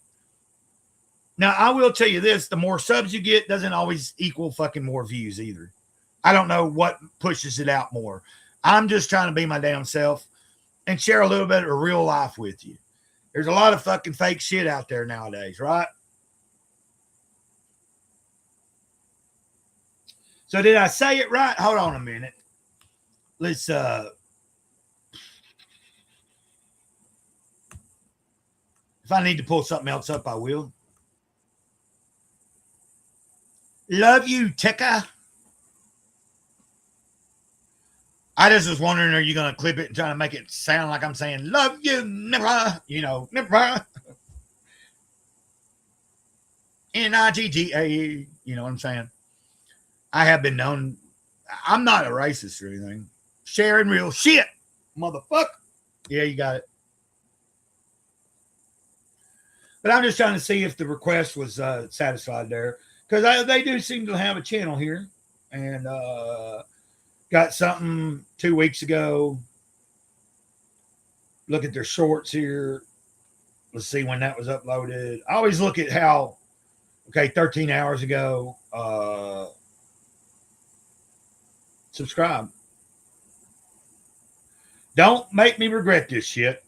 now I will tell you this: the more subs you get doesn't always equal fucking more views either. I don't know what pushes it out more. I'm just trying to be my damn self and share a little bit of real life with you. There's a lot of fucking fake shit out there nowadays, right? So did I say it right? Hold on a minute. Let's if I need to pull something else up, I will. Love you, Tekka. I just was wondering, are you going to clip it and try to make it sound like I'm saying, love you, never, you know, never. N-I-G-G-A, you know what I'm saying? I have been known, I'm not a racist or anything. Sharing real shit, motherfucker. Yeah, you got it. But I'm just trying to see if the request was satisfied there. Because they do seem to have a channel here. And got something 2 weeks ago. Look at their shorts here. Let's see when that was uploaded. I always look at how, 13 hours ago. Subscribe. Don't make me regret this shit.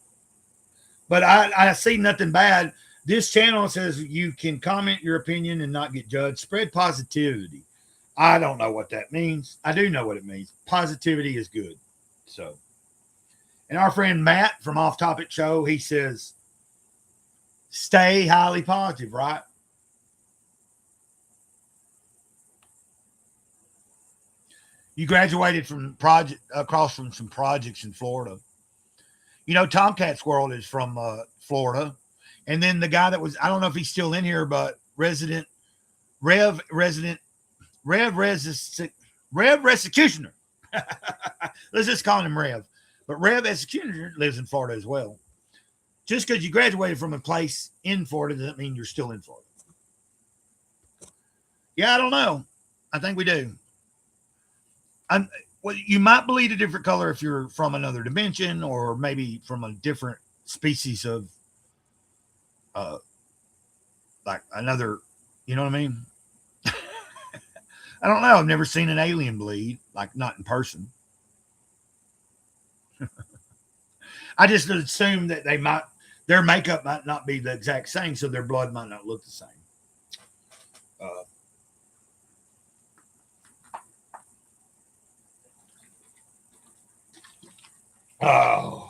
But I see nothing bad. This channel says you can comment your opinion and not get judged. Spread positivity. I don't know what that means. I do know what it means. Positivity is good. So, and our friend Matt from Off Topic Show, he says, stay highly positive, right? You graduated from across from some projects in Florida. You know, Tomcat's World is from Florida. And then the guy that was, I don't know if he's still in here, but Rev Executioner. Let's just call him Rev. But Rev Executioner lives in Florida as well. Just because you graduated from a place in Florida doesn't mean you're still in Florida. Yeah, I don't know. I think we do. Well, you might bleed a different color if you're from another dimension or maybe from a different species of like another, you know what I mean? I don't know. I've never seen an alien bleed, like not in person. I just assume that their makeup might not be the exact same, so their blood might not look the same. Oh,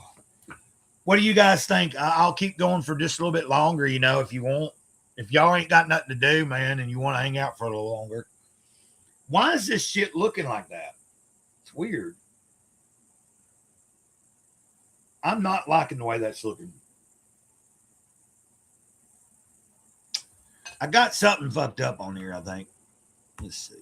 what do you guys think? I'll keep going for just a little bit longer, if you want. If y'all ain't got nothing to do, man, and you want to hang out for a little longer. Why is this shit looking like that? It's weird. I'm not liking the way that's looking. I got something fucked up on here, I think. Let's see.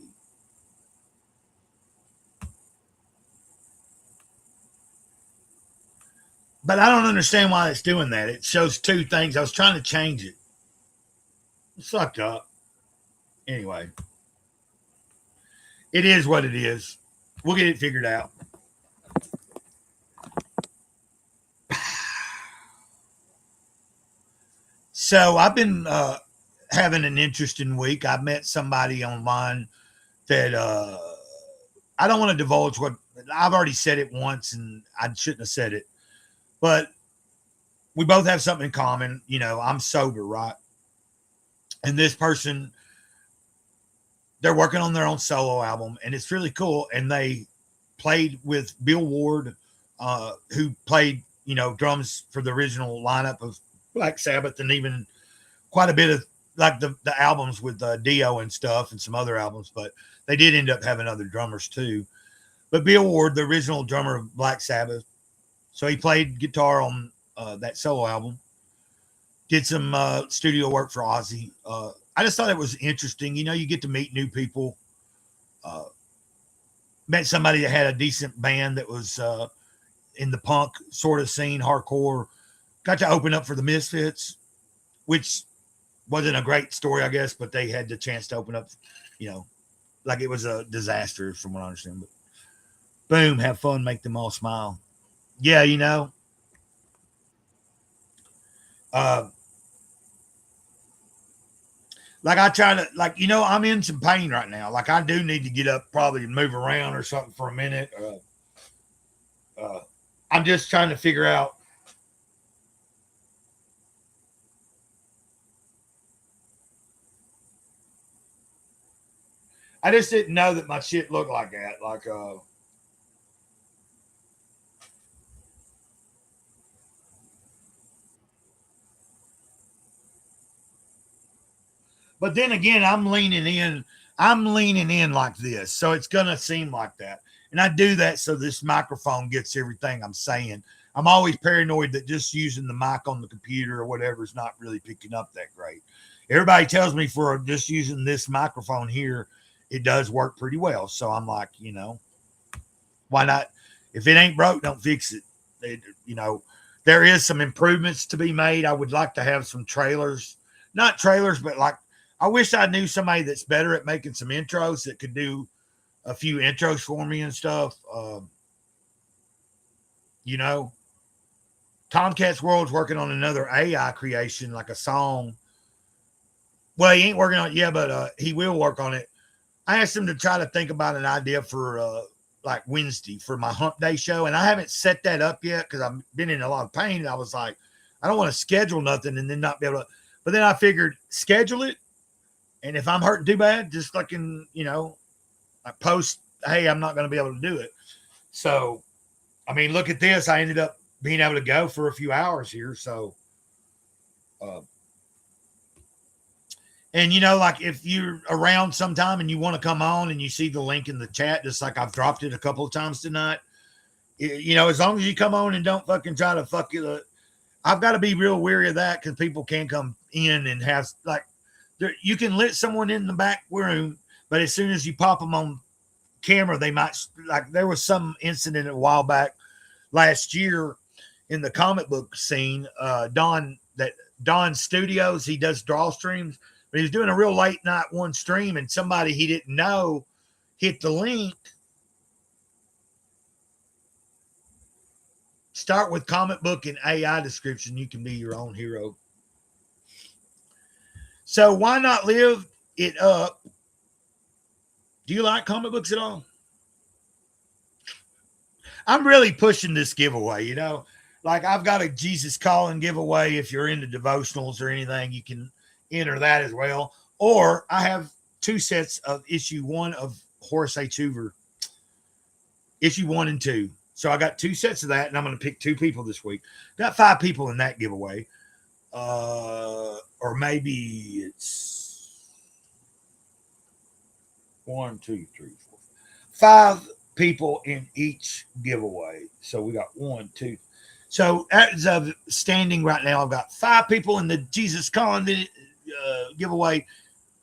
But I don't understand why it's doing that. It shows two things. I was trying to change it. It's fucked up. Anyway. It is what it is. We'll get it figured out. So I've been having an interesting week. I met somebody online that I don't want to divulge what I've already said it once, and I shouldn't have said it. But we both have something in common. I'm sober, right? And this person, they're working on their own solo album, and it's really cool. And they played with Bill Ward, who played, drums for the original lineup of Black Sabbath, and even quite a bit of like the albums with Dio and stuff, and some other albums. But they did end up having other drummers too. But Bill Ward, the original drummer of Black Sabbath, so he played guitar on that solo album. Did some studio work for Ozzy. I just thought it was interesting. You get to meet new people. Met somebody that had a decent band that was in the punk sort of scene, hardcore. Got to open up for the Misfits, which wasn't a great story, I guess, but they had the chance to open up, like it was a disaster from what I understand. But boom, have fun, make them all smile. Yeah, like I try to, I'm in some pain right now. Like I do need to get up, probably move around or something for a minute. I'm just trying to figure out. I just didn't know that my shit looked like that. But then again, I'm leaning in like this. So it's going to seem like that. And I do that so this microphone gets everything I'm saying. I'm always paranoid that just using the mic on the computer or whatever is not really picking up that great. Everybody tells me for just using this microphone here, it does work pretty well. So I'm like, why not? If it ain't broke, don't fix it. There is some improvements to be made. I would like to have some trailers, not trailers, but like, I wish I knew somebody that's better at making some intros that could do a few intros for me and stuff. Tomcat's World's working on another AI creation, like a song. Well, he ain't working on it yet, but he will work on it. I asked him to try to think about an idea for like Wednesday for my hump day show. And I haven't set that up yet because I've been in a lot of pain. And I was like, I don't want to schedule nothing and then not be able to. But then I figured schedule it. And if I'm hurting too bad, just fucking, I post, hey, I'm not going to be able to do it. So, I mean, look at this. I ended up being able to go for a few hours here. So, and like if you're around sometime and you want to come on and you see the link in the chat, just like I've dropped it a couple of times tonight, as long as you come on and don't fucking try to fuck it up. I've got to be real wary of that because people can come in and have like, you can let someone in the back room, but as soon as you pop them on camera, they might, like there was some incident a while back last year in the comic book scene. Don Studios, he does draw streams, but he was doing a real late night one stream and somebody he didn't know hit the link. Start with comic book and AI description. You can be your own hero. So why not live it up? Do you like comic books at all? I'm really pushing this giveaway, like I've got a Jesus Calling giveaway. If you're into devotionals or anything, you can enter that as well. Or I have 2 sets of issue 1 of Horace H. Hoover, issue 1 and 2. So I got 2 sets of that, and I'm going to pick 2 people this week. Got 5 people in that giveaway. Or maybe it's 1, 2, 3, 4, 5 people in each giveaway. So we got 1, 2. So as of standing right now, I've got 5 people in the Jesus Con giveaway,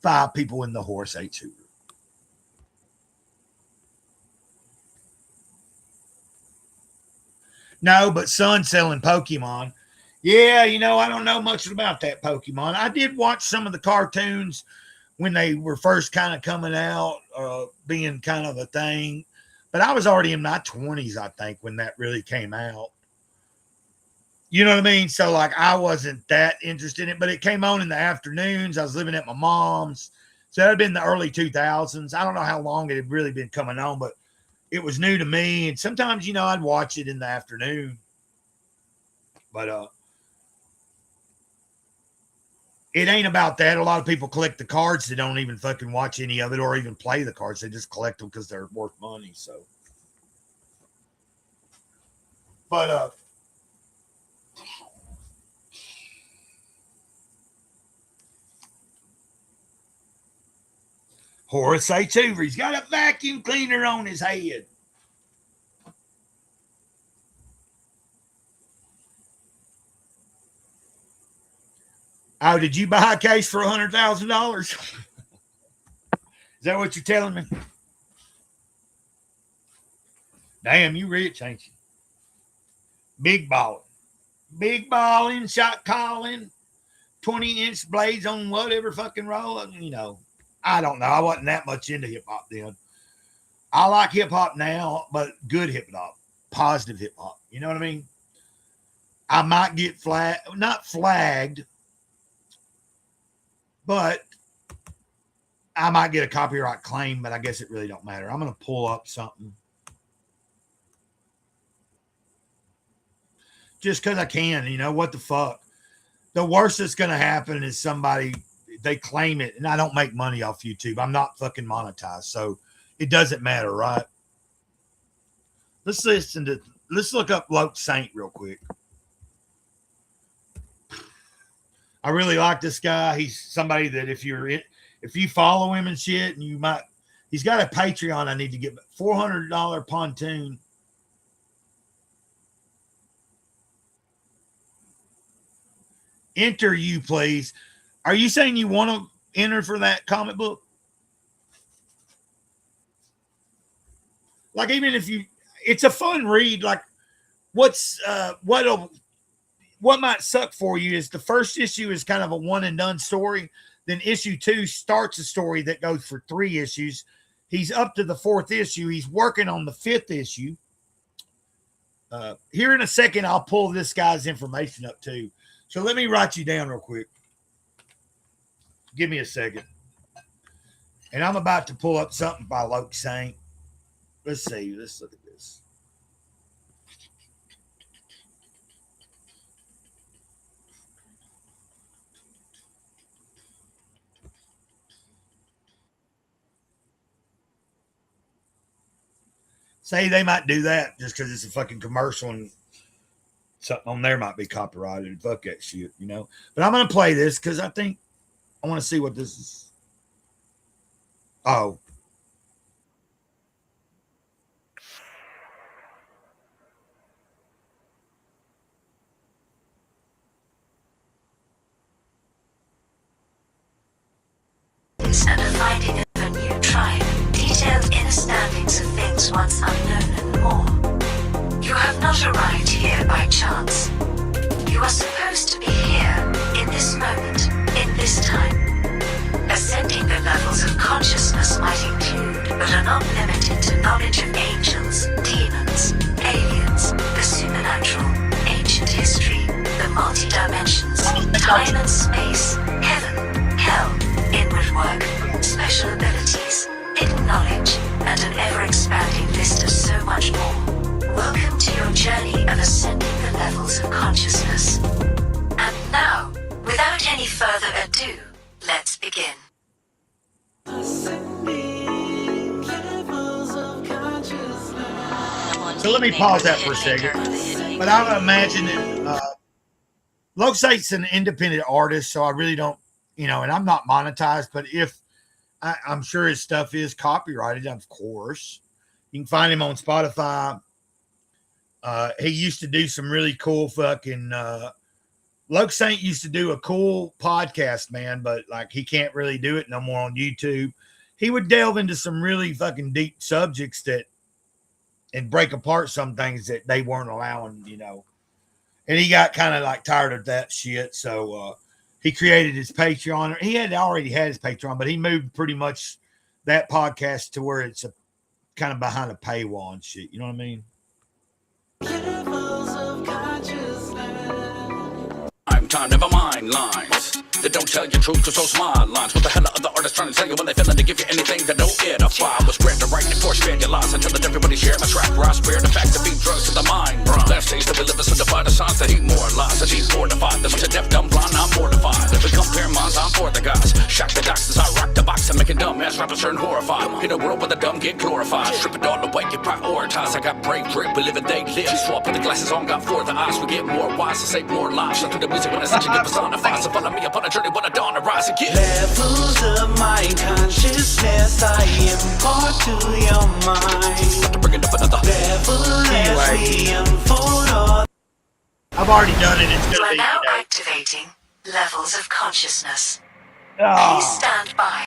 5 people in the Horse H Hoover. No, but son selling Pokemon. Yeah, you know, I don't know much about that Pokemon. I did watch some of the cartoons when they were first kind of coming out, being kind of a thing. But I was already in my 20s, I think, when that really came out. You know what I mean? So, like, I wasn't that interested in it, but it came on in the afternoons. I was living at my mom's. So that had been the early 2000s. I don't know how long it had really been coming on, but it was new to me. And sometimes, you know, I'd watch it in the afternoon. But it ain't about that. A lot of people collect the cards. They don't even fucking watch any of it or even play the cards. They just collect them because they're worth money. So, but Horace H. Hoover, he's got a vacuum cleaner on his head. Oh, did you buy a case for $100,000? Is that what you're telling me? Damn, you rich, ain't you? Big balling. Big balling, shot calling, 20-inch blades on whatever fucking roll. You know, I don't know. I wasn't that much into hip-hop then. I like hip-hop now, but good hip-hop. Positive hip-hop. You know what I mean? I might get not flagged, but I might get a copyright claim, but I guess it really don't matter. I'm going to pull up something. Just because I can, you know, what the fuck? The worst that's going to happen is somebody, they claim it, and I don't make money off YouTube. I'm not fucking monetized, so it doesn't matter, right? Let's look up Loke Saint real quick. I really like this guy. He's somebody that if you follow him and shit, and he's got a Patreon I need to get, $400 pontoon. Enter you, please. Are you saying you want to enter for that comic book? Like, even if it's a fun read. Like, what might suck for you is the first issue is kind of a one and done story. Then issue 2 starts a story that goes for 3 issues. He's up to the 4th issue. He's working on the 5th issue. Here in a second, I'll pull this guy's information up too. So let me write you down real quick. Give me a second. And I'm about to pull up something by Loke Saint. Let's see. Let's look at this. Say they might do that just because it's a fucking commercial and something on there might be copyrighted. Fuck that shit, you know. But I'm going to play this because I think I want to see what this is. Oh. And the finding of a new tribe, detailed inner standings of things once unknown and more. You have not arrived here by chance. You are supposed to be here, in this moment, in this time. Ascending the levels of consciousness might include, but are not limited to, knowledge of angels, demons, aliens, the supernatural, ancient history, the multi-dimensions, time and space, heaven, hell, inward work, special abilities, hidden knowledge, and an ever-expanding list of so much more. Welcome to your journey of ascending the levels of consciousness. And now, without any further ado, let's begin. Ascending levels of consciousness. So let me pause that for a second. But I would imagine that Lokesate's an independent artist, so I really don't, and I'm not monetized, but if I'm sure his stuff is copyrighted, of course. You can find him on Spotify. He used to do some really cool fucking Lokesate used to do a cool podcast, man, but like he can't really do it no more on YouTube. He would delve into some really fucking deep subjects and break apart some things that they weren't allowing, And he got kind of like tired of that shit. So he created his Patreon. He had already had his Patreon, but he moved pretty much that podcast to where it's a kind of behind a paywall and shit. You know what I mean? Time, never mind lines that don't tell you truth, cause those smart lines. What the hell are other artists trying to tell you when they feeling to give you anything that don't edify? Was bred to write and force vandalize until that everybody share my track where I spare the fact to feed drugs to the mind. Last days that we live in solidify the signs that he more lies, that he's fortified. Them to deaf, dumb, blind, I'm mortified. If we compare minds, I'm for the guys. Shock the doctors, I rock the box and making dumb ass rappers turn horrified. In a world where the dumb get glorified, strip it all away, get prioritized. I got brave drip, we live and they live. Swap with the glasses on, got for the eyes. We get more wise to save more lives. So through the music when it's such a good personified. So follow me upon a journey when I dawn arise again. Levels of my consciousness I impart to your mind. Bringing up another level as we unfold all. I've already done it. It's You gonna are be now today. activating levels of consciousness. Ah. Please stand by.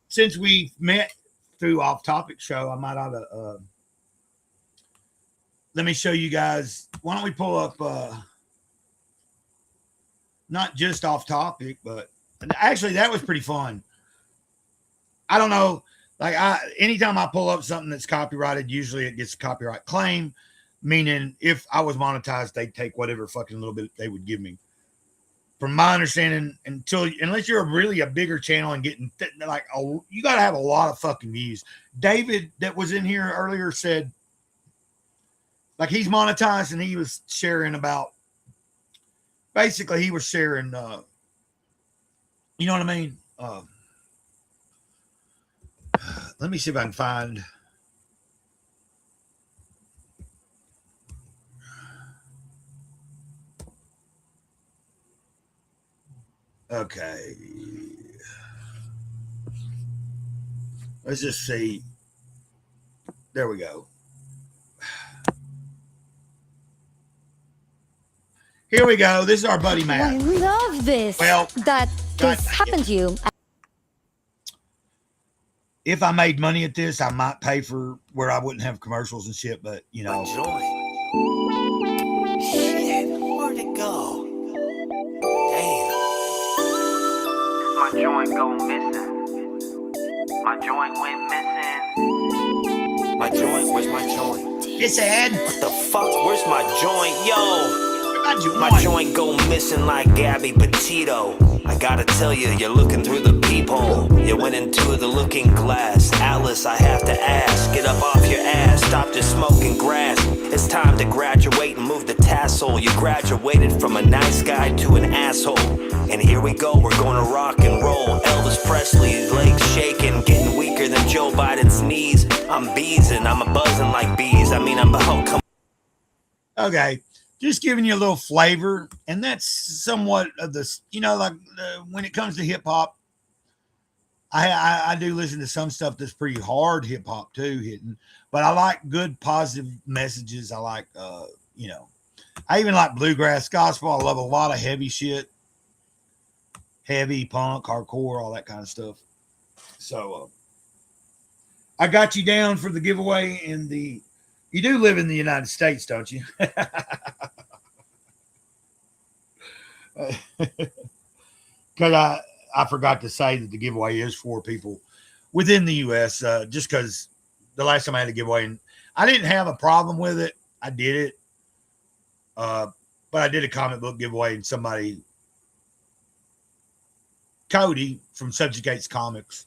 Since we met through Off Topic show, I might ought to let me show you guys. Why don't we pull up not just Off Topic, but actually that was pretty fun. I don't know, like anytime I pull up something that's copyrighted, usually it gets a copyright claim, meaning if I was monetized, they'd take whatever fucking little bit they would give me. From my understanding, unless you're really a bigger channel and getting you got to have a lot of fucking views. David that was in here earlier said like he's monetized and he was sharing about, basically he was sharing, you know what I mean? Let me see if I can find. Okay. Let's just see. There we go. Here we go. This is our buddy Matt. I love this. Well, that this happened to you. If I made money at this, I might pay for where I wouldn't have commercials and shit, but Shit, where'd it go? Damn. My joint go missing. My joint went missing. My joint, where's my joint? it's Ed. What the fuck? Where's my joint? Yo! My My joint go missing like Gabby Petito. I gotta tell you, you're looking through the peephole. You went into the looking glass. Alice, I have to ask, get up off your ass, stop just smoking grass. It's time to graduate and move the tassel. You graduated from a nice guy to an asshole. And here we go, we're gonna rock and roll. Elvis Presley's legs shaking, getting weaker than Joe Biden's knees. I'm beezing, I'm a buzzing like bees. I'm about come. Okay, just giving you a little flavor, and that's somewhat of this. When it comes to hip hop, I do listen to some stuff that's pretty hard hip hop too, hitting. But I like good positive messages. I like, I even like bluegrass gospel. I love a lot of heavy shit, heavy punk, hardcore, all that kind of stuff. So I got you down for the giveaway in the. You do live in the United States, don't you? Because I forgot to say that the giveaway is for people within the U.S. Just because the last time I had a giveaway, and I didn't have a problem with it. I did it. But I did a comic book giveaway, and somebody, Cody from Subjugates Comics,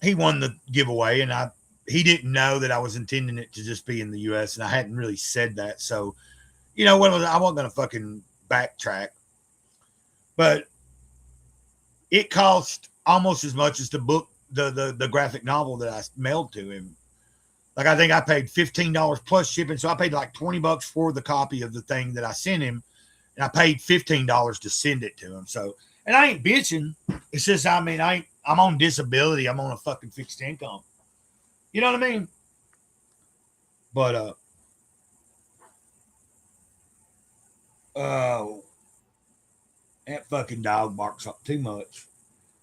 he won the giveaway, and he didn't know that I was intending it to just be in the U.S., and I hadn't really said that. So, I wasn't going to fucking backtrack. But it cost almost as much as the book, the graphic novel that I mailed to him. Like I think I paid $15 plus shipping, so I paid like $20 for the copy of the thing that I sent him, and I paid $15 to send it to him. So, and I ain't bitching. It's just, I mean, I'm on disability. I'm on a fucking fixed income. You know what I mean? But that fucking dog barks up too much.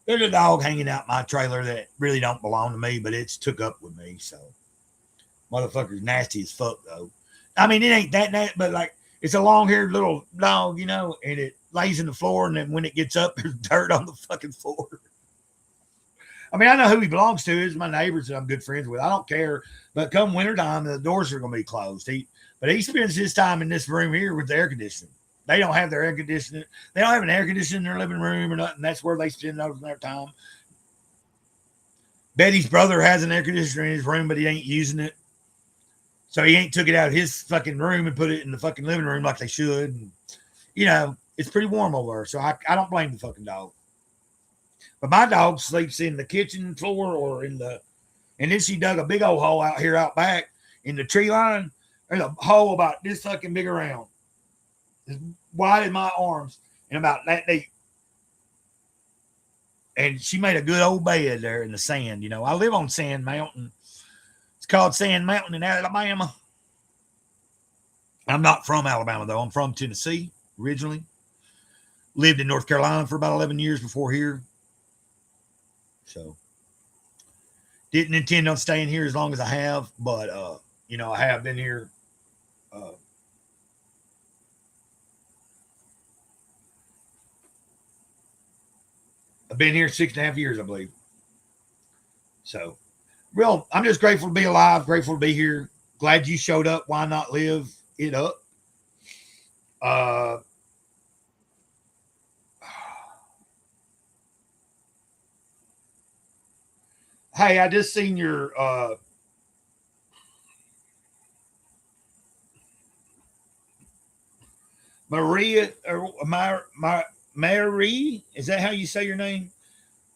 There's a dog hanging out my trailer that really don't belong to me, but it's took up with me. So, motherfucker's nasty as fuck though. I mean, it ain't that nasty, but like it's a long-haired little dog, you know, and it lays in the floor, and then when it gets up, there's dirt on the fucking floor. I mean, I know who he belongs to. It's my neighbors that I'm good friends with. I don't care. But come wintertime, the doors are going to be closed. But he spends his time in this room here with the air conditioning. They don't have their air conditioning. They don't have an air conditioner in their living room or nothing. That's where they spend most of their time. Betty's brother has an air conditioner in his room, but he ain't using it. So he ain't took it out of his fucking room and put it in the fucking living room like they should. And, you know, it's pretty warm over there. So I don't blame the fucking dog. But my dog sleeps in the kitchen floor or in the, and then she dug a big old hole out here out back in the tree line. There's a hole about this fucking big around, as wide as my arms, and about that deep. And she made a good old bed there in the sand. You know, I live on Sand Mountain. It's called Sand Mountain in Alabama. I'm not from Alabama, though. I'm from Tennessee originally. Lived in North Carolina for about 11 years before here. So, didn't intend on staying here as long as I have, but, you know, I have been here. I've been here 6.5 years, I believe. So, I'm just grateful to be alive, grateful to be here. Glad you showed up. Why not live it up? Hey, I just seen your Maria or Mary. Is that how you say your name?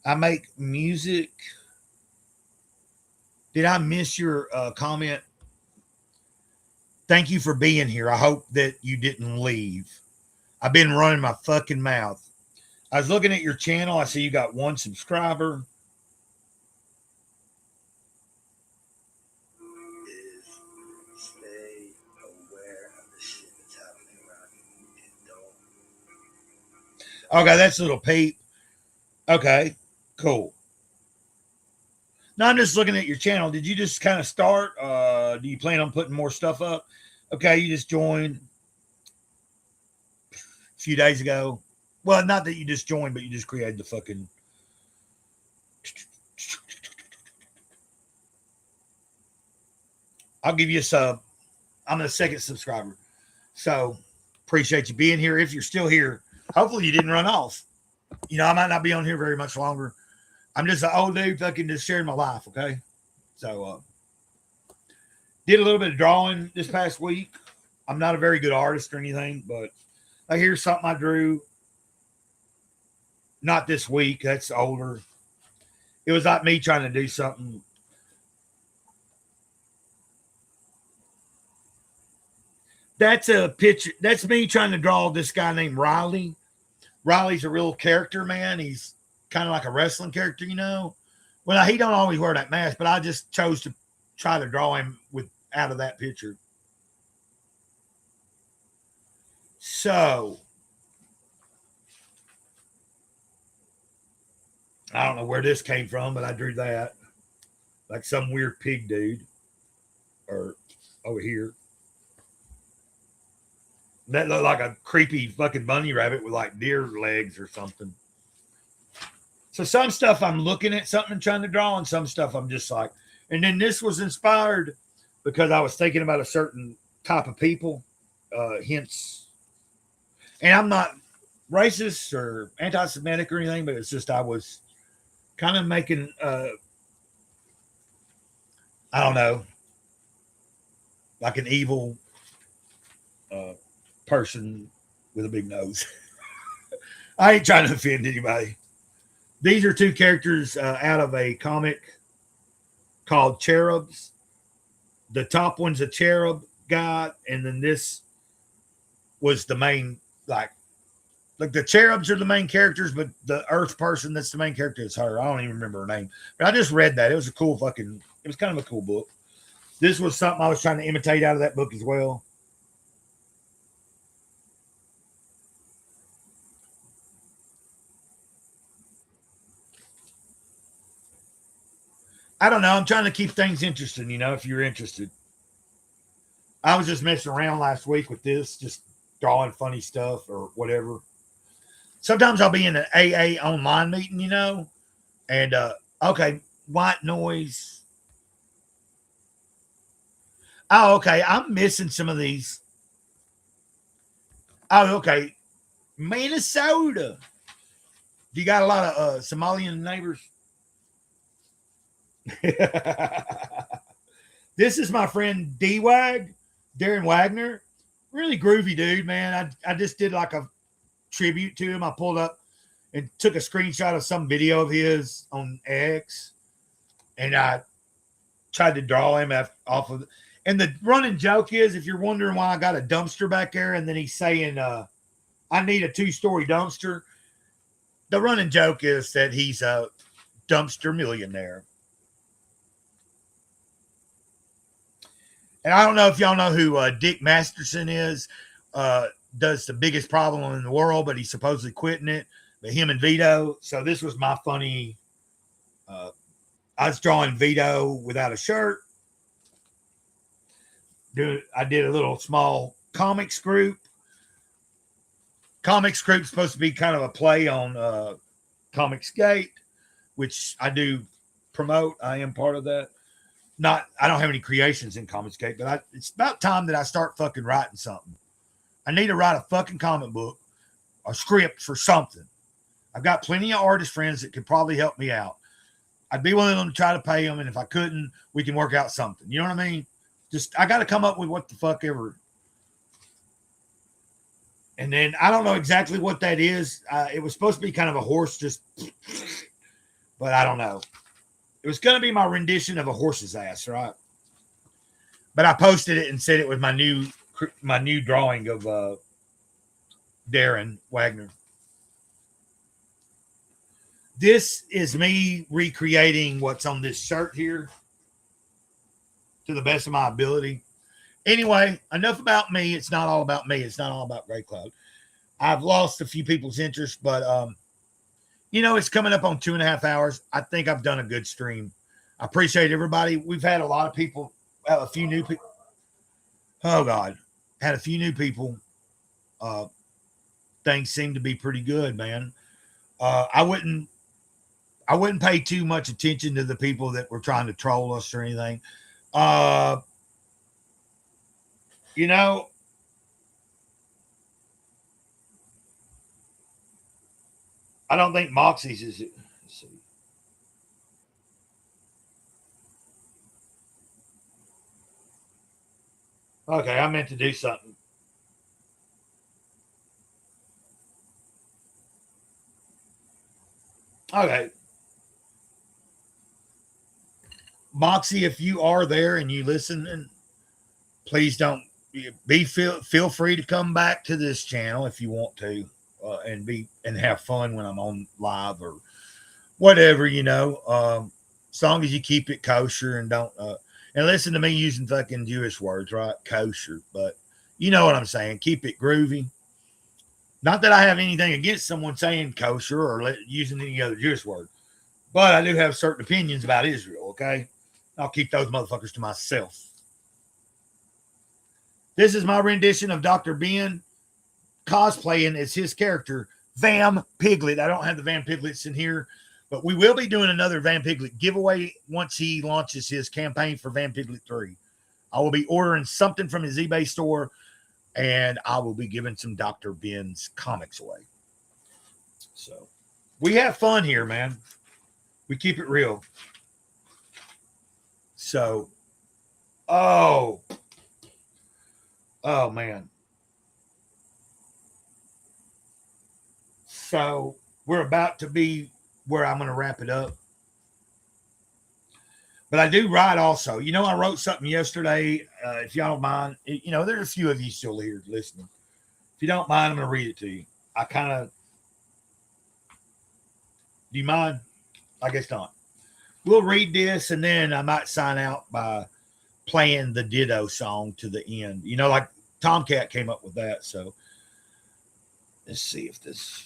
I make music. Did I miss your comment? Thank you for being here. I hope that you didn't leave. I've been running my fucking mouth. I was looking at your channel. I see you got 1 subscriber. Stay aware of the shit that's happening around you. Okay, that's a little Pete. Okay, cool. Now I'm just looking at your channel. Did you just kind of start? Do you plan on putting more stuff up? Okay, you just joined a few days ago. Well, not that you just joined, but you just created the fucking. I'll give you a sub. I'm the 2nd subscriber. So appreciate you being here. If you're still here, hopefully you didn't run off. You know, I might not be on here very much longer. I'm just an old dude fucking just sharing my life, okay? So, did a little bit of drawing this past week. I'm not a very good artist or anything, but like here's something I drew. Not this week. That's older. It was like me trying to do something. That's a picture. That's me trying to draw this guy named Riley. Riley's a real character, man. He's kind of like a wrestling character, you know. Well, he don't always wear that mask, but I just chose to try to draw him out of that picture. So, I don't know where this came from, but I drew that. Like some weird pig dude. Or over here. That looked like a creepy fucking bunny rabbit with like deer legs or something. So some stuff I'm looking at something and trying to draw, and some stuff I'm just like, and then this was inspired because I was thinking about a certain type of people, hence, and I'm not racist or anti-Semitic or anything, but it's just I was kind of making, I don't know, like an evil person with a big nose. I ain't trying to offend anybody. These are 2 characters out of a comic called Cherubs. the top one's a cherub guy, and then this was the main, like the cherubs are the main characters, but the Earth person that's the main character is her. I don't even remember her name, but I just read that. It was a cool fucking. It was kind of a cool book. This was something I was trying to imitate out of that book as well. I don't know. I'm trying to keep things interesting, if you're interested. I was just messing around last week with this, just drawing funny stuff or whatever. Sometimes I'll be in an AA online meeting, and okay, white noise. Oh, okay. I'm missing some of these. Oh, okay. Minnesota. Do you got a lot of Somalian neighbors? This is my friend D-Wag, Darren Wagner. Really groovy dude, man. I just did like a tribute to him. I pulled up and took a screenshot of some video of his on X, and I tried to draw him off of. And the running joke is, if you're wondering why I got a dumpster back there, and then he's saying, I need a 2-story dumpster. The running joke is that he's a dumpster millionaire. And I don't know if y'all know who Dick Masterson is. Does the biggest problem in the world, but he's supposedly quitting it. But him and Vito. So this was my funny. I was drawing Vito without a shirt. I did a little small comics group. Comics group's supposed to be kind of a play on Comics Gate, which I do promote. I am part of that. I don't have any creations in Comics Gate, but it's about time that I start fucking writing something. I need to write a fucking comic book, a script for something. I've got plenty of artist friends that could probably help me out. I'd be willing to try to pay them, and if I couldn't, we can work out something. You know what I mean? I got to come up with what the fuck ever. And then I don't know exactly what that is. It was supposed to be kind of a horse, but I don't know. It was going to be my rendition of a horse's ass, right? But I posted it and said it was my new drawing of Darren Wagner. This is me recreating what's on this shirt here to the best of my ability. Anyway, enough about me. It's not all about me. It's not all about Gray Cloud. I've lost a few people's interest, but it's coming up on 2.5 hours. I think I've done a good stream. I appreciate everybody. We've had a lot of people, a few new people. Oh God, had a few new people. Things seem to be pretty good, man. I wouldn't pay too much attention to the people that were trying to troll us or anything. I don't think Moxie's is. Let's see. Okay, I meant to do something. Okay. Moxie, if you are there and you listen, and please don't feel free to come back to this channel if you want to, and have fun when I'm on live or whatever, as long as you keep it kosher and don't and listen to me using fucking Jewish words, right? Kosher, but you know what I'm saying. Keep it groovy. Not that I have anything against someone saying kosher or using any other Jewish word, but I do have certain opinions about Israel. Okay, I'll keep those motherfuckers to myself. This is my rendition of Dr. Ben cosplaying as his character, Vam Piglet. I don't have the Vam Piglets in here, but we will be doing another Van Piglet giveaway once he launches his campaign for Van Piglet 3. I will be ordering something from his eBay store, and I will be giving some Dr. Ben's comics away. So we have fun here, man. We keep it real. So, oh man. So we're about to be where I'm going to wrap it up. But I do write also. You know, I wrote something yesterday. If y'all don't mind, you know, there's a few of you still here listening. If you don't mind, I'm going to read it to you. I kind of. Do you mind? I guess not. We'll read this, and then I might sign out by playing the Ditto song to the end. You know, like Tomcat came up with that. So let's see if this.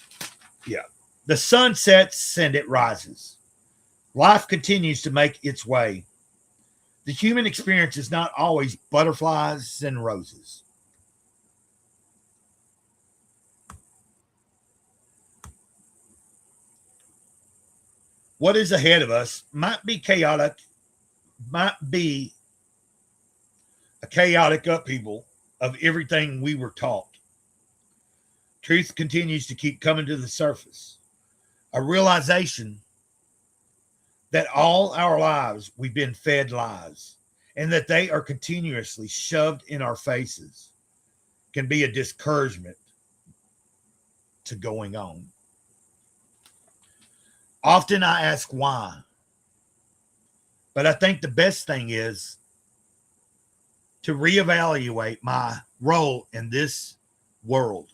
Yeah. The sun sets and it rises. Life continues to make its way. The human experience is not always butterflies and roses. What is ahead of us might be chaotic, might be a chaotic upheaval of everything we were taught. Truth continues to keep coming to the surface. A realization that all our lives we've been fed lies and that they are continuously shoved in our faces can be a discouragement to going on. Often I ask why, but I think the best thing is to reevaluate my role in this world.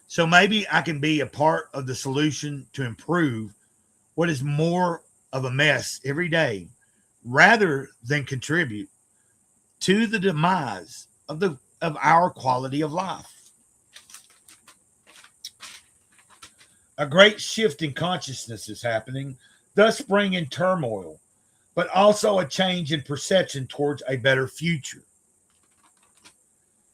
So maybe I can be a part of the solution to improve what is more of a mess every day, rather than contribute to the demise of our quality of life. A great shift in consciousness is happening, thus bringing turmoil, but also a change in perception towards a better future.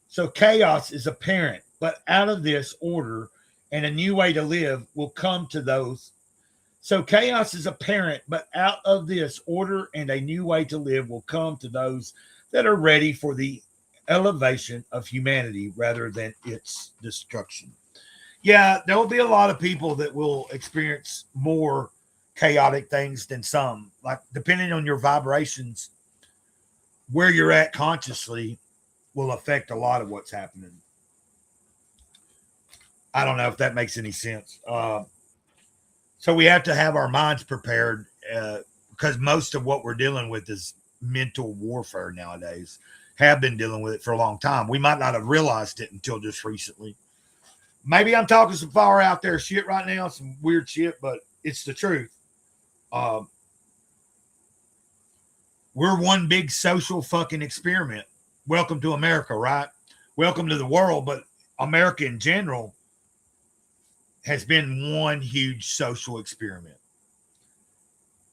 So chaos is apparent, but out of this, order and a new way to live will come to those. So chaos is apparent, but out of this, order and a new way to live will come to those that are ready for the elevation of humanity rather than its destruction. Yeah, there will be a lot of people that will experience more chaotic things than some. Like, depending on your vibrations, where you're at consciously will affect a lot of what's happening. I don't know if that makes any sense. So we have to have our minds prepared because most of what we're dealing with is mental warfare nowadays. Have been dealing with it for a long time. We might not have realized it until just recently. Maybe I'm talking some far out there shit right now, some weird shit, but it's the truth. We're one big social fucking experiment. Welcome to America, right? Welcome to the world, but America in general has been one huge social experiment.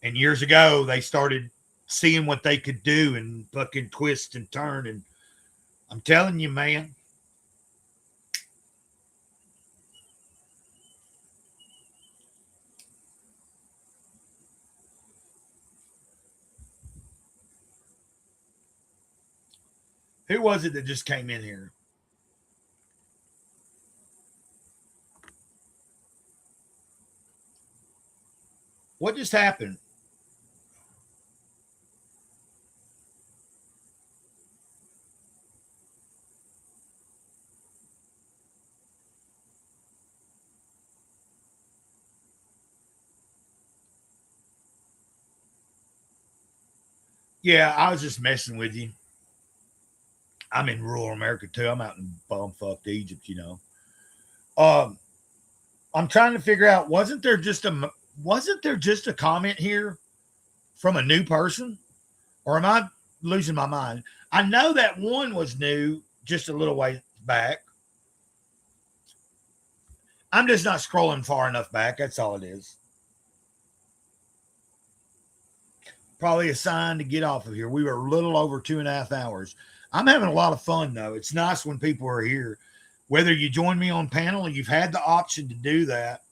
And years ago, they started seeing what they could do and fucking twist and turn. And I'm telling you, man, who was it that just came in here? What just happened? Yeah, I was just messing with you. I'm in rural America too. I'm out in bumfucked Egypt, you know. I'm trying to figure out, wasn't there just a comment here from a new person? Or am I losing my mind? I know that one was new just a little way back. I'm just not scrolling far enough back. That's all it is. Probably a sign to get off of here. We were a little over 2.5 hours. I'm having a lot of fun, though. It's nice when people are here. Whether you join me on panel or you've had the option to do that.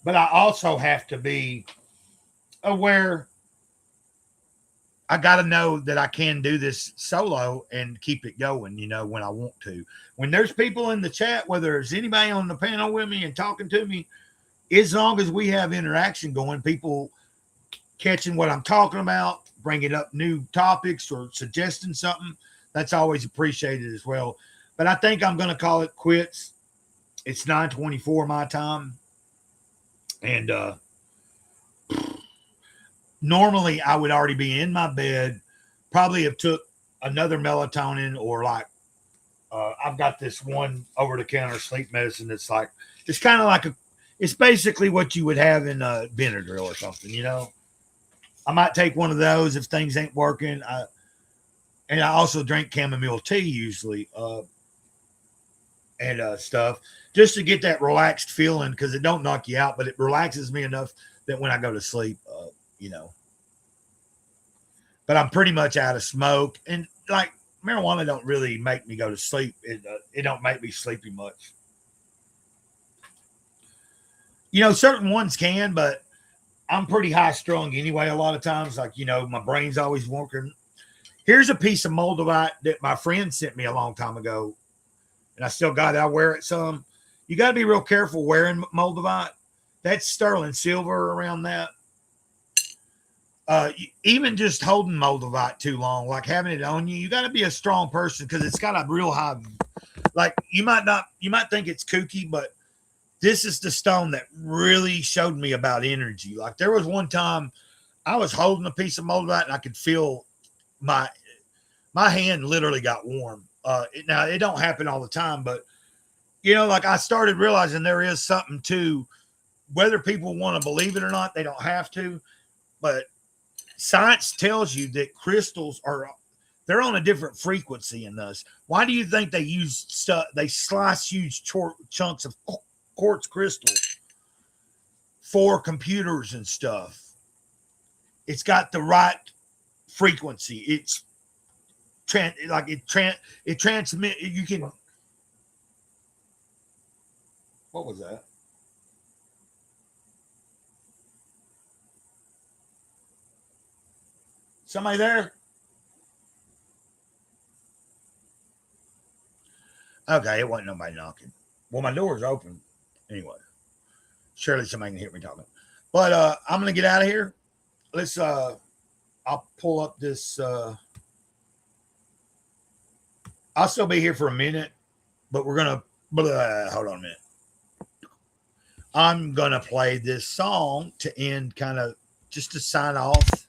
But I also have to be aware. I got to know that I can do this solo and keep it going, you know, when I want to. When there's people in the chat, whether there's anybody on the panel with me and talking to me, as long as we have interaction going, people catching what I'm talking about, bringing up new topics or suggesting something, that's always appreciated as well. But I think I'm going to call it quits. It's 9:24 my time, and normally I would already be in my bed, probably have took another melatonin or like I've got this one over-the-counter sleep medicine that's like it's kind of like it's basically what you would have in a Benadryl or something, you know. I might take one of those if things ain't working. And I also drink chamomile tea usually and stuff just to get that relaxed feeling because it don't knock you out, but it relaxes me enough that when I go to sleep, you know. But I'm pretty much out of smoke, and like marijuana don't really make me go to sleep. It don't make me sleepy much. You know, certain ones can, but I'm pretty high strung anyway. A lot of times, like, you know, my brain's always working. Here's a piece of Moldavite that my friend sent me a long time ago, and I still got it. I wear it some. You got to be real careful wearing Moldavite. That's sterling silver around that. Even just holding Moldavite too long, like having it on you, you got to be a strong person because it's got a real high. Like you might think it's kooky, but this is the stone that really showed me about energy. Like there was one time I was holding a piece of Moldavite and I could feel my hand literally got warm. Now it don't happen all the time, but you know, like I started realizing there is something to whether people want to believe it or not. They don't have to, but science tells you that crystals they're on a different frequency in us. Why do you think they use stuff? They slice huge chunks of quartz crystal for computers and stuff. It's got the right frequency. It's it transmit. You can. What was that? Somebody there? Okay, it wasn't nobody knocking. Well, my door's open. Anyway, surely somebody can hear me talking. But I'm gonna get out of here. Let's I'll pull up this I'll still be here for a minute, but we're gonna hold on a minute. I'm gonna play this song to end kind of just to sign off.